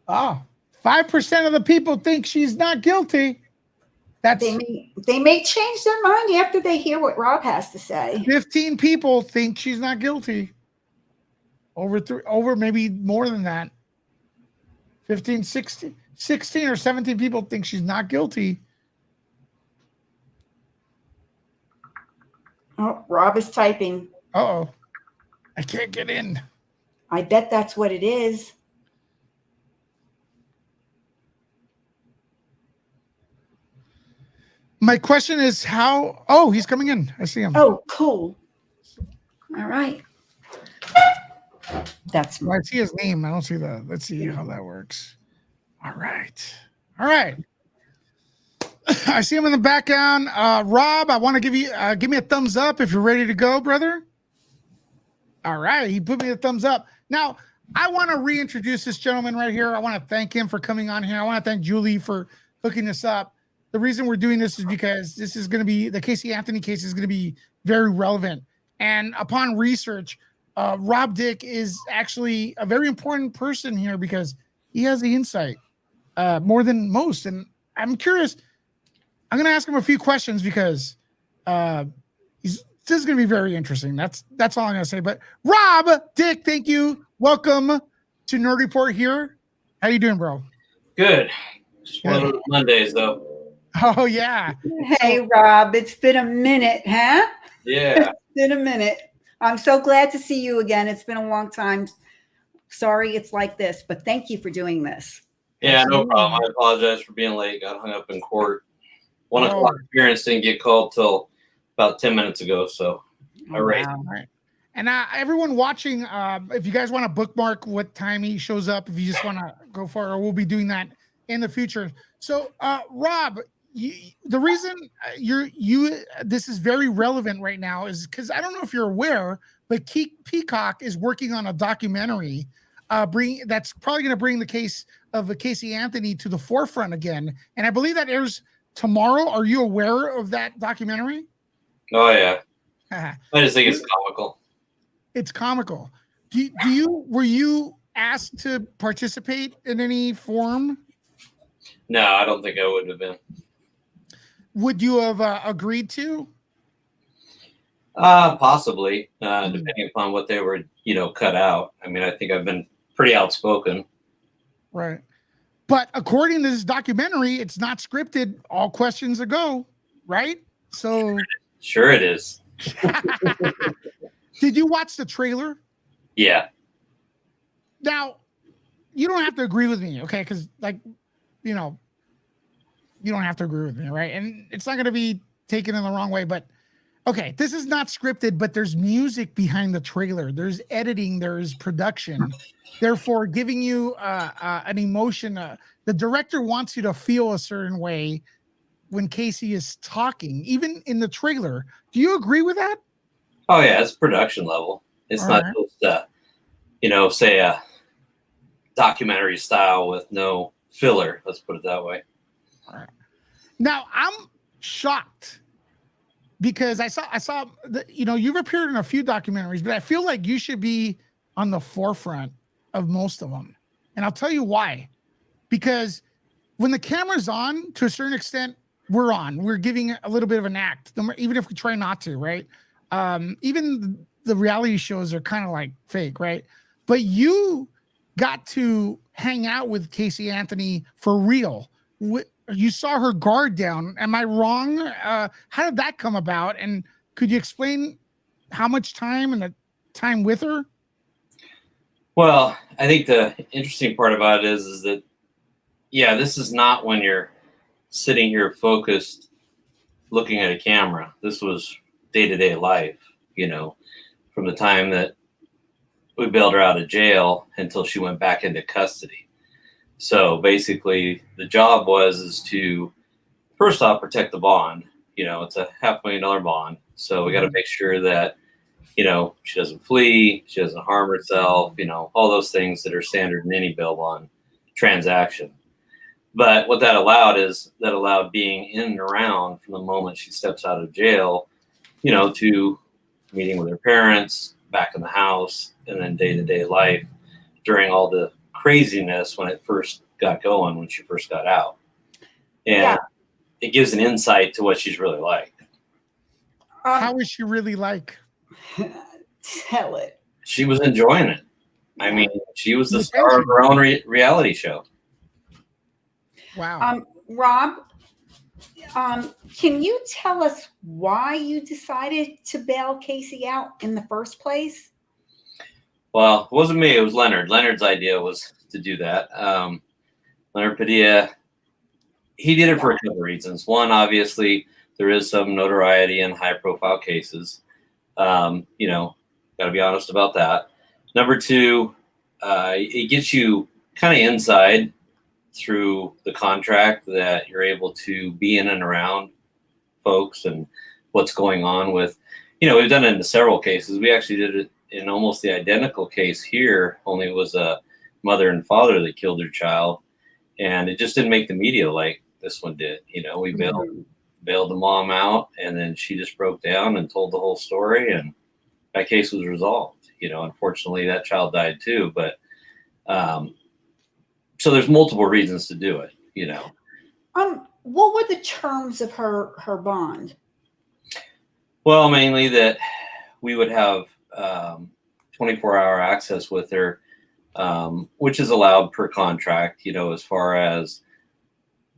5% of the people think she's not guilty. They may change their mind after they hear what Rob has to say. 15 people think she's not guilty. Over maybe more than that. 15, 16 or 17 people think she's not guilty. Oh, Rob is typing. Uh-oh. I can't get in. I bet that's what it is. My question is how... Oh, he's coming in. I see him. Oh, cool. All right. That's... Well, I see his name. I don't see the... Let's see how that works. All right. All right. I see him in the background. Rob, I want to give me a thumbs up if you're ready to go, brother. All right. He put me a thumbs up. Now, I want to reintroduce this gentleman right here. I want to thank him for coming on here. I want to thank Julie for hooking this up. The reason we're doing this is because this is going to be, the Casey Anthony case is going to be very relevant. And upon research, Rob Dick is actually a very important person here because he has the insight more than most. And I'm curious. I'm going to ask him a few questions because this is going to be very interesting. That's all I'm going to say. But Rob Dick, thank you. Welcome to Nerd Report here. How you doing, bro? Good. Just one of those Mondays, though. Oh, yeah. Hey, Rob, it's been a minute, huh? Yeah. It's been a minute. I'm so glad to see you again. It's been a long time. Sorry it's like this, but thank you for doing this. Yeah, no problem. I apologize for being late. Got hung up in court. 1 o'clock appearance didn't get called till about 10 minutes ago. So, all right. All right. And everyone watching, if you guys want to bookmark what time he shows up, if you just want to go for it, we'll be doing that in the future. So, Rob, the reason this is very relevant right now is because I don't know if you're aware, but Peacock is working on a documentary that's probably going to bring the case of Casey Anthony to the forefront again. And I believe that airs tomorrow. Are you aware of that documentary? Oh, yeah. I just think it's comical. It's comical. Were you asked to participate in any form? No, I don't think I would have been. Would you have agreed to? Possibly, depending upon what they were, cut out. I mean, I think I've been pretty outspoken. Right. But according to this documentary, it's not scripted. All questions a go, right? So sure it is. Did you watch the trailer? Yeah. Now, you don't have to agree with me, okay? Because, you don't have to agree with me, right? And it's not going to be taken in the wrong way. But Okay, this is not scripted, but there's music behind the trailer. There's editing. There's production. Therefore, giving you an emotion. The director wants you to feel a certain way when Casey is talking, even in the trailer. Do you agree with that? Oh yeah, it's production level. It's All not right. just say a documentary style with no filler. Let's put it that way. All right. Now I'm shocked because I saw you've appeared in a few documentaries, but I feel like you should be on the forefront of most of them. And I'll tell you why. Because when the camera's on, to a certain extent, we're on. We're giving a little bit of an act, even if we try not to, right? Even the reality shows are kind of like fake, right? But you got to hang out with Casey Anthony for real. You saw her guard down. Am I wrong? How did that come about? And could you explain how much time and the time with her? Well, I think the interesting part about it is that, yeah, this is not when you're sitting here focused looking at a camera. This was day-to-day life, from the time that we bailed her out of jail until she went back into custody. So basically the job is to first off protect the bond. It's a $500,000 bond. So we got to make sure that, she doesn't flee, she doesn't harm herself, all those things that are standard in any bail bond transaction. But what that allowed being in and around from the moment she steps out of jail, to meeting with her parents, back in the house, and then day-to-day life during all the craziness when it first got going, when she first got out. And it gives an insight to what she's really like. How is she really like? Tell it. She was enjoying it. I mean, she was the star of her own reality show. Wow. Rob, can you tell us why you decided to bail Casey out in the first place? Well, it wasn't me. It was Leonard. Leonard's idea was to do that. Leonard Padilla, he did it for a couple of reasons. One, obviously, there is some notoriety in high-profile cases. Got to be honest about that. Number two, it gets you kind of inside through the contract that you're able to be in and around folks and what's going on with, we've done it in several cases. We actually did it in almost the identical case here, only it was a mother and father that killed their child. And it just didn't make the media like this one did. We bailed the mom out, and then she just broke down and told the whole story, and that case was resolved. Unfortunately that child died too, but so there's multiple reasons to do it, What were the terms of her bond? Well, mainly that we would have 24-hour access with her, which is allowed per contract, as far as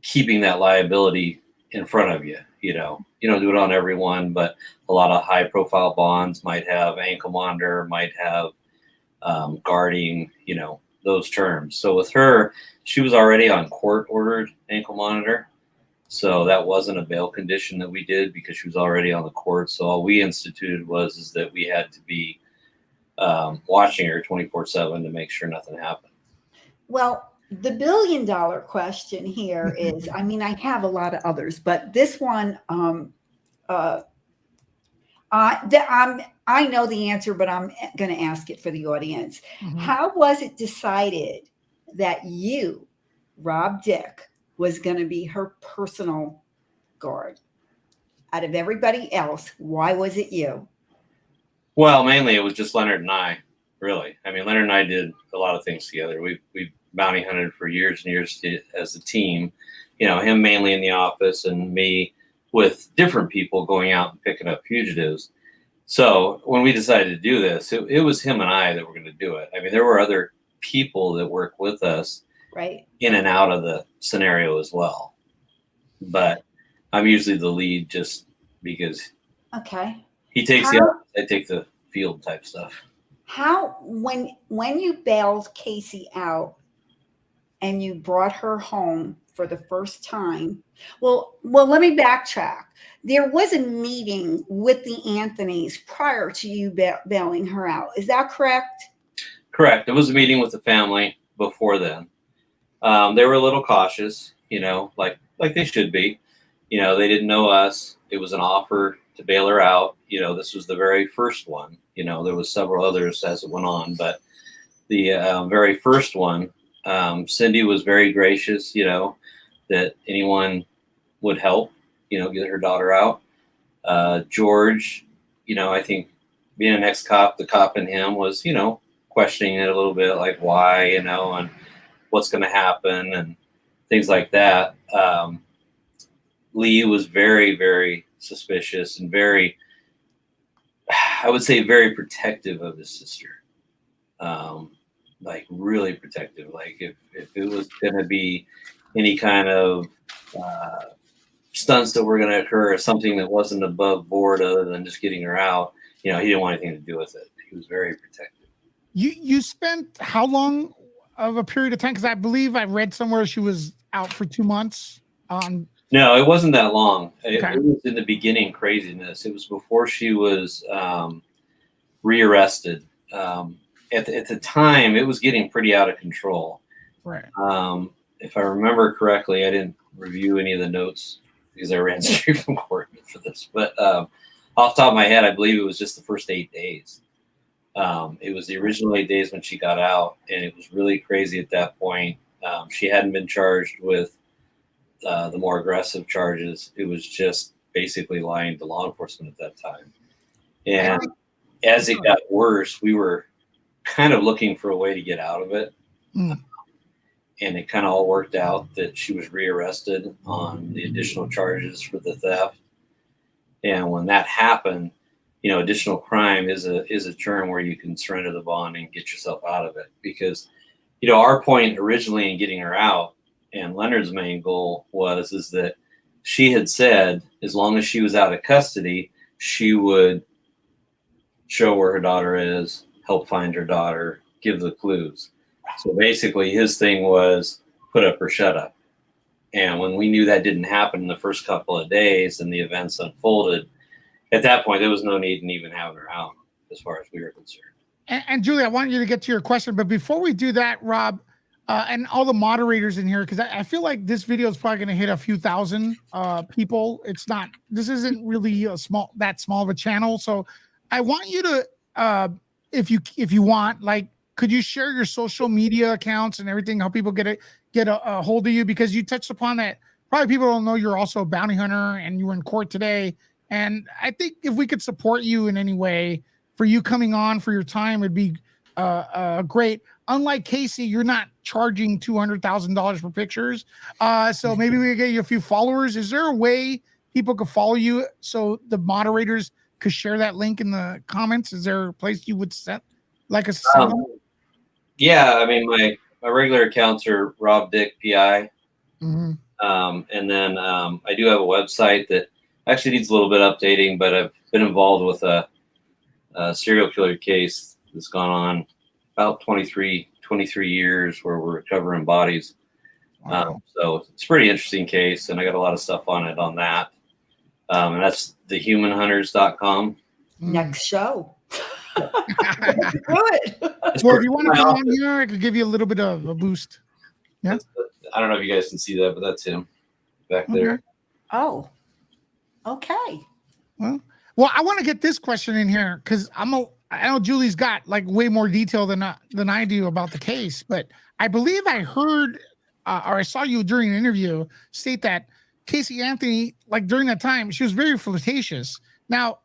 keeping that liability in front of you. You don't do it on everyone, but a lot of high profile bonds might have ankle monitor, might have guarding, those terms. So with her, she was already on court ordered ankle monitor. So that wasn't a bail condition that we did because she was already on the court. So all we instituted is that we had to be watching her 24/7 to make sure nothing happened. Well, the $1 billion question here is, I mean, I have a lot of others, but this one, I know the answer, but I'm going to ask it for the audience. Mm-hmm. How was it decided that you, Rob Dick, was going to be her personal guard? Out of everybody else, why was it you? Well, mainly it was just Leonard and I, really. I mean, Leonard and I did a lot of things together. We bounty hunted for years and years as a team. Him mainly in the office and me with different people going out and picking up fugitives. So when we decided to do this, it was him and I that were going to do it. I mean, there were other people that work with us right in and out of the scenario as well. But I'm usually the lead just because he takes the office, I take the field type stuff. How, when you bailed Casey out and you brought her home for the first time. Well, let me backtrack. There was a meeting with the Anthonys prior to you bailing her out. Is that correct? Correct. It was a meeting with the family before then. They were a little cautious, like they should be. They didn't know us. It was an offer to bail her out. This was the very first one. There was several others as it went on, but the very first one, Cindy was very gracious, that anyone would help, get her daughter out. George, I think being an ex-cop, the cop in him was, questioning it a little bit, like why, and what's going to happen and things like that. Lee was very, very suspicious and very, I would say, very protective of his sister. Like really protective. Like if it was going to be any kind of stunts that were going to occur or something that wasn't above board other than just getting her out, he didn't want anything to do with it. He was very protective. You spent how long of a period of time? Because I believe I read somewhere she was out for 2 months. No, it wasn't that long. Okay. It was in the beginning craziness. It was before she was rearrested. At the time, it was getting pretty out of control. Right. If I remember correctly, I didn't review any of the notes because I ran straight from court for this. But off the top of my head, I believe it was just the first 8 days. It was the original 8 days when she got out, and it was really crazy at that point. She hadn't been charged with the more aggressive charges. It was just basically lying to law enforcement at that time. And as it got worse, we were kind of looking for a way to get out of it. And it kind of all worked out that she was rearrested on the additional charges for the theft. And when that happened, additional crime is a term where you can surrender the bond and get yourself out of it. Because, our point originally in getting her out and Leonard's main goal is that she had said, as long as she was out of custody, she would show where her daughter is, help find her daughter, give the clues. So basically his thing was put up or shut up. And when we knew that didn't happen in the first couple of days and the events unfolded, at that point, there was no need in even having her out as far as we were concerned. And Julie, I want you to get to your question, but before we do that, Rob, and all the moderators in here, because I feel like this video is probably going to hit a few thousand people. This isn't really that small of a channel. So I want you to, if you want, like, could you share your social media accounts and everything, how people get a hold of you? Because you touched upon that. Probably people don't know you're also a bounty hunter and you were in court today. And I think if we could support you in any way for you coming on for your time, it'd be great. Unlike Casey, you're not charging $200,000 for pictures. So maybe we could get you a few followers. Is there a way people could follow you so the moderators could share that link in the comments? Is there a place you would set like a yeah, I mean, my regular accounts are Rob Dick PI. Mm-hmm. And then I do have a website that actually needs a little bit updating, but I've been involved with a serial killer case that's gone on about 23 years where we're recovering bodies. Wow. So it's a pretty interesting case, and I got a lot of stuff on it on that. And that's thehumanhunters.com. Next show. Well, if you want to come on here, I could give you a little bit of a boost. Yeah. I don't know if you guys can see that, but that's him back there. Oh, okay. Well, I want to get this question in here because I know Julie's got like way more detail than I do about the case, but I believe I heard or I saw you during an interview state that Casey Anthony, like during that time, she was very flirtatious. Now,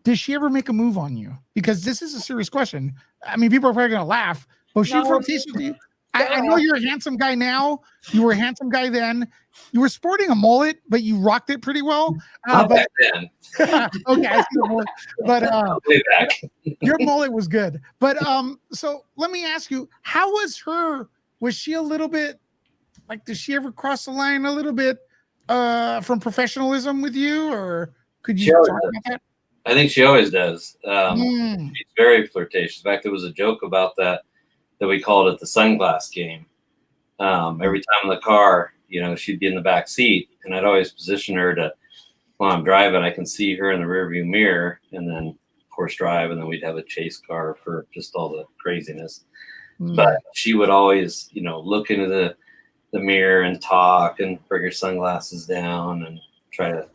did she ever make a move on you? Because this is a serious question. I mean, people are probably going to laugh, but was she flirtatious with you? I know you're a handsome guy now. You were a handsome guy then. You were sporting a mullet, but you rocked it pretty well. Back then. Okay, I see the mullet. But way back. Your mullet was good. But so let me ask you, how was she a little bit like, did she ever cross the line a little bit from professionalism with you, or could you talk about that? I think she always does. She's very flirtatious. In fact, there was a joke about that we called it the sunglass game. Every time in the car, she'd be in the back seat, and I'd always position her to, while I'm driving, I can see her in the rearview mirror, and then of course drive, and then we'd have a chase car for just all the craziness. But she would always, look into the mirror and talk and bring her sunglasses down and try to,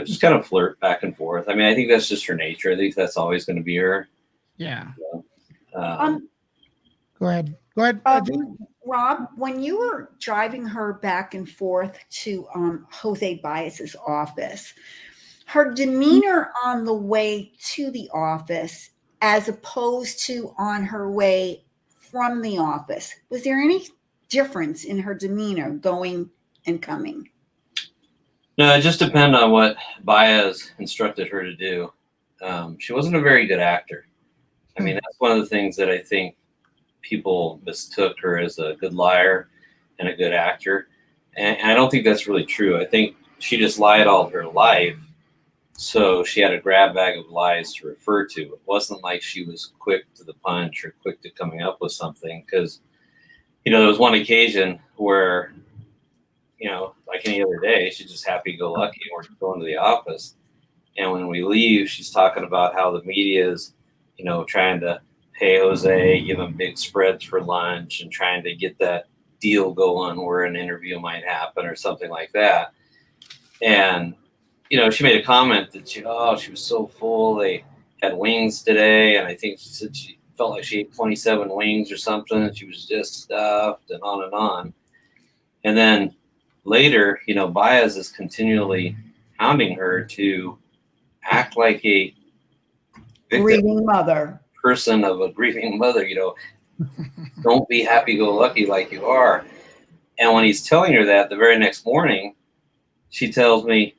just kind of flirt back and forth. I mean, I think that's just her nature. I think that's always going to be her. Yeah. Go ahead. Rob, when you were driving her back and forth to Jose Baez's office, her demeanor on the way to the office as opposed to on her way from the office, was there any difference in her demeanor going and coming? No, it just depended on what Baez instructed her to do. She wasn't a very good actor. I mean, that's one of the things that I think people mistook her as a good liar and a good actor. And I don't think that's really true. I think she just lied all her life. So she had a grab bag of lies to refer to. It wasn't like she was quick to the punch or quick to coming up with something. Because, there was one occasion where, like any other day, she's just happy-go-lucky. We're going to the office. And when we leave, she's talking about how the media is, trying to pay Jose, give him big spreads for lunch, and trying to get that deal going where an interview might happen or something like that. And, she made a comment that she was so full. They had wings today. And I think she said she felt like she ate 27 wings or something. And she was just stuffed and on and on. And then later, Baez is continually hounding her to act like a grieving mother. Person of a grieving mother, don't be happy-go-lucky like you are. And when he's telling her that, the very next morning, she tells me,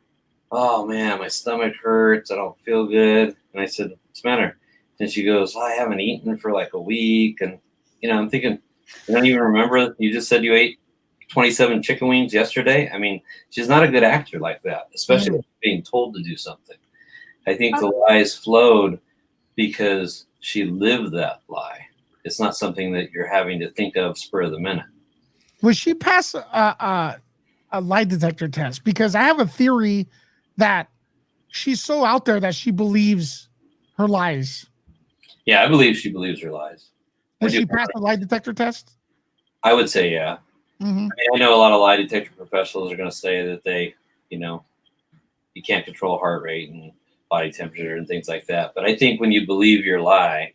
"Oh man, my stomach hurts. I don't feel good." And I said, "What's the matter?" And she goes, "I haven't eaten for like a week." And I'm thinking, you don't even remember? You just said you ate 27 chicken wings yesterday. I mean, she's not a good actor like that, especially being told to do something. I think the lies flowed because she lived that lie. It's not something that you're having to think of spur of the minute. Would she pass a lie detector test? Because I have a theory that she's so out there that she believes her lies. Yeah, I believe she believes her lies. Would she pass a lie detector test? I would say, yeah. Mm-hmm. I mean, I know a lot of lie detector professionals are going to say that they, you can't control heart rate and body temperature and things like that. But I think when you believe your lie,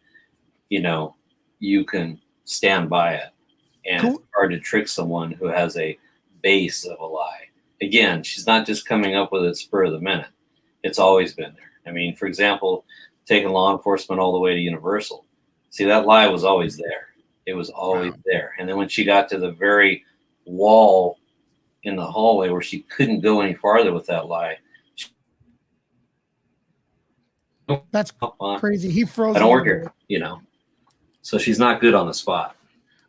you can stand by it. And It's hard to trick someone who has a base of a lie. Again, she's not just coming up with it spur of the minute. It's always been there. I mean, for example, taking law enforcement all the way to Universal. See, that lie was always there. It was always there. And then when she got to the very wall in the hallway where she couldn't go any farther with that lie, that's crazy. He froze. I don't work here, So she's not good on the spot.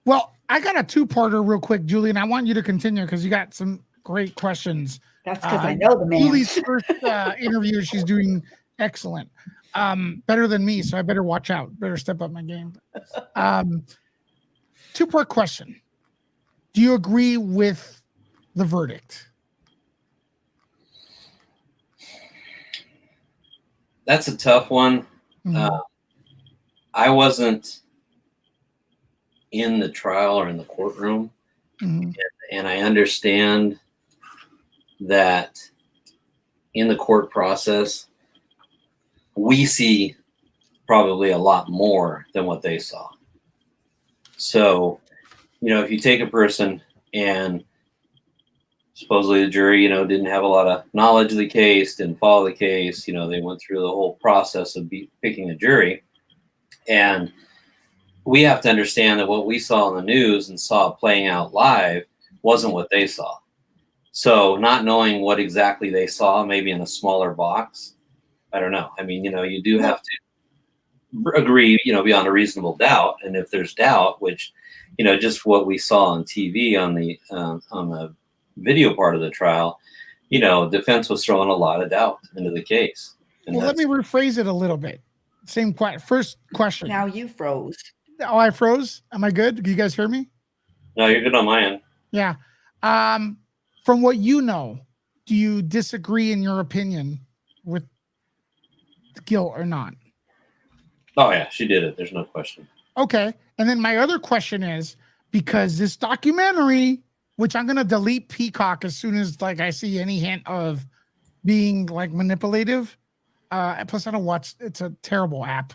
Well, I got a two-parter real quick, Julian. I want you to continue because you got some great questions. That's because I know the man. Julie's first interview, she's doing excellent. Better than me, so I better watch out. Better step up my game. Two-part question. Do you agree with the verdict? That's a tough one. Mm-hmm. I wasn't in the trial or in the courtroom, and I understand that in the court process, we see probably a lot more than what they saw. So, if you take a person and supposedly the jury, didn't have a lot of knowledge of the case, didn't follow the case, they went through the whole process of picking a jury. And we have to understand that what we saw in the news and saw playing out live wasn't what they saw. So not knowing what exactly they saw, maybe in a smaller box, I don't know. I mean, you do have to agree, beyond a reasonable doubt. And if there's doubt, which, just what we saw on TV on the video part of the trial, defense was throwing a lot of doubt into the case. And well, let me rephrase it a little bit. Same first question. Now you froze. Oh, I froze. Am I good? Do you guys hear me? No, you're good on my end. Yeah. from what you know, do you disagree in your opinion with guilt or not? Oh yeah, she did it. There's no question. Okay. And then my other question is, because this documentary, which I'm gonna delete Peacock as soon as like I see any hint of being like manipulative. Plus I don't watch, it's a terrible app.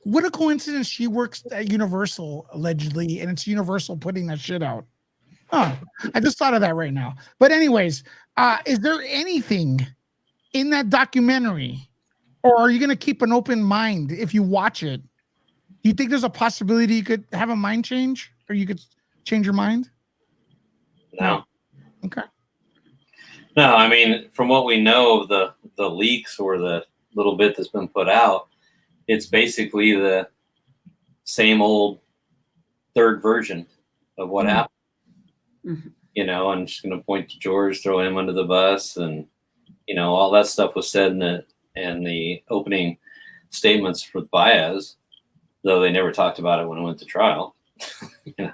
What a coincidence, she works at Universal allegedly, and it's Universal putting that shit out. Oh, I just thought of that right now. But anyways, is there anything in that documentary, or are you going to keep an open mind if you watch it? Do you think there's a possibility you could have a mind change, or you could change your mind? No. Okay. No, I mean, from what we know of the leaks or the little bit that's been put out, it's basically the same old third version of what happened. Mm-hmm. You know, and she's going to point to George, throw him under the bus, and you know, all that stuff was said in the opening statements for Baez, though they never talked about it when it went to trial. You know,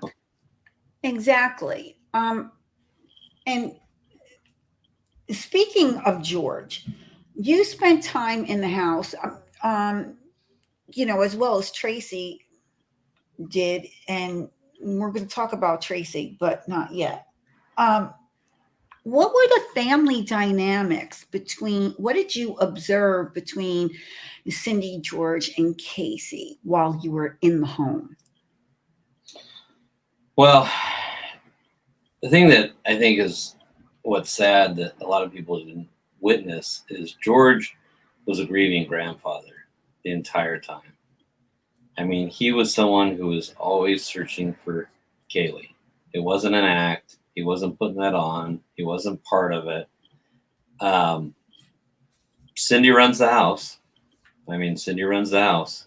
Exactly. And speaking of George, you spent time in the house, you know, as well as Tracy did, and we're going to talk about Tracy, but not yet. What were the family dynamics between, what did you observe between Cindy, George, and Casey while you were in the home? well, the thing that I think is what's sad that a lot of people didn't witness is George was a grieving grandfather the entire time. I mean, he was someone who was always searching for Kaylee. It wasn't an act. He wasn't putting that on. He wasn't part of it. Cindy runs the house. I mean, Cindy runs the house.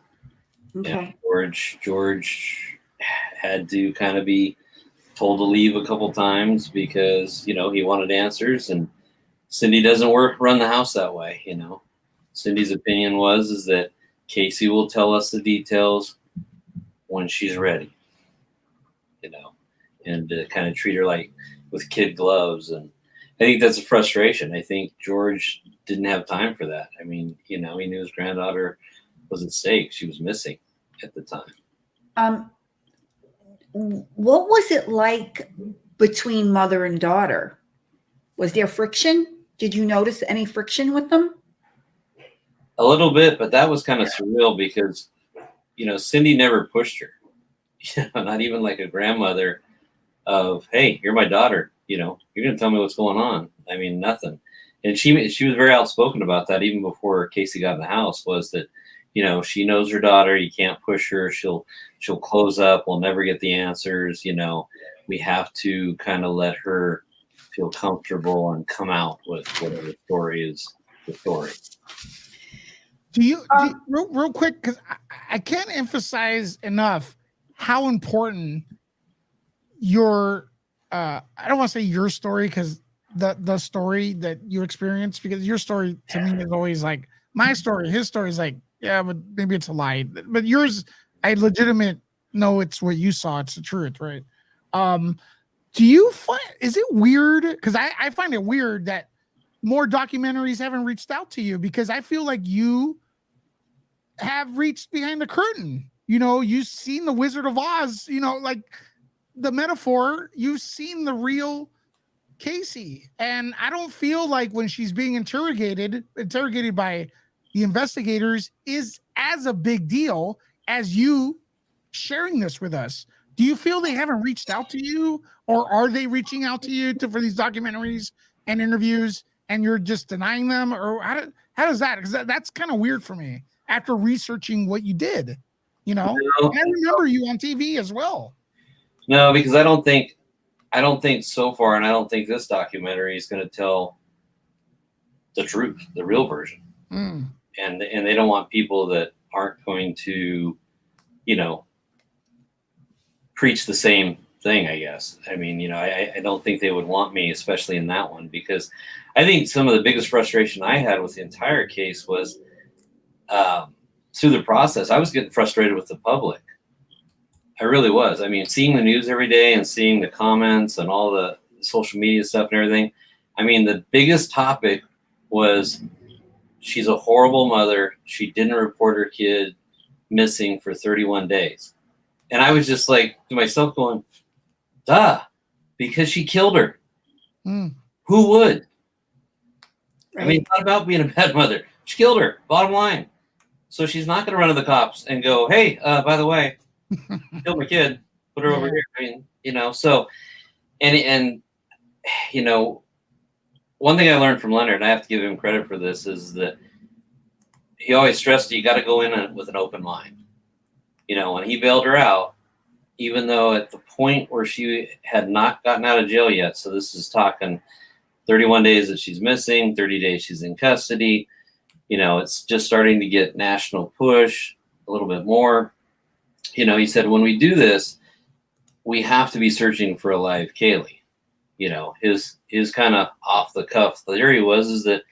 Okay. And George had to kind of be told to leave a couple times because, you know, he wanted answers, and Cindy doesn't run the house that way. You know, Cindy's opinion is that Casey will tell us the details when she's ready, you know, and to kind of treat her like with kid gloves. And I think that's a frustration. I think George didn't have time for that. I mean, you know, he knew his granddaughter was at stake. She was missing at the time. What was it like between mother and daughter? Was there friction? Did you notice any friction with them? A little bit, but that was kind of surreal because, you know, Cindy never pushed her. You know, not even like a grandmother of, hey, you're my daughter. You know, you're going to tell me what's going on. I mean, nothing. And she was very outspoken about that even before Casey got in the house, was that, you know, she knows her daughter. You can't push her. She'll close up. We'll never get the answers. You know, we have to kind of let her feel comfortable and come out with whatever story is the story. Do you real quick, because I can't emphasize enough how important your I don't want to say your story, because the story that you experienced, because your story to me is always like my story. His story is like, yeah, but maybe it's a lie. But yours, I legitimate know it's what you saw. It's the truth, right? Do you find, is it weird? Because I find it weird that more documentaries haven't reached out to you, because I feel like you have reached behind the curtain. You know, you've seen the Wizard of Oz, you know, like the metaphor, you've seen the real Casey. And I don't feel like when she's being interrogated by the investigators is as a big deal as you sharing this with us. Do you feel they haven't reached out to you, or are they reaching out to you for these documentaries and interviews, and you're just denying them? Or how does that? Because that's kind of weird for me after researching what you did, you know. No. And I remember you on TV as well. No, because I don't think so far, and I don't think this documentary is going to tell the truth, the real version. And they don't want people that aren't going to, you know, preach the same thing, I guess. I mean, you know, I don't think they would want me, especially in that one, because I think some of the biggest frustration I had with the entire case was through the process, I was getting frustrated with the public. I really was. I mean, seeing the news every day and seeing the comments and all the social media stuff and everything. I mean, the biggest topic was she's a horrible mother. She didn't report her kid missing for 31 days. And I was just like to myself going, duh, because she killed her. Mm. Who would? Right. I mean, it's not about being a bad mother. She killed her, bottom line. So she's not going to run to the cops and go, hey, by the way, killed my kid, put her over here. I mean, you know, so, and, you know, one thing I learned from Leonard, and I have to give him credit for this, is that he always stressed you got to go in with an open mind. You know, when he bailed her out, even though at the point where she had not gotten out of jail yet, so this is talking 31 days that she's missing, 30 days she's in custody, you know, it's just starting to get national push a little bit more. You know, he said, when we do this, we have to be searching for a live Kaylee. You know, his kind of off the cuff theory is that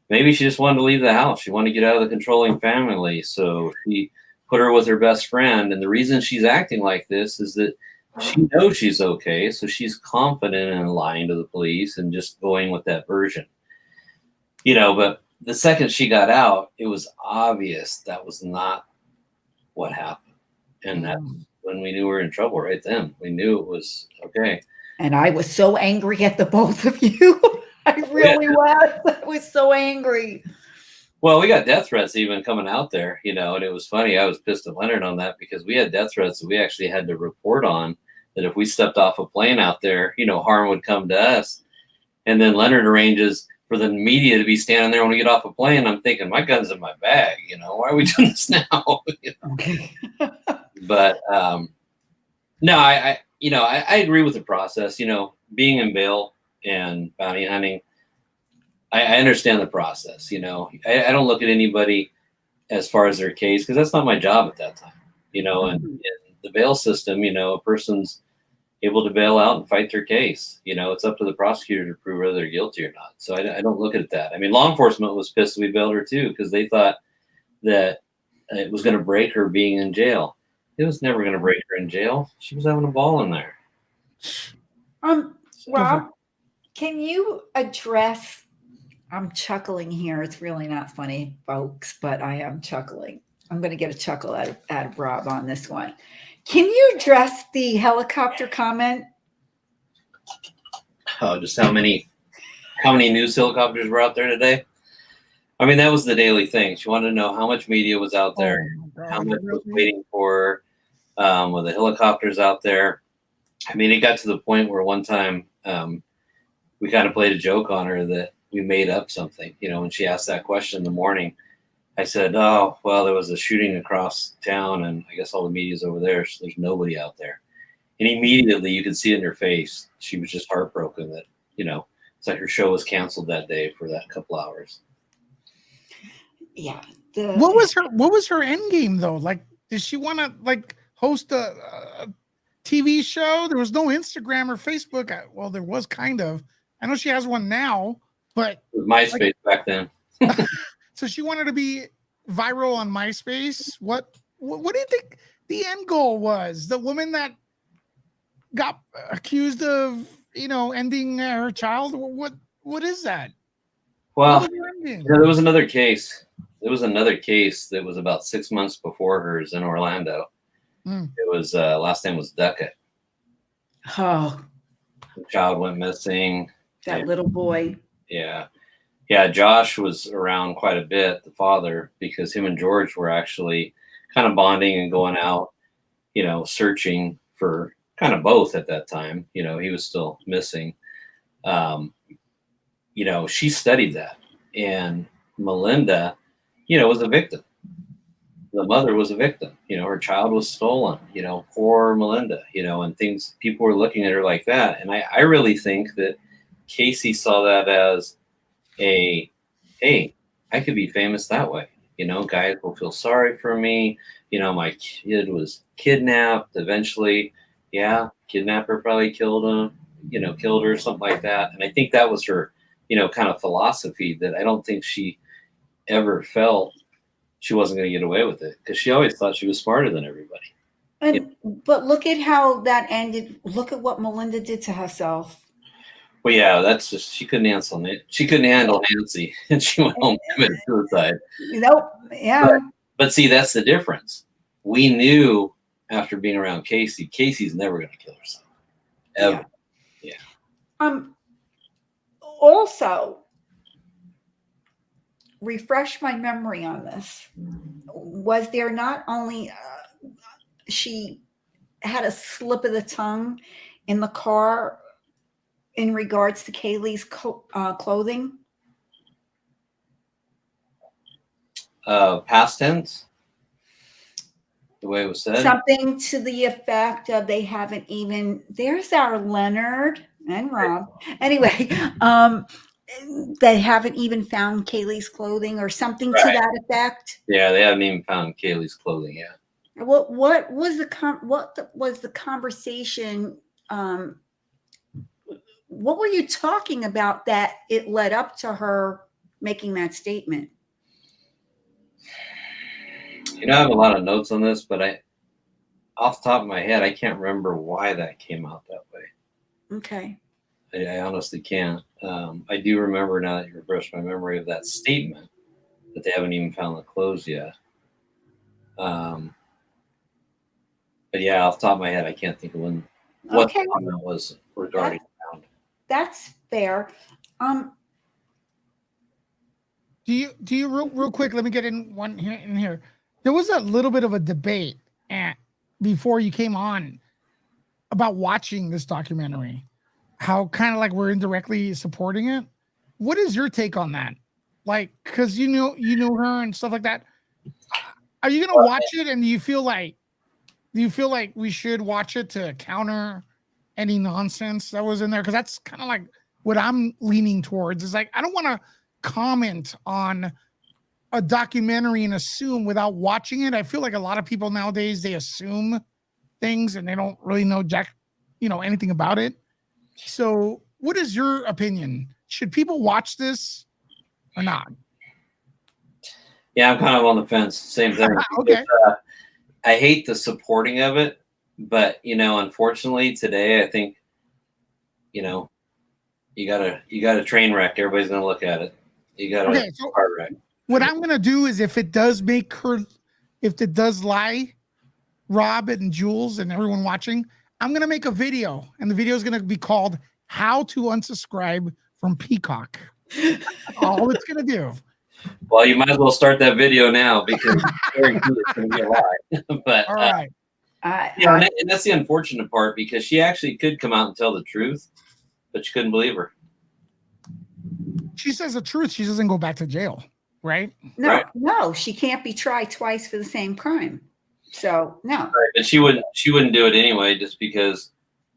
maybe she just wanted to leave the house. She wanted to get out of the controlling family. So he put her with her best friend. And the reason she's acting like this is that she knows she's okay. So she's confident in lying to the police and just going with that version. You know, but the second she got out, it was obvious that was not what happened. And that's when we knew we were in trouble right then. We knew it was okay. And I was so angry at the both of you. I really was. I was so angry. Well, we got death threats even coming out there, you know, and it was funny. I was pissed at Leonard on that because we had death threats that we actually had to report on, that if we stepped off a plane out there, you know, harm would come to us. And then Leonard arranges for the media to be standing there when we get off a plane. I'm thinking, my gun's in my bag, you know, why are we doing this now? You know? Okay. But no, I agree with the process, you know, being in bail and bounty hunting. I understand the process, you know. I don't look at anybody as far as their case because that's not my job at that time, you know. And in the bail system, you know, a person's able to bail out and fight their case. You know, it's up to the prosecutor to prove whether they're guilty or not. So I don't look at that. I mean, law enforcement was pissed we bailed her too because they thought that it was going to break her being in jail. It was never going to break her in jail. She was having a ball in there. Rob, can you address? I'm chuckling here. It's really not funny, folks, but I am chuckling. I'm going to get a chuckle out of Rob on this one. Can you address the helicopter comment? Oh, just how many news helicopters were out there today? I mean, that was the daily thing. She wanted to know how much media was out there, how much was waiting for her, with the helicopters out there. I mean, it got to the point where one time we kind of played a joke on her that we made up something, you know, when she asked that question in the morning. I said, oh, well, there was a shooting across town and I guess all the media's over there. So there's nobody out there. And immediately you could see it in her face. She was just heartbroken that, you know, it's like her show was canceled that day for that couple hours. Yeah. What was her end game though? Like, did she want to like host a TV show? There was no Instagram or Facebook. Well, there was kind of. I know she has one now, but it was MySpace back then. So she wanted to be viral on MySpace. What do you think the end goal was? The woman that got accused of, you know, ending her child. What is that? Well, there was another case. There was another case that was about 6 months before hers in Orlando. It was last name was Duckett. Oh, the child went missing. That little boy. Yeah. Yeah. Josh was around quite a bit, the father, because him and George were actually kind of bonding and going out, you know, searching for kind of both at that time. You know, he was still missing. You know, she studied that. And Melinda, you know, was a victim. The mother was a victim. You know, her child was stolen, you know, poor Melinda, you know, and things, people were looking at her like that. And I really think that Casey saw that as a, hey, I could be famous that way. You know, guys will feel sorry for me. You know, my kid was kidnapped eventually. Yeah, kidnapper probably killed him, you know, killed her, something like that. And I think that was her, you know, kind of philosophy that I don't think she ever felt she wasn't going to get away with it, because she always thought she was smarter than everybody. And but look at how that ended. Look at what Melinda did to herself. Well, yeah, that's just she couldn't handle it. She couldn't handle Nancy, and she went home and committed suicide. Nope. Yeah. But see, that's the difference. We knew after being around Casey, Casey's never going to kill herself, ever. Yeah. Also, refresh my memory on this. Was there not only she had a slip of the tongue in the car in regards to Kaylee's clothing? Past tense, the way it was said. Something to the effect of they haven't even, there's our Leonard and Rob. Anyway, they haven't even found Kaylee's clothing or something to that effect. Yeah, they haven't even found Kaylee's clothing yet. What was the conversation? What were you talking about that it led up to her making that statement? You know, I have a lot of notes on this, but off the top of my head, I can't remember why that came out that way. Okay. I honestly can't. I do remember now that you refreshed my memory of that statement that they haven't even found the clothes yet. But yeah, off the top of my head, I can't think of what the comment was regarding found. That's fair. Do you real quick? Let me get in here. There was a little bit of a debate before you came on about watching this documentary. How kind of like we're indirectly supporting it. What is your take on that? Like, because you know her and stuff like that. Are you gonna watch it, and do you feel like we should watch it to counter any nonsense that was in there? Because that's kind of like what I'm leaning towards. Is like I don't want to comment on a documentary and assume without watching it. I feel like a lot of people nowadays, they assume things and they don't really know anything about it. So what is your opinion? Should people watch this or not? Yeah, I'm kind of on the fence. Same thing. Okay. I hate the supporting of it, but unfortunately today, I think, you got a train wreck. Everybody's going to look at it. You got a car wreck. What I'm going to do is if it does lie, Rob and Jules and everyone watching, I'm going to make a video, and the video is going to be called How to Unsubscribe from Peacock. All it's going to do. Well, you might as well start that video now because it's going to be a lie. But all right. And that's the unfortunate part, because she actually could come out and tell the truth, but you couldn't believe her. She says the truth. She doesn't go back to jail, right? No, she can't be tried twice for the same crime. So no. Right, but she wouldn't do it anyway, just because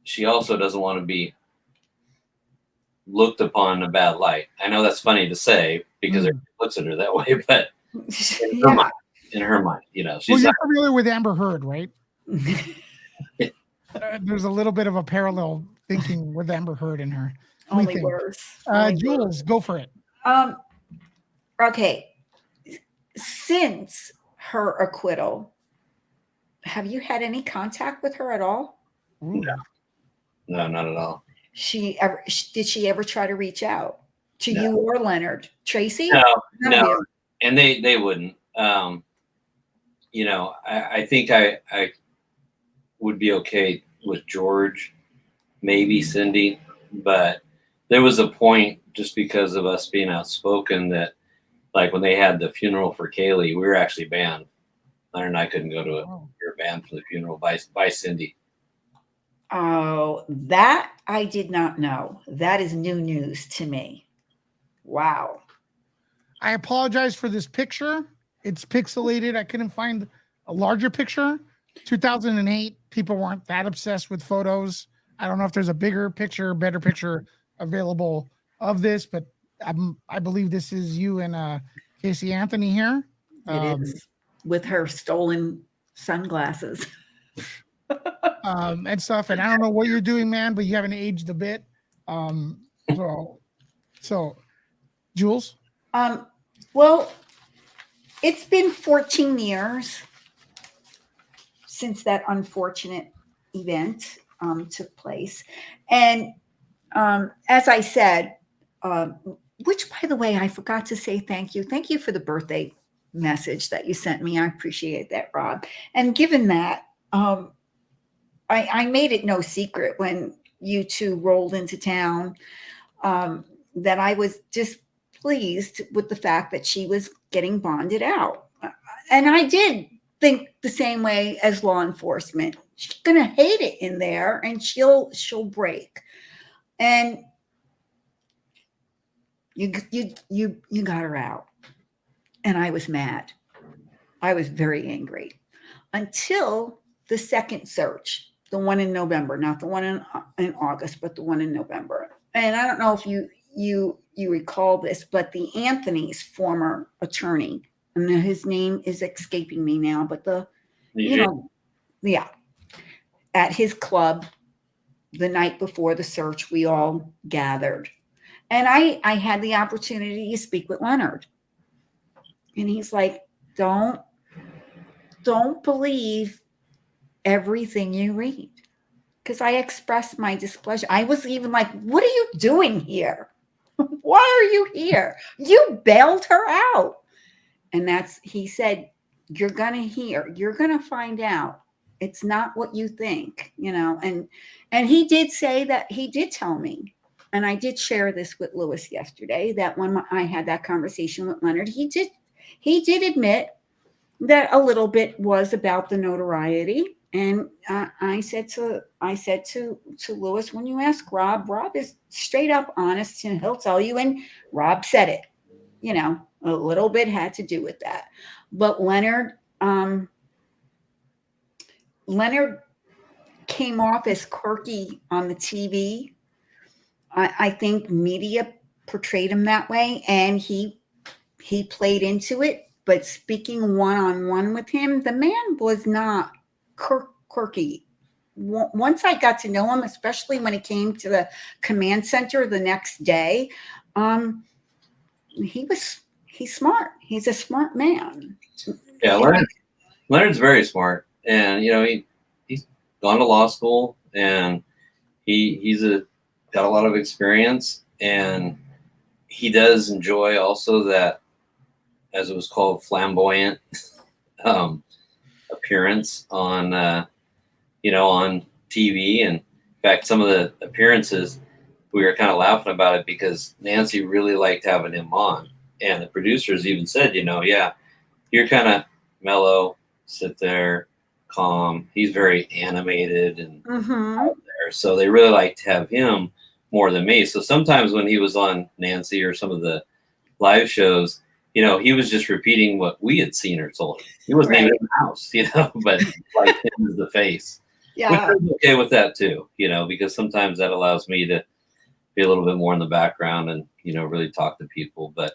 she also doesn't want to be looked upon in a bad light. I know that's funny to say because everybody looks at her that way, but in her mind, she's you're familiar with Amber Heard, right? There's a little bit of a parallel thinking with Amber Heard in her. Only worse. Jules, go for it. Okay. Since her acquittal, have you had any contact with her at all? No, not at all. Did she ever try to reach out to you or Leonard? Tracy? No. And they wouldn't. I think I would be okay with George, maybe Cindy, but there was a point, just because of us being outspoken, that like when they had the funeral for Kaylee, we were actually banned. Leonard and I couldn't go to it. We were banned from the funeral by Cindy. Oh, that I did not know. That is new news to me. Wow. I apologize for this picture. It's pixelated. I couldn't find a larger picture. 2008, people weren't that obsessed with photos. I don't know if there's a bigger picture, better picture available of this, but I believe this is you and Casey Anthony here. It is, with her stolen sunglasses. And stuff. And I don't know what you're doing, man, but you haven't aged a bit. So Jules? Well, it's been 14 years since that unfortunate event took place. And as I said, which, by the way, I forgot to say thank you. Thank you for the birthday message that you sent me. I appreciate that, Rob. And given that, I made it no secret when you two rolled into town, that I was just pleased with the fact that she was getting bonded out. And I did think the same way as law enforcement. She's gonna hate it in there, and she'll break. And you got her out, and I was mad. I was very angry until the second search, the one in November, not the one in August, but the one in November. And I don't know if you recall this, but the Anthony's former attorney, and his name is escaping me now, but yeah, at his club the night before the search, we all gathered. And I had the opportunity to speak with Leonard. And he's like, don't believe everything you read. Because I expressed my displeasure. I was even like, what are you doing here? Why are you here? You bailed her out. And he said, you're going to find out. It's not what you think, and he did say that, he did tell me, and I did share this with Lewis yesterday, that when I had that conversation with Leonard, he did admit that a little bit was about the notoriety. And I said to Lewis, when you ask Rob is straight up honest, and he'll tell you. And Rob said it, a little bit had to do with that. But Leonard came off as quirky on the TV. I think media portrayed him that way, and he played into it. But speaking one-on-one with him, the man was not quirky. Once I got to know him, especially when he came to the command center the next day, he's smart. He's a smart man. Yeah, Leonard's very smart, and he's gone to law school, and he's got a lot of experience, and he does enjoy also that, as it was called, flamboyant appearance on on TV. And in fact, some of the appearances, we were kind of laughing about it because Nancy really liked having him on, and the producers even said, yeah, you're kind of mellow, sit there, calm. He's very animated and out there, so they really liked to have him more than me. So sometimes when he was on Nancy or some of the live shows, he was just repeating what we had seen or told him. He wasn't even in the house, but like him as the face. Yeah. Which is okay with that too, because sometimes that allows me to be a little bit more in the background and, really talk to people. But,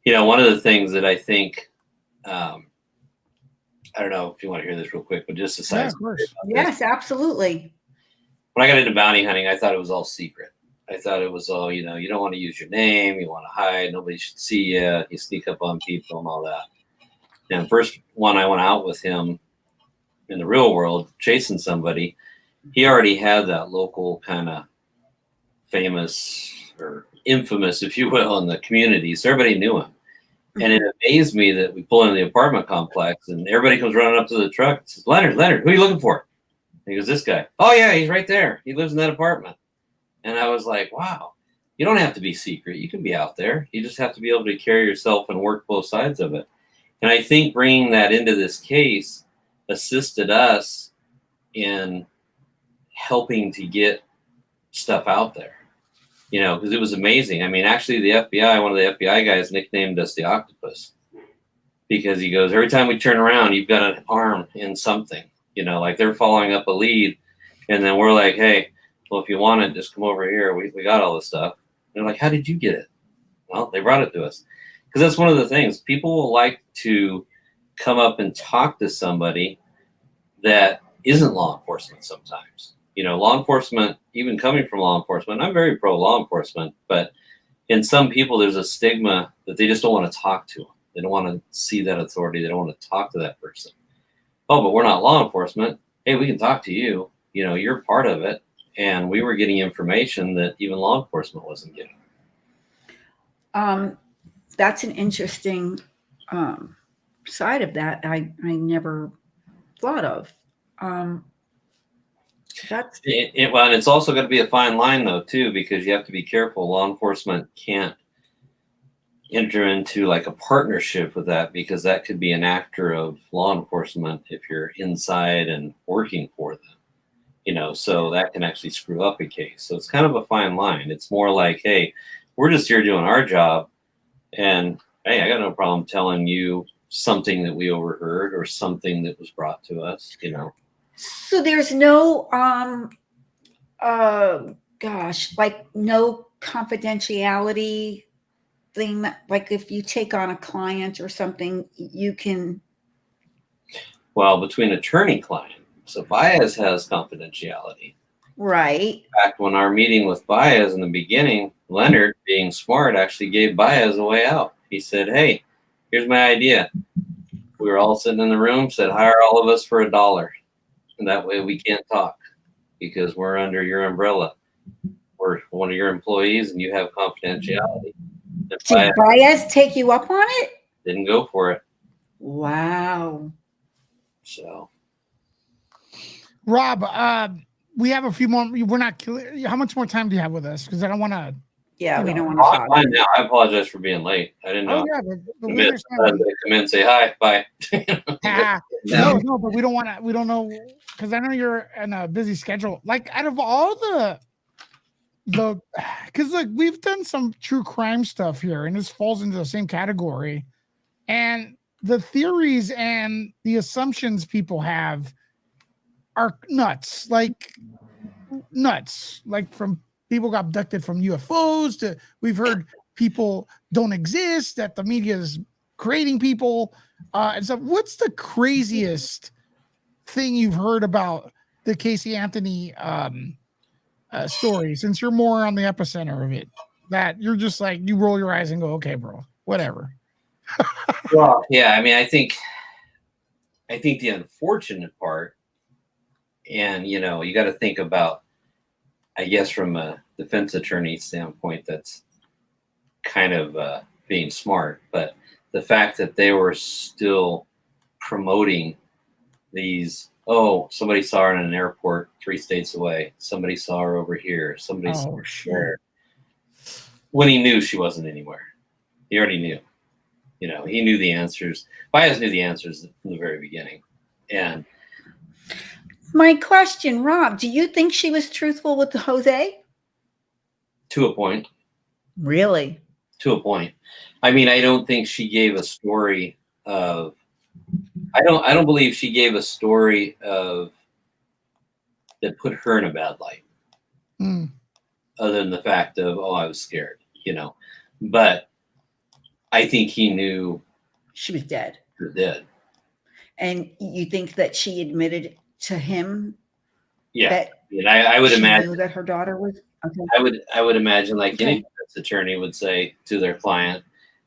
one of the things that I think, I don't know if you want to hear this real quick, but just a side. Yes, absolutely. When I got into bounty hunting, I thought it was all secret. I thought it was all, you don't want to use your name. You want to hide. Nobody should see you. You sneak up on people and all that. And first one I went out with him in the real world, chasing somebody, he already had that local kind of famous or infamous, if you will, in the community. So everybody knew him. And it amazed me that we pull into the apartment complex and everybody comes running up to the truck and says, Leonard, who are you looking for? And he goes, this guy. Oh, yeah, he's right there. He lives in that apartment. And I was like, wow, you don't have to be secret. You can be out there. You just have to be able to carry yourself and work both sides of it. And I think bringing that into this case assisted us in helping to get stuff out there, because it was amazing. I mean, actually one of the FBI guys nicknamed us the octopus, because he goes, every time we turn around, you've got an arm in something, like they're following up a lead. And then we're like, hey, well, if you want it, just come over here. We got all this stuff. And they're like, how did you get it? Well, they brought it to us. Because that's one of the things. People will like to come up and talk to somebody that isn't law enforcement sometimes. Law enforcement, even coming from law enforcement, I'm very pro law enforcement, but in some people, there's a stigma that they just don't want to talk to them. They don't want to see that authority. They don't want to talk to that person. Oh, but we're not law enforcement. Hey, we can talk to you. You're part of it. and we were getting information that even law enforcement wasn't getting. That's an interesting side of that I never thought of. That's Well, and it's also going to be a fine line though too, because you have to be careful. Law enforcement can't enter into like a partnership with that, because that could be an actor of law enforcement if you're inside and working for them, so that can actually screw up a case. So it's kind of a fine line. It's more like, hey, we're just here doing our job, and hey, I got no problem telling you something that we overheard or something that was brought to us. so there's no like no confidentiality thing that, like, if you take on a client or something, you can. Well, between attorney client, so Baez has confidentiality. Right. In fact, when our meeting with Baez in the beginning, Leonard, being smart, actually gave Baez a way out. He said, hey, here's my idea. We were all sitting in the room, said, hire all of us for $1. And that way we can't talk because we're under your umbrella. We're one of your employees and you have confidentiality. And Did Baez take you up on it? Didn't go for it. Wow. So, Rob, we have a few more. We're not clear. How much more time do you have with us? Because I don't want to. Yeah, we don't want I'm to fine now. I apologize for being late. I didn't know. Oh yeah, but we They understand. come in and say hi, bye. No, but we don't want to. We don't know, because I know you're in a busy schedule. Like, out of all the because like we've done some true crime stuff here, and this falls into the same category, and the theories and the assumptions people have are nuts. Like from people got abducted from UFOs to we've heard people don't exist, that the media is creating people. And so what's the craziest thing you've heard about the Casey Anthony story, since you're more on the epicenter of it, that you're just like, you roll your eyes and go, okay, bro, whatever? Well, yeah, I mean, I think the unfortunate part, and you got to think about, I guess, from a defense attorney standpoint, that's kind of being smart, but the fact that they were still promoting these, oh, somebody saw her in an airport 3 states away, somebody saw her over here, somebody saw her there, when he knew she wasn't anywhere. He already knew. He knew the answers. Baez knew the answers from the very beginning. And my question, Rob, do you think she was truthful with Jose? to a point. Really? To a point. I mean, I don't think she gave a story of. I don't believe she gave a story of that put her in a bad light. Other than the fact of, oh, I was scared, But I think he knew she was dead. She was dead. And you think that she admitted to him? Yeah. That I would imagine knew that her daughter was. Okay. I would imagine, like any defense attorney would say to their client,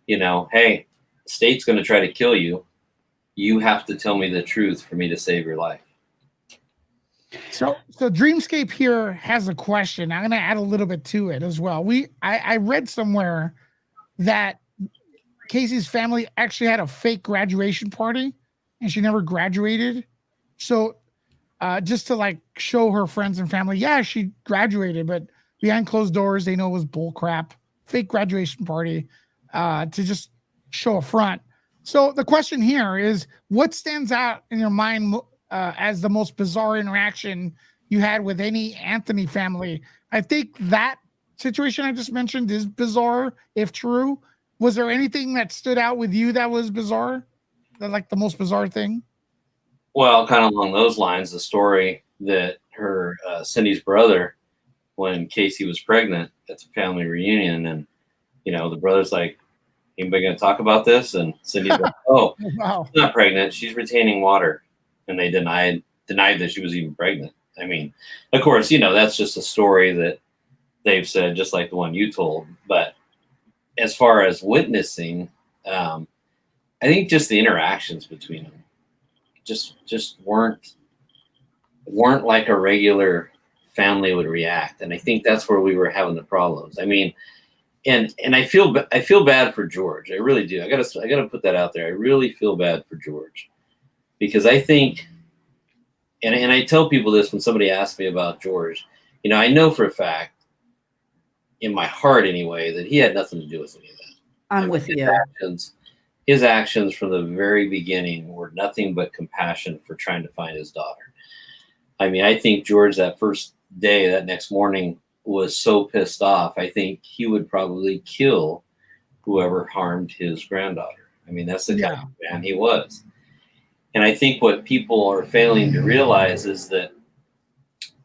hey, the state's going to try to kill you. You have to tell me the truth for me to save your life. So Dreamscape here has a question. I'm going to add a little bit to it as well. I read somewhere that Casey's family actually had a fake graduation party and she never graduated. So just to like show her friends and family, yeah, she graduated, but behind closed doors, they know it was bull crap, fake graduation party, to just show a front. So the question here is, what stands out in your mind as the most bizarre interaction you had with any Anthony family? I think that situation I just mentioned is bizarre, if true. Was there anything that stood out with you that was bizarre? Like the most bizarre thing? Well, kind of along those lines, the story that her Cindy's brother, when Casey was pregnant at the family reunion, and the brother's like, anybody going to talk about this? And Cindy's like, oh, wow. She's not pregnant. She's retaining water. And they denied that she was even pregnant. I mean, of course, that's just a story that they've said, just like the one you told. But as far as witnessing, I think just the interactions between them just weren't like a regular family would react. And I think that's where we were having the problems. I mean, and I feel bad for George. I really do. I gotta put that out there. I really feel bad for George, because I think, and I tell people this when somebody asks me about George, I know for a fact, in my heart anyway, that he had nothing to do with any of that. I'm with you. His actions from the very beginning were nothing but compassion for trying to find his daughter. I mean, I think George, that first day, that next morning, was so pissed off, I think he would probably kill whoever harmed his granddaughter. I mean, that's the kind of man he was. And I think what people are failing to realize is that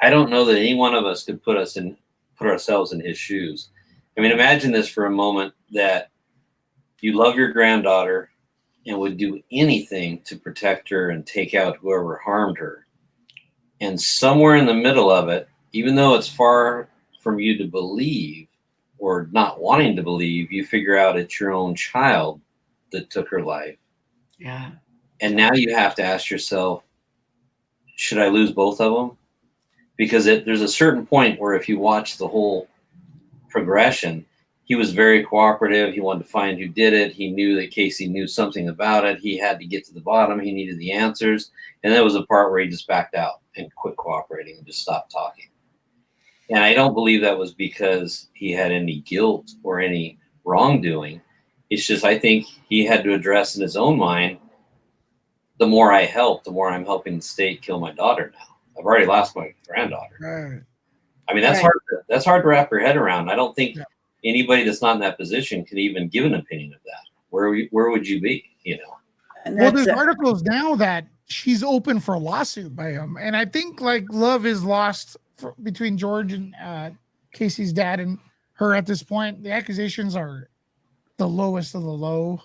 I don't know that any one of us could put ourselves in his shoes. I mean, imagine this for a moment, that you love your granddaughter and would do anything to protect her and take out whoever harmed her. And somewhere in the middle of it, even though it's far from you to believe, or not wanting to believe, you figure out it's your own child that took her life. Yeah. And now you have to ask yourself, should I lose both of them? Because there's a certain point where if you watch the whole progression, he was very cooperative. He wanted to find who did it. He knew that Casey knew something about it. He had to get to the bottom. He needed the answers. And there was a part where he just backed out and quit cooperating and just stopped talking. And I don't believe that was because he had any guilt or any wrongdoing. It's just, I think he had to address in his own mind, the more I help, the more I'm helping the state kill my daughter now. I've already lost my granddaughter. Right. I mean, that's hard to wrap your head around. I don't think anybody that's not in that position can even give an opinion of that. Where would you be? Well, there's articles now that she's open for a lawsuit by him, and I think like love is lost between George and Casey's dad and her at this point. The accusations are the lowest of the low.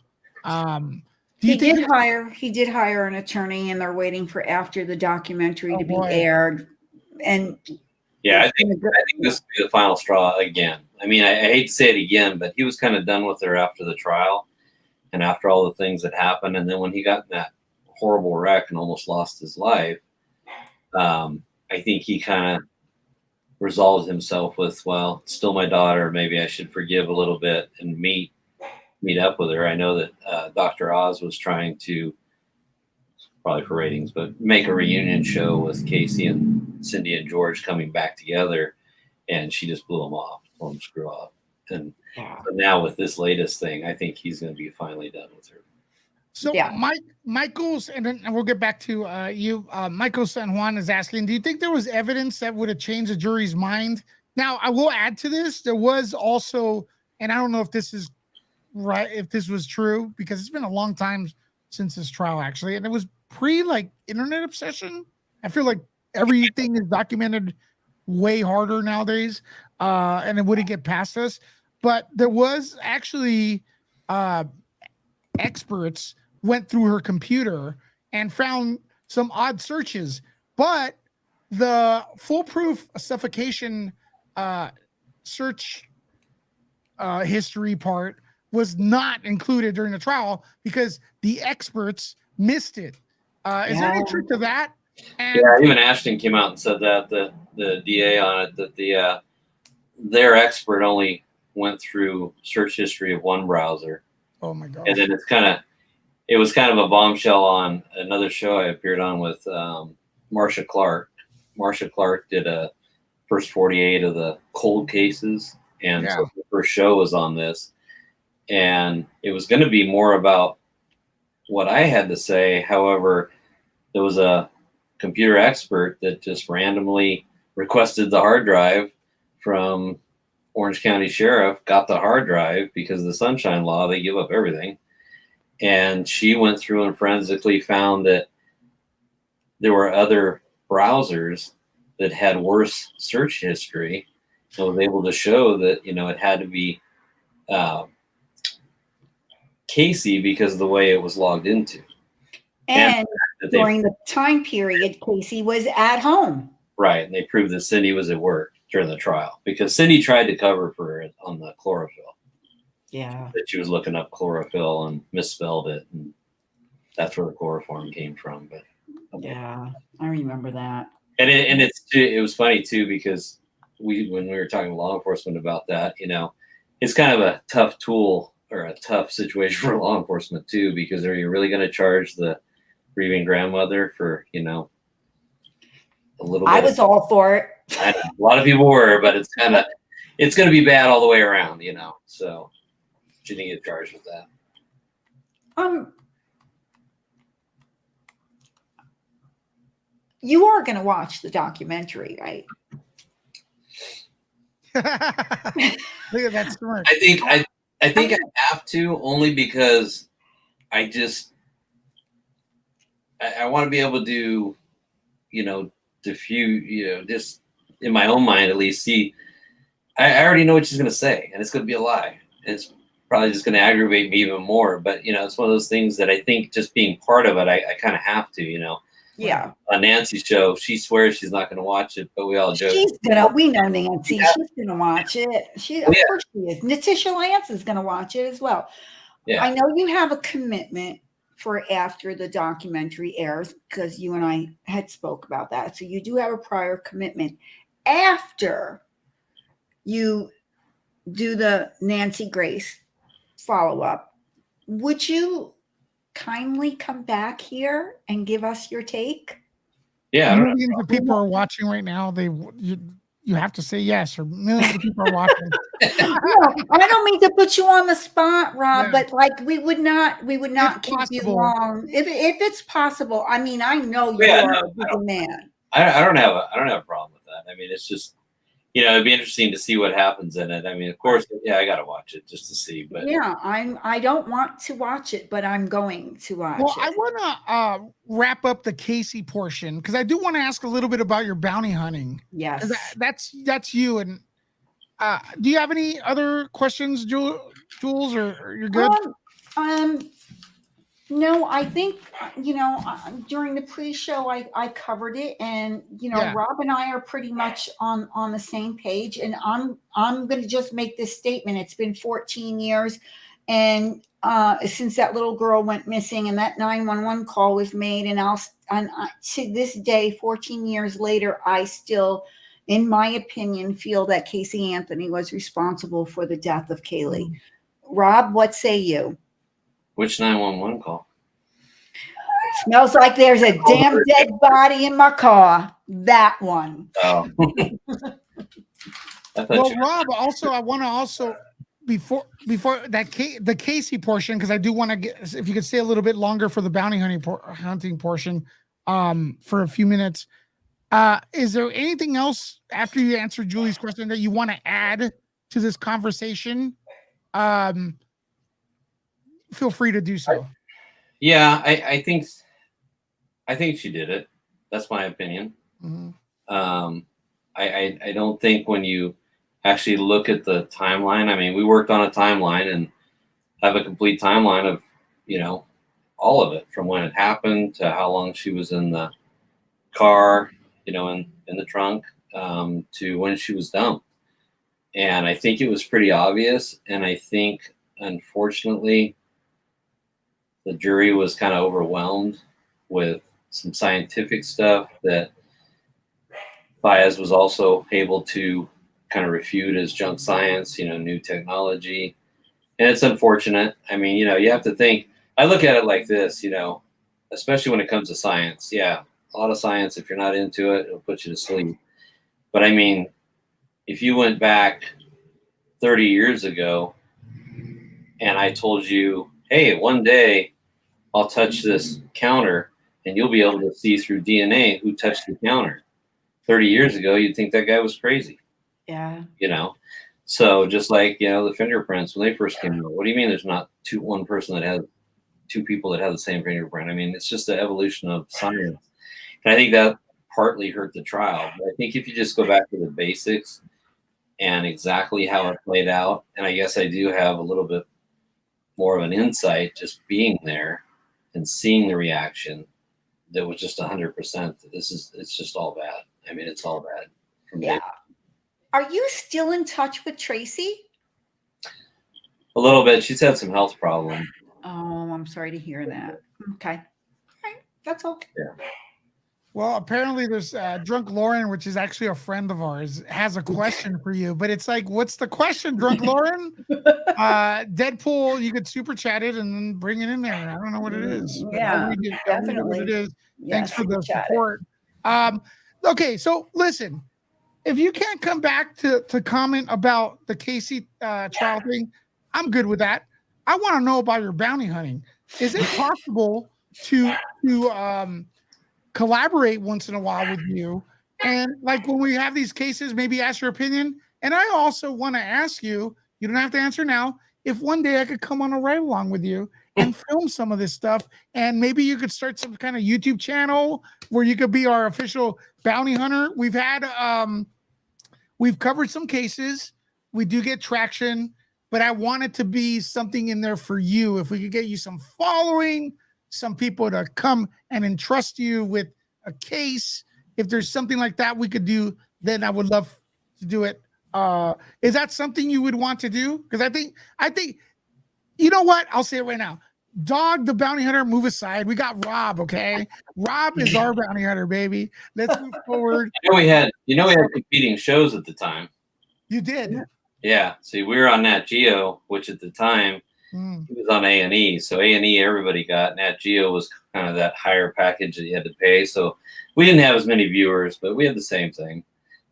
He did hire an attorney, and they're waiting for after the documentary to be aired. And yeah, I think this will be the final straw again. I mean, I hate to say it again, but he was kind of done with her after the trial and after all the things that happened. And then when he got in that horrible wreck and almost lost his life, I think he kind of resolved himself with, well, it's still my daughter. Maybe I should forgive a little bit and meet up with her. I know that Dr. Oz was trying to, probably for ratings, but make a reunion show with Casey and Cindy and George coming back together, and she just blew him off, told him screw off. And so now with this latest thing, I think he's going to be finally done with her. So Michael's, and then we'll get back to you. Michael San Juan is asking, do you think there was evidence that would have changed the jury's mind? Now, I will add to this, there was also, and I don't know if this is right, if this was true, because it's been a long time since this trial actually, and it was like internet obsession. I feel like everything is documented way harder nowadays, and it wouldn't get past us. But there was actually experts went through her computer and found some odd searches, but the foolproof suffocation search history part was not included during the trial because the experts missed it. Is there any truth to that? And even Ashton came out and said that the DA on it, that their expert only went through search history of one browser. Oh my gosh. And then it was kind of a bombshell on another show I appeared on with Marcia Clark. Marcia Clark did a first 48 of the cold cases, and so the first show was on this. And it was going to be more about what I had to say. However, there was a computer expert that just randomly requested the hard drive from Orange County Sheriff, got the hard drive because of the Sunshine Law, they give up everything. And she went through and forensically found that there were other browsers that had worse search history, and was able to show that, it had to be Casey because of the way it was logged into. And during the time period, Casey was at home. Right. And they proved that Cindy was at work during the trial because Cindy tried to cover for it on the chlorophyll. Yeah. That she was looking up chlorophyll and misspelled it. And that's where the chloroform came from. But yeah, I remember that. And it was funny too, because when we were talking to law enforcement about that, it's kind of a tough tool or a tough situation for law enforcement too, because are you really going to charge the grieving grandmother for, a little bit? I was all for it. I know, a lot of people were, but it's going to be bad all the way around, so she didn't get charged with that. You are going to watch the documentary, right? Look at that smirk. I think I have to, only because I want to be able to, diffuse, just in my own mind at least, see. I already know what she's going to say, and it's going to be a lie. It's probably just going to aggravate me even more. But it's one of those things that I think just being part of it, I kind of have to. Yeah. On Nancy's show, she swears she's not going to watch it, but we all joke. We know Nancy. Yeah. She's going to watch it. Of course she is. Natisha Lance is going to watch it as well. Yeah. I know you have a commitment for after the documentary airs, because you and I had spoke about that. So you do have a prior commitment. After you do the Nancy Grace follow-up, would you kindly come back here and give us your take? Yeah, millions of people are watching right now. You have to say yes, or millions of people are watching. No, I don't mean to put you on the spot, Rob, but we would not keep you long if it's possible. I mean, I know you are a good man. I don't have a problem with that. I mean, it's just, it'd be interesting to see what happens in it. I mean, of course, I got to watch it just to see. But yeah, I don't want to watch it, but I'm going to watch it. I want to wrap up the Casey portion, because I do want to ask a little bit about your bounty hunting. Yes, that's you. And do you have any other questions, Jules, or you're good? No, I think, during the pre-show, I covered it, and, Rob and I are pretty much on the same page, and I'm going to just make this statement. It's been 14 years. And since that little girl went missing and that 911 call was made, and to this day, 14 years later, I still, in my opinion, feel that Casey Anthony was responsible for the death of Kaylee. Rob, what say you? Which 911 call? Smells like there's a damn dead body in my car. That one. Oh. Well, Rob, also, I want to before that the Casey portion, because I do want to get, if you could stay a little bit longer for the bounty hunting portion, for a few minutes. Is there anything else after you answer Julie's question that you want to add to this conversation? Feel free to do so. Yeah, I think she did it. That's my opinion. Mm-hmm. I don't think when you actually look at the timeline, I mean, we worked on a timeline and have a complete timeline of, all of it, from when it happened to how long she was in the car, in the trunk, to when she was dumped. And I think it was pretty obvious. And I think, unfortunately, the jury was kind of overwhelmed with some scientific stuff that Baez was also able to kind of refute as junk science, new technology. And it's unfortunate. I mean, you have to think, I look at it like this, especially when it comes to science. Yeah, a lot of science, if you're not into it, it'll put you to sleep. But I mean, if you went back 30 years ago and I told you, hey, one day I'll touch this counter and you'll be able to see through DNA who touched the counter. 30 years ago, you'd think that guy was crazy. Yeah. So just like, the fingerprints, when they first came out, what do you mean there's not one person that has two people that have the same fingerprint? I mean, it's just the evolution of science. And I think that partly hurt the trial. But I think if you just go back to the basics and exactly how it played out, and I guess I do have a little bit more of an insight just being there and seeing the reaction, that was just 100%. It's just all bad. I mean, it's all bad. Yeah. Are you still in touch with Tracy? A little bit. She's had some health problems. Oh, I'm sorry to hear that. Okay. All right. That's okay. Yeah. Well, apparently there's Drunk Lauren, which is actually a friend of ours, has a question for you. But it's like, what's the question, Drunk Lauren? Deadpool, you could super chat it and then bring it in there. I don't know what it is, but I'll Yeah, read it. I'll read it what it definitely. is. Yeah, Thanks for super the chat it. support. Okay, so listen, if you can't come back to comment about the Casey trial thing, I'm good with that. I want to know about your bounty hunting. Is it possible to collaborate once in a while with you? And like when we have these cases, maybe ask your opinion. And I also want to ask you, you don't have to answer now, if one day I could come on a ride along with you and film some of this stuff, and maybe you could start some kind of YouTube channel where you could be our official bounty hunter. We've covered some cases. We do get traction, but I want it to be something in there for you. If we could get you some following, some people to come and entrust you with a case, if there's something like that we could do, then I would love to do it. Is that something you would want to do? Because I think, you know what? I'll say it right now. Dog, the bounty hunter, move aside. We got Rob, okay? Rob is our bounty hunter, baby. Let's move forward. We had competing shows at the time. You did. Yeah. See, we were on Nat Geo, which at the time he was on A&E. So A&E, everybody got. Nat Geo was kind of that higher package that you had to pay. So we didn't have as many viewers, but we had the same thing.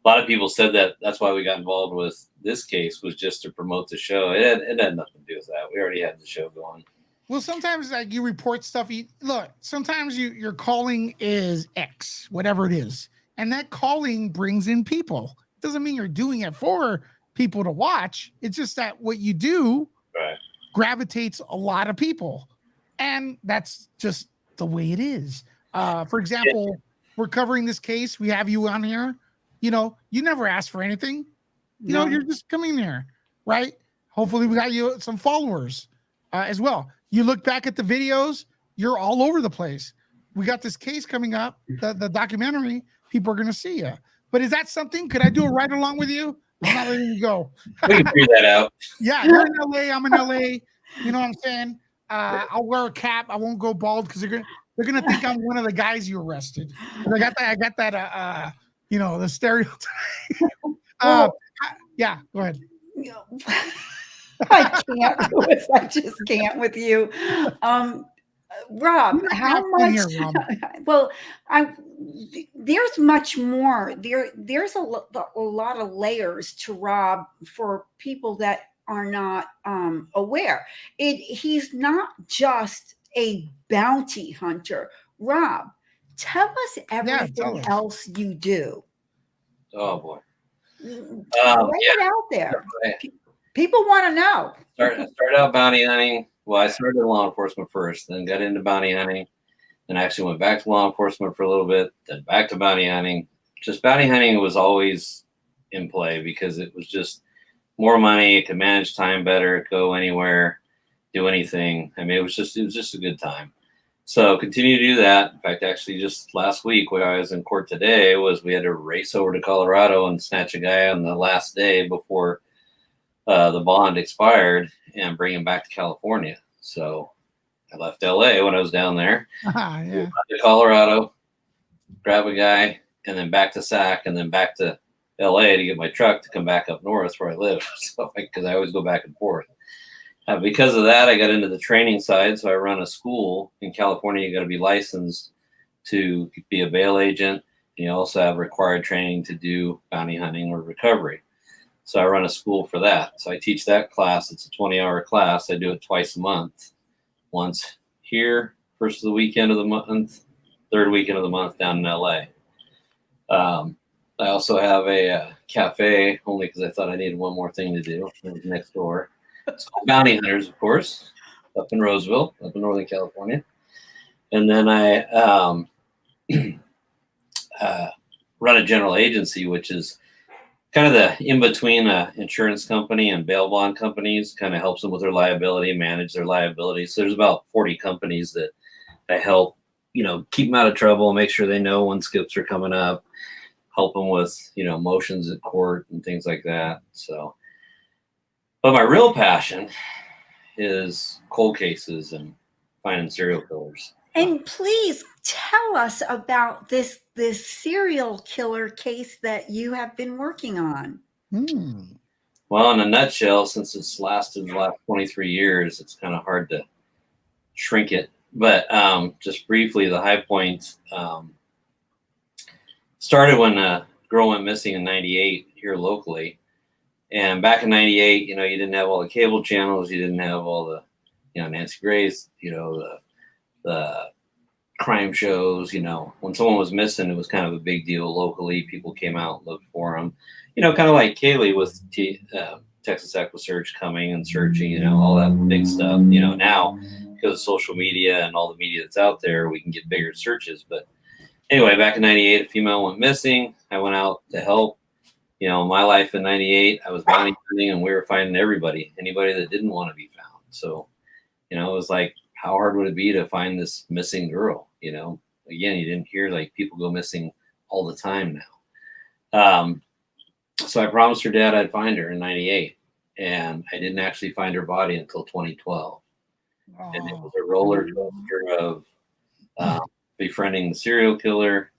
A lot of people said that that's why we got involved with this case, was just to promote the show. It had nothing to do with that. We already had the show going. Well, sometimes like you report stuff. Look, sometimes your calling is X, whatever it is, and that calling brings in people. It doesn't mean you're doing it for people to watch. It's just that what you do gravitates a lot of people, and that's just the way it is. For example, we're covering this case. We have you on here. You know, you never asked for anything. You know, you're just coming there, right? Hopefully, we got you some followers as well. You look back at the videos, you're all over the place. We got this case coming up, the documentary. People are going to see you. But is that something? Could I do a ride along with you? I'm not letting you go. We can figure that out. Yeah, you're in LA. I'm in LA. You know what I'm saying? I'll wear a cap. I won't go bald because they're gonna think I'm one of the guys you arrested. I got that. You know, the stereotype. Yeah, go ahead. I can't, Louis. I just can't with you. Rob, how much? Here, Rob. Well, there's much more. There's a lot of layers to Rob for people that are not aware. He's not just a bounty hunter. Rob, tell us everything else you do. Oh boy. Lay it out there. People want to know. Started out bounty hunting. Well, I started in law enforcement first, then got into bounty hunting, then I actually went back to law enforcement for a little bit, then back to bounty hunting. Just bounty hunting was always in play because it was just more money. It could manage time better, go anywhere, do anything. I mean, it was just a good time. So continue to do that. In fact, actually, just last week when I was in court today, we had to race over to Colorado and snatch a guy on the last day before the bond expired and bring him back to California. So I left LA when I was down there, to Colorado, grab a guy, and then back to SAC, and then back to LA to get my truck to come back up north where I live. So because I always go back and forth. Because of that, I got into the training side. So I run a school in California. You got to be licensed to be a bail agent. You also have required training to do bounty hunting or recovery. So I run a school for that. So I teach that class. It's a 20-hour class. I do it twice a month. Once here, first of the weekend of the month, third weekend of the month down in LA. I also have a cafe, only because I thought I needed one more thing to do. It was next door. It's called Bounty Hunters, of course, up in Roseville, up in Northern California. And then I run a general agency, which is kind of the in-between insurance company and bail bond companies, kind of helps them with their liability, manage their liability. So there's about 40 companies that I help, keep them out of trouble, make sure they know when skips are coming up, help them with, motions at court and things like that. So, but my real passion is cold cases and finding serial killers. And please tell us about this serial killer case that you have been working on. Well, in a nutshell, since it's lasted the last 23 years, it's kind of hard to shrink it. But just briefly, the high points started when a girl went missing in '98 here locally. And back in '98, you didn't have all the cable channels, you didn't have all the, Nancy Grace, the crime shows. When someone was missing, it was kind of a big deal locally. People came out and looked for them. Kind of like Kaylee with Texas EquiSearch coming and searching, all that big stuff. Now because of social media and all the media that's out there, we can get bigger searches. But anyway, back in '98, a female went missing. I went out to help. My life in '98, I was bounty hunting, and we were finding anybody that didn't want to be found. So, it was like, how hard would it be to find this missing girl? Again, you didn't hear like people go missing all the time now. So I promised her dad I'd find her in '98, and I didn't actually find her body until 2012. And it was a roller coaster of befriending the serial killer,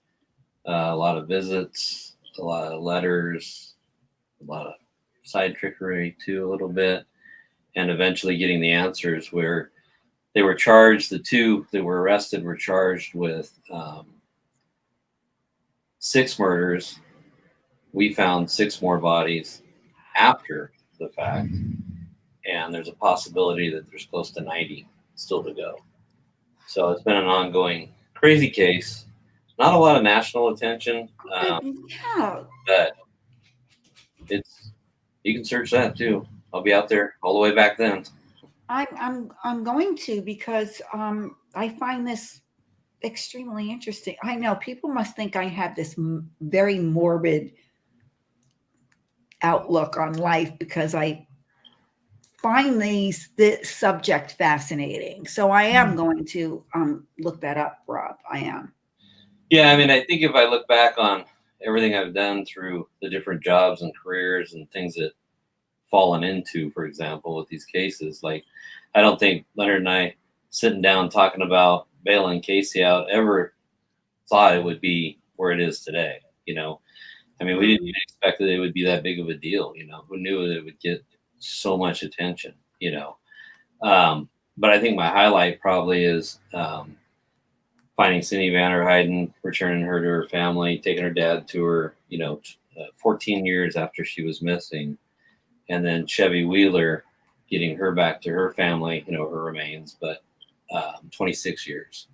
a lot of visits, a lot of letters, a lot of side trickery too, a little bit, and eventually getting the answers where they were charged. The two that were arrested were charged with 6 murders. We found 6 more bodies after the fact, and there's a possibility that there's close to 90 still to go. So it's been an ongoing crazy case. Not a lot of national attention, but you can search that too. I'll be out there all the way back then. I'm going to, because I find this extremely interesting. I know people must think I have this very morbid outlook on life because I find this subject fascinating. So I am going to look that up, Rob. I am. Yeah, I mean, I think if I look back on everything I've done through the different jobs and careers and things that fallen into, for example, with these cases, like, I don't think Leonard and I sitting down talking about bailing Casey out ever thought it would be where it is today. I mean, we didn't even expect that it would be that big of a deal. Who knew that it would get so much attention? But I think my highlight probably is finding Cindy Vanderheiden, returning her to her family, taking her dad to her, 14 years after she was missing, and then Chevy Wheeler getting her back to her family, her remains, but 26 years.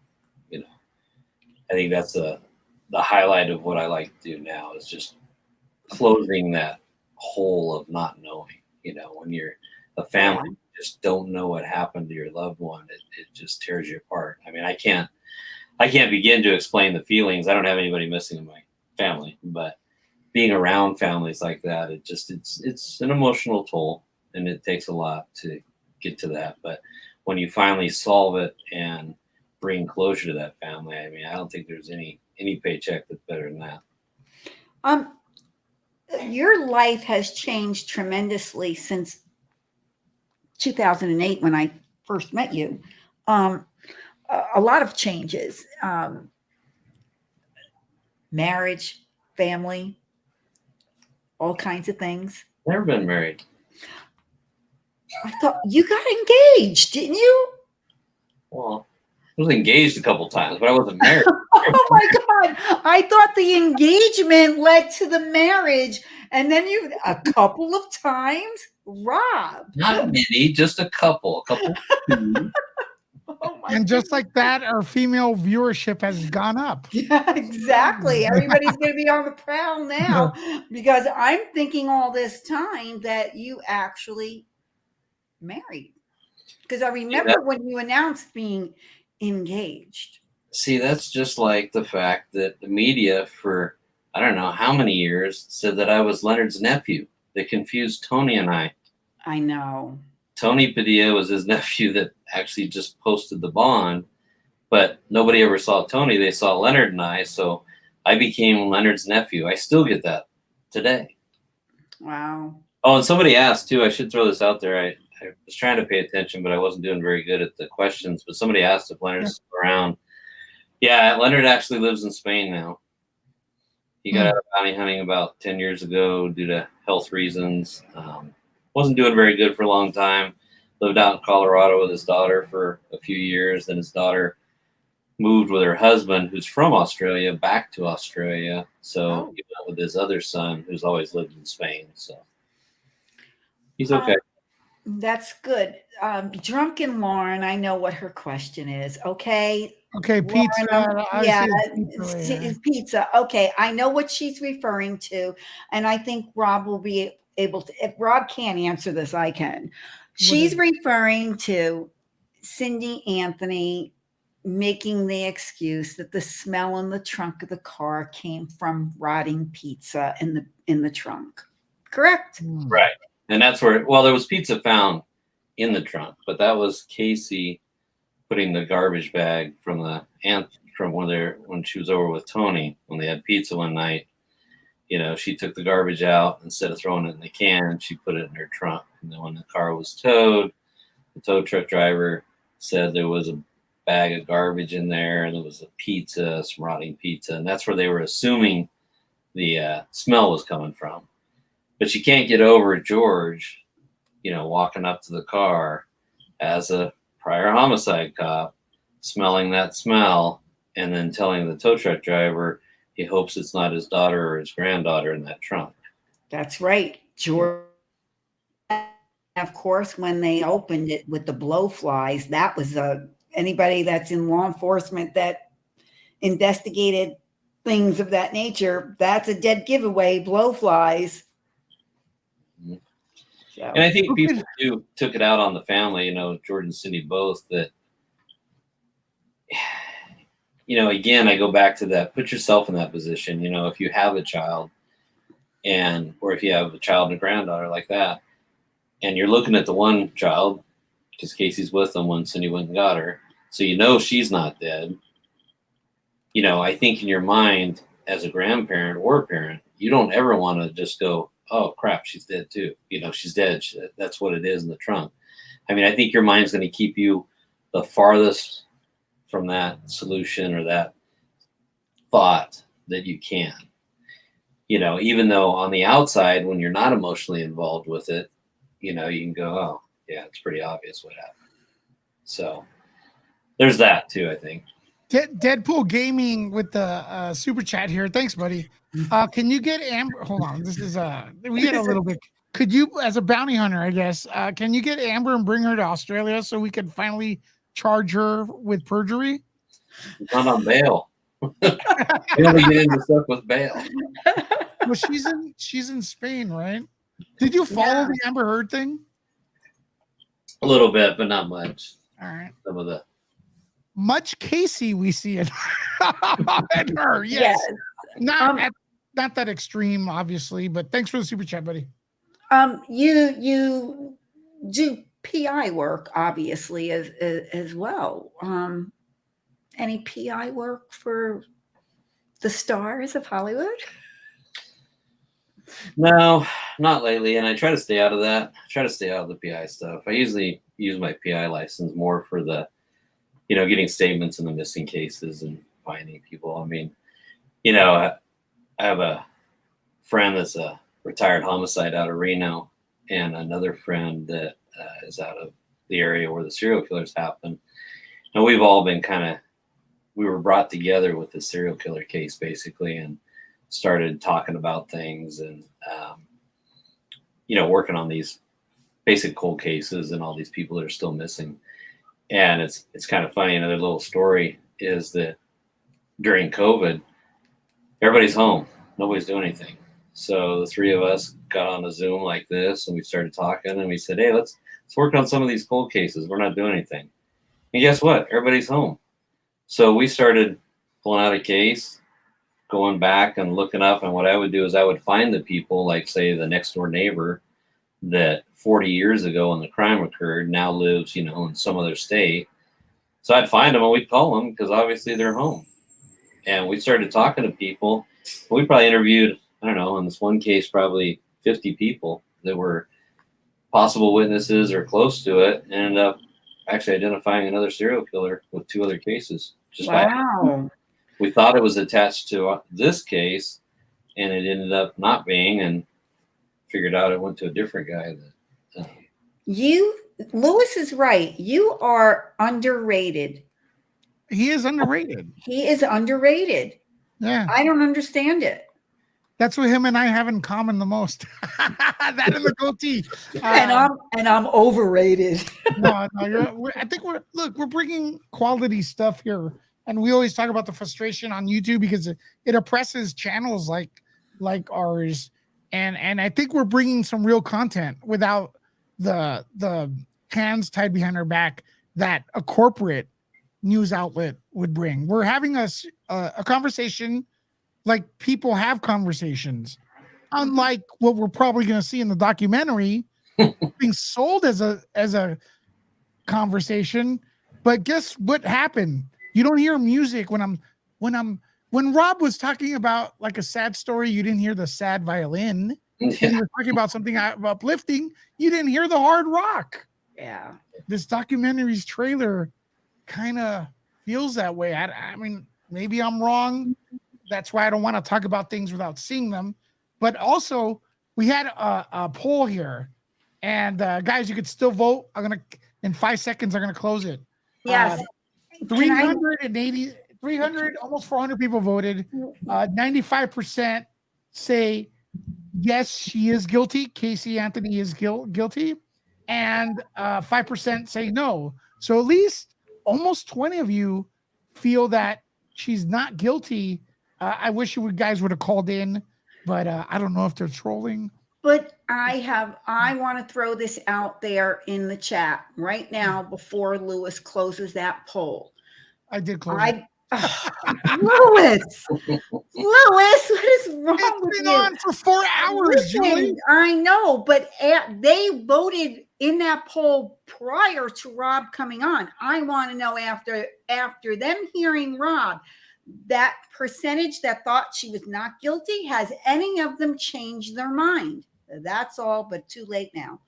I think that's the highlight of what I like to do now, is just closing that hole of not knowing. When you're a family, you just don't know what happened to your loved one. It just tears you apart. I mean, I can't begin to explain the feelings. I don't have anybody missing in my family, but being around families like that, it's an emotional toll, and it takes a lot to get to that. But when you finally solve it and bring closure to that family, I mean, I don't think there's any paycheck that's better than that. Your life has changed tremendously since 2008 when I first met you. A lot of changes. Marriage, family, all kinds of things. Never been married. I thought you got engaged, didn't you? Well, I was engaged a couple times, but I wasn't married. Oh my God. I thought the engagement led to the marriage, and then you a couple of times, Rob. Not many, just a couple. And just like that, our female viewership has gone up. Yeah, exactly. Everybody's going to be on the prowl now, because I'm thinking all this time that you actually married. Because I remember when you announced being engaged. See, that's just like the fact that the media for I don't know how many years said that I was Leonard's nephew. They confused Tony and I. I know. Tony Padilla was his nephew that actually just posted the bond, but nobody ever saw Tony. They saw Leonard and I, so I became Leonard's nephew. I still get that today. Wow. Oh, and somebody asked too, I should throw this out there. I was trying to pay attention, but I wasn't doing very good at the questions. But somebody asked if Leonard's still around. Yeah, Leonard actually lives in Spain now. He got out of bounty hunting about 10 years ago due to health reasons. Wasn't doing very good for a long time. Lived out in Colorado with his daughter for a few years. Then his daughter moved with her husband, who's from Australia, back to Australia. So he went with his other son, who's always lived in Spain. So he's okay. That's good. Drunken Lauren, I know what her question is. Okay. Okay, pizza. Lauren, yeah, Pizza. pizza. Okay, I know what she's referring to, and I think Rob will be able to. If Rob can't answer this, I can. She's referring to Cindy Anthony making the excuse that the smell in the trunk of the car came from rotting pizza in the trunk. Correct? Right. And that's where, well, there was pizza found in the trunk, but that was Casey putting the garbage bag from when she was over with Tony, when they had pizza one night. She took the garbage out. Instead of throwing it in the can, she put it in her trunk. And then when the car was towed, the tow truck driver said there was a bag of garbage in there, and there was a pizza, some rotting pizza, and that's where they were assuming the smell was coming from. But you can't get over George, walking up to the car as a prior homicide cop, smelling that smell, and then telling the tow truck driver he hopes it's not his daughter or his granddaughter in that trunk. That's right. George, of course, when they opened it with the blowflies, that was anybody that's in law enforcement that investigated things of that nature, that's a dead giveaway, blowflies. Mm-hmm. So. And I think people too took it out on the family, George and Cindy both, that, again, I go back to that, put yourself in that position, if you have a child or if you have a child and a granddaughter like that, and you're looking at the one child, because Casey's with them when Cindy went and got her, so she's not dead. I think in your mind as a grandparent or a parent, you don't ever want to just go, oh crap, she's dead too. She's dead. That's what it is in the trunk. I mean, I think your mind's going to keep you the farthest from that solution or that thought that you can. Even though on the outside, when you're not emotionally involved with it, you can go, oh yeah, it's pretty obvious what happened. So there's that too, I think. Deadpool Gaming with the super chat here. Thanks, buddy. Can you get Amber? Hold on. This is we get a little bit. Could you, as a bounty hunter, I guess, can you get Amber and bring her to Australia so we can finally charge her with perjury? Not on bail. You only get into stuff with bail. Well, she's in Spain, right? Did you follow the Amber Heard thing? A little bit, but not much. All right. Some of the much Casey we see in her. Yes. Not that extreme, obviously, but thanks for the super chat, buddy. You do PI work, obviously, as well. Any PI work for the stars of Hollywood? No, not lately. And I try to stay out of that. I try to stay out of the PI stuff. I usually use my PI license more for the, getting statements in the missing cases and finding people. I mean, I have a friend that's a retired homicide out of Reno, and another friend that is out of the area where the serial killers happen. And we've all been we were brought together with the serial killer case, basically, and started talking about things and, working on these basic cold cases and all these people that are still missing. And it's kind of funny. Another little story is that during COVID, everybody's home. Nobody's doing anything. So the three of us got on a Zoom like this, and we started talking, and we said, hey, let's work on some of these cold cases. We're not doing anything. And guess what? Everybody's home. So we started pulling out a case, going back and looking up. And what I would do is I would find the people, like, say, the next door neighbor that 40 years ago when the crime occurred now lives, in some other state. So I'd find them and we'd call them because obviously they're home. And we started talking to people. We probably interviewed, I don't know, in this one case, probably 50 people that were possible witnesses or close to it, and ended up actually identifying another serial killer with 2 other cases. just by Wow. we thought it was attached to this case, and it ended up not being, and figured out it went to a different guy. That Lewis is right. You are underrated. He is underrated. He is underrated. Yeah. I don't understand it. That's what him and I have in common the most. That and the goatee. And I'm overrated. No, I think we're bringing quality stuff here, and we always talk about the frustration on YouTube because it oppresses channels like ours, and I think we're bringing some real content without the hands tied behind our back that a corporate news outlet would bring. We're having a conversation like people have conversations, unlike what we're probably going to see in the documentary being sold as a conversation. But guess what happened? You don't hear music when Rob was talking about like a sad story. You didn't hear the sad violin. When he was talking about something uplifting, you didn't hear the hard rock. Yeah. This documentary's trailer kind of feels that way. I mean, maybe I'm wrong. That's why I don't want to talk about things without seeing them. But also, we had a poll here, and guys, you could still vote. In 5 seconds, I'm gonna close it. Yes. 300, almost 400 people voted. 95% say yes, she is guilty. Casey Anthony is guilty, and 5% say no. So at least almost 20 of you feel that she's not guilty. I wish you guys would have called in, but I don't know if they're trolling. But I want to throw this out there in the chat right now before Lewis closes that poll. I did close it. Louis, what is wrong it's with been you? on for 4 hours, Julie. I know, but they voted in that poll prior to Rob coming on. I want to know after them hearing Rob, that percentage that thought she was not guilty, has any of them changed their mind? That's all, but too late now.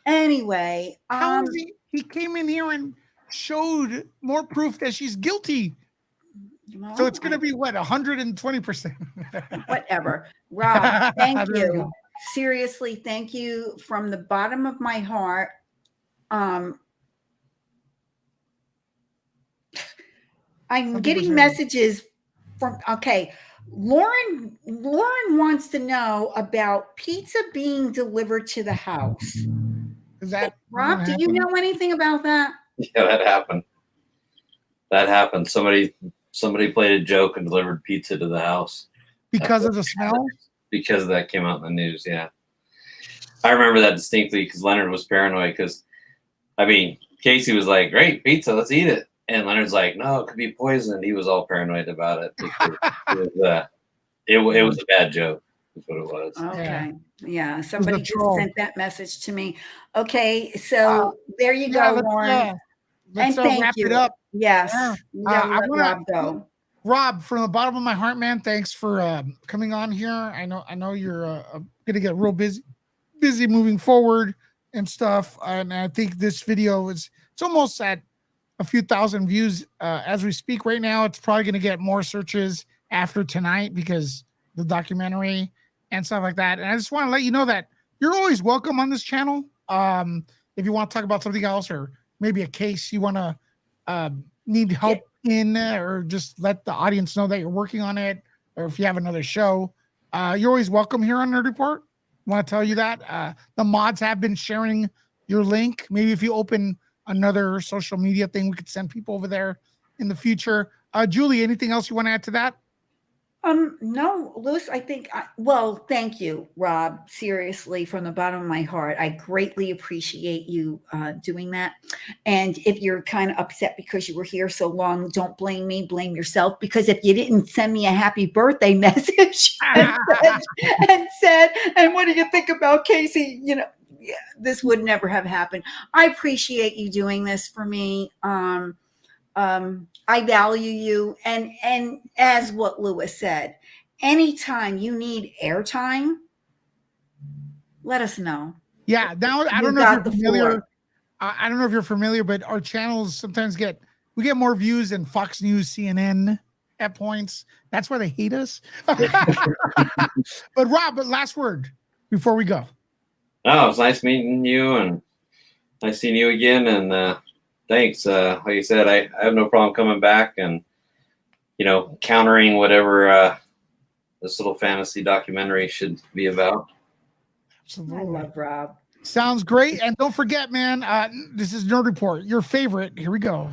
Anyway, how is he came in here and showed more proof that she's guilty. Well, so it's going to be what, 120%. Whatever. Rob, thank you. Seriously, thank you from the bottom of my heart. I'm getting messages from, okay, Lauren wants to know about pizza being delivered to the house. Is that Rob, do you know anything about that? Yeah, that happened. Somebody played a joke and delivered pizza to the house. Because of the smell? Because that came out in the news, yeah. I remember that distinctly because Leonard was paranoid because, I mean, Casey was like, great, pizza, let's eat it. And Leonard's like, no, it could be poisoned. He was all paranoid about it. It was a bad joke. That's what it was. Okay. Yeah. Somebody just sent that message to me. Okay. So there you go, Lauren. Let's wrap it up. Yes. I want Rob go. Rob, from the bottom of my heart, man, thanks for coming on here. I know you're gonna get real busy moving forward and stuff. And I think this video it's almost at a few thousand views as we speak right now. It's probably gonna get more searches after tonight because the documentary and stuff like that. And I just want to let you know that you're always welcome on this channel. If you want to talk about something else or maybe a case you want to need help in, or just let the audience know that you're working on it, or if you have another show, you're always welcome here on Nerd Report. I want to tell you that the mods have been sharing your link. Maybe if you open another social media thing, we could send people over there in the future. Julie, anything else you want to add to that? No, Louis, I think, thank you, Rob. Seriously, from the bottom of my heart, I greatly appreciate you doing that. And if you're kind of upset because you were here so long, don't blame me, blame yourself. Because if you didn't send me a happy birthday message and said, and what do you think about Casey? You know, this would never have happened. I appreciate you doing this for me. I value you. And as what Lewis said, anytime you need airtime, let us know. Yeah. Now, I don't know if you're familiar. I don't know if you're familiar, but our channels sometimes get We get more views than Fox News, CNN at points. That's why they hate us. But Rob, last word before we go. No, it was nice meeting you and nice seeing you again. And thanks. Like you said, I have no problem coming back and, countering whatever this little fantasy documentary should be about. I love Rob. Sounds great. And don't forget, man, this is Nerd Report, your favorite. Here we go.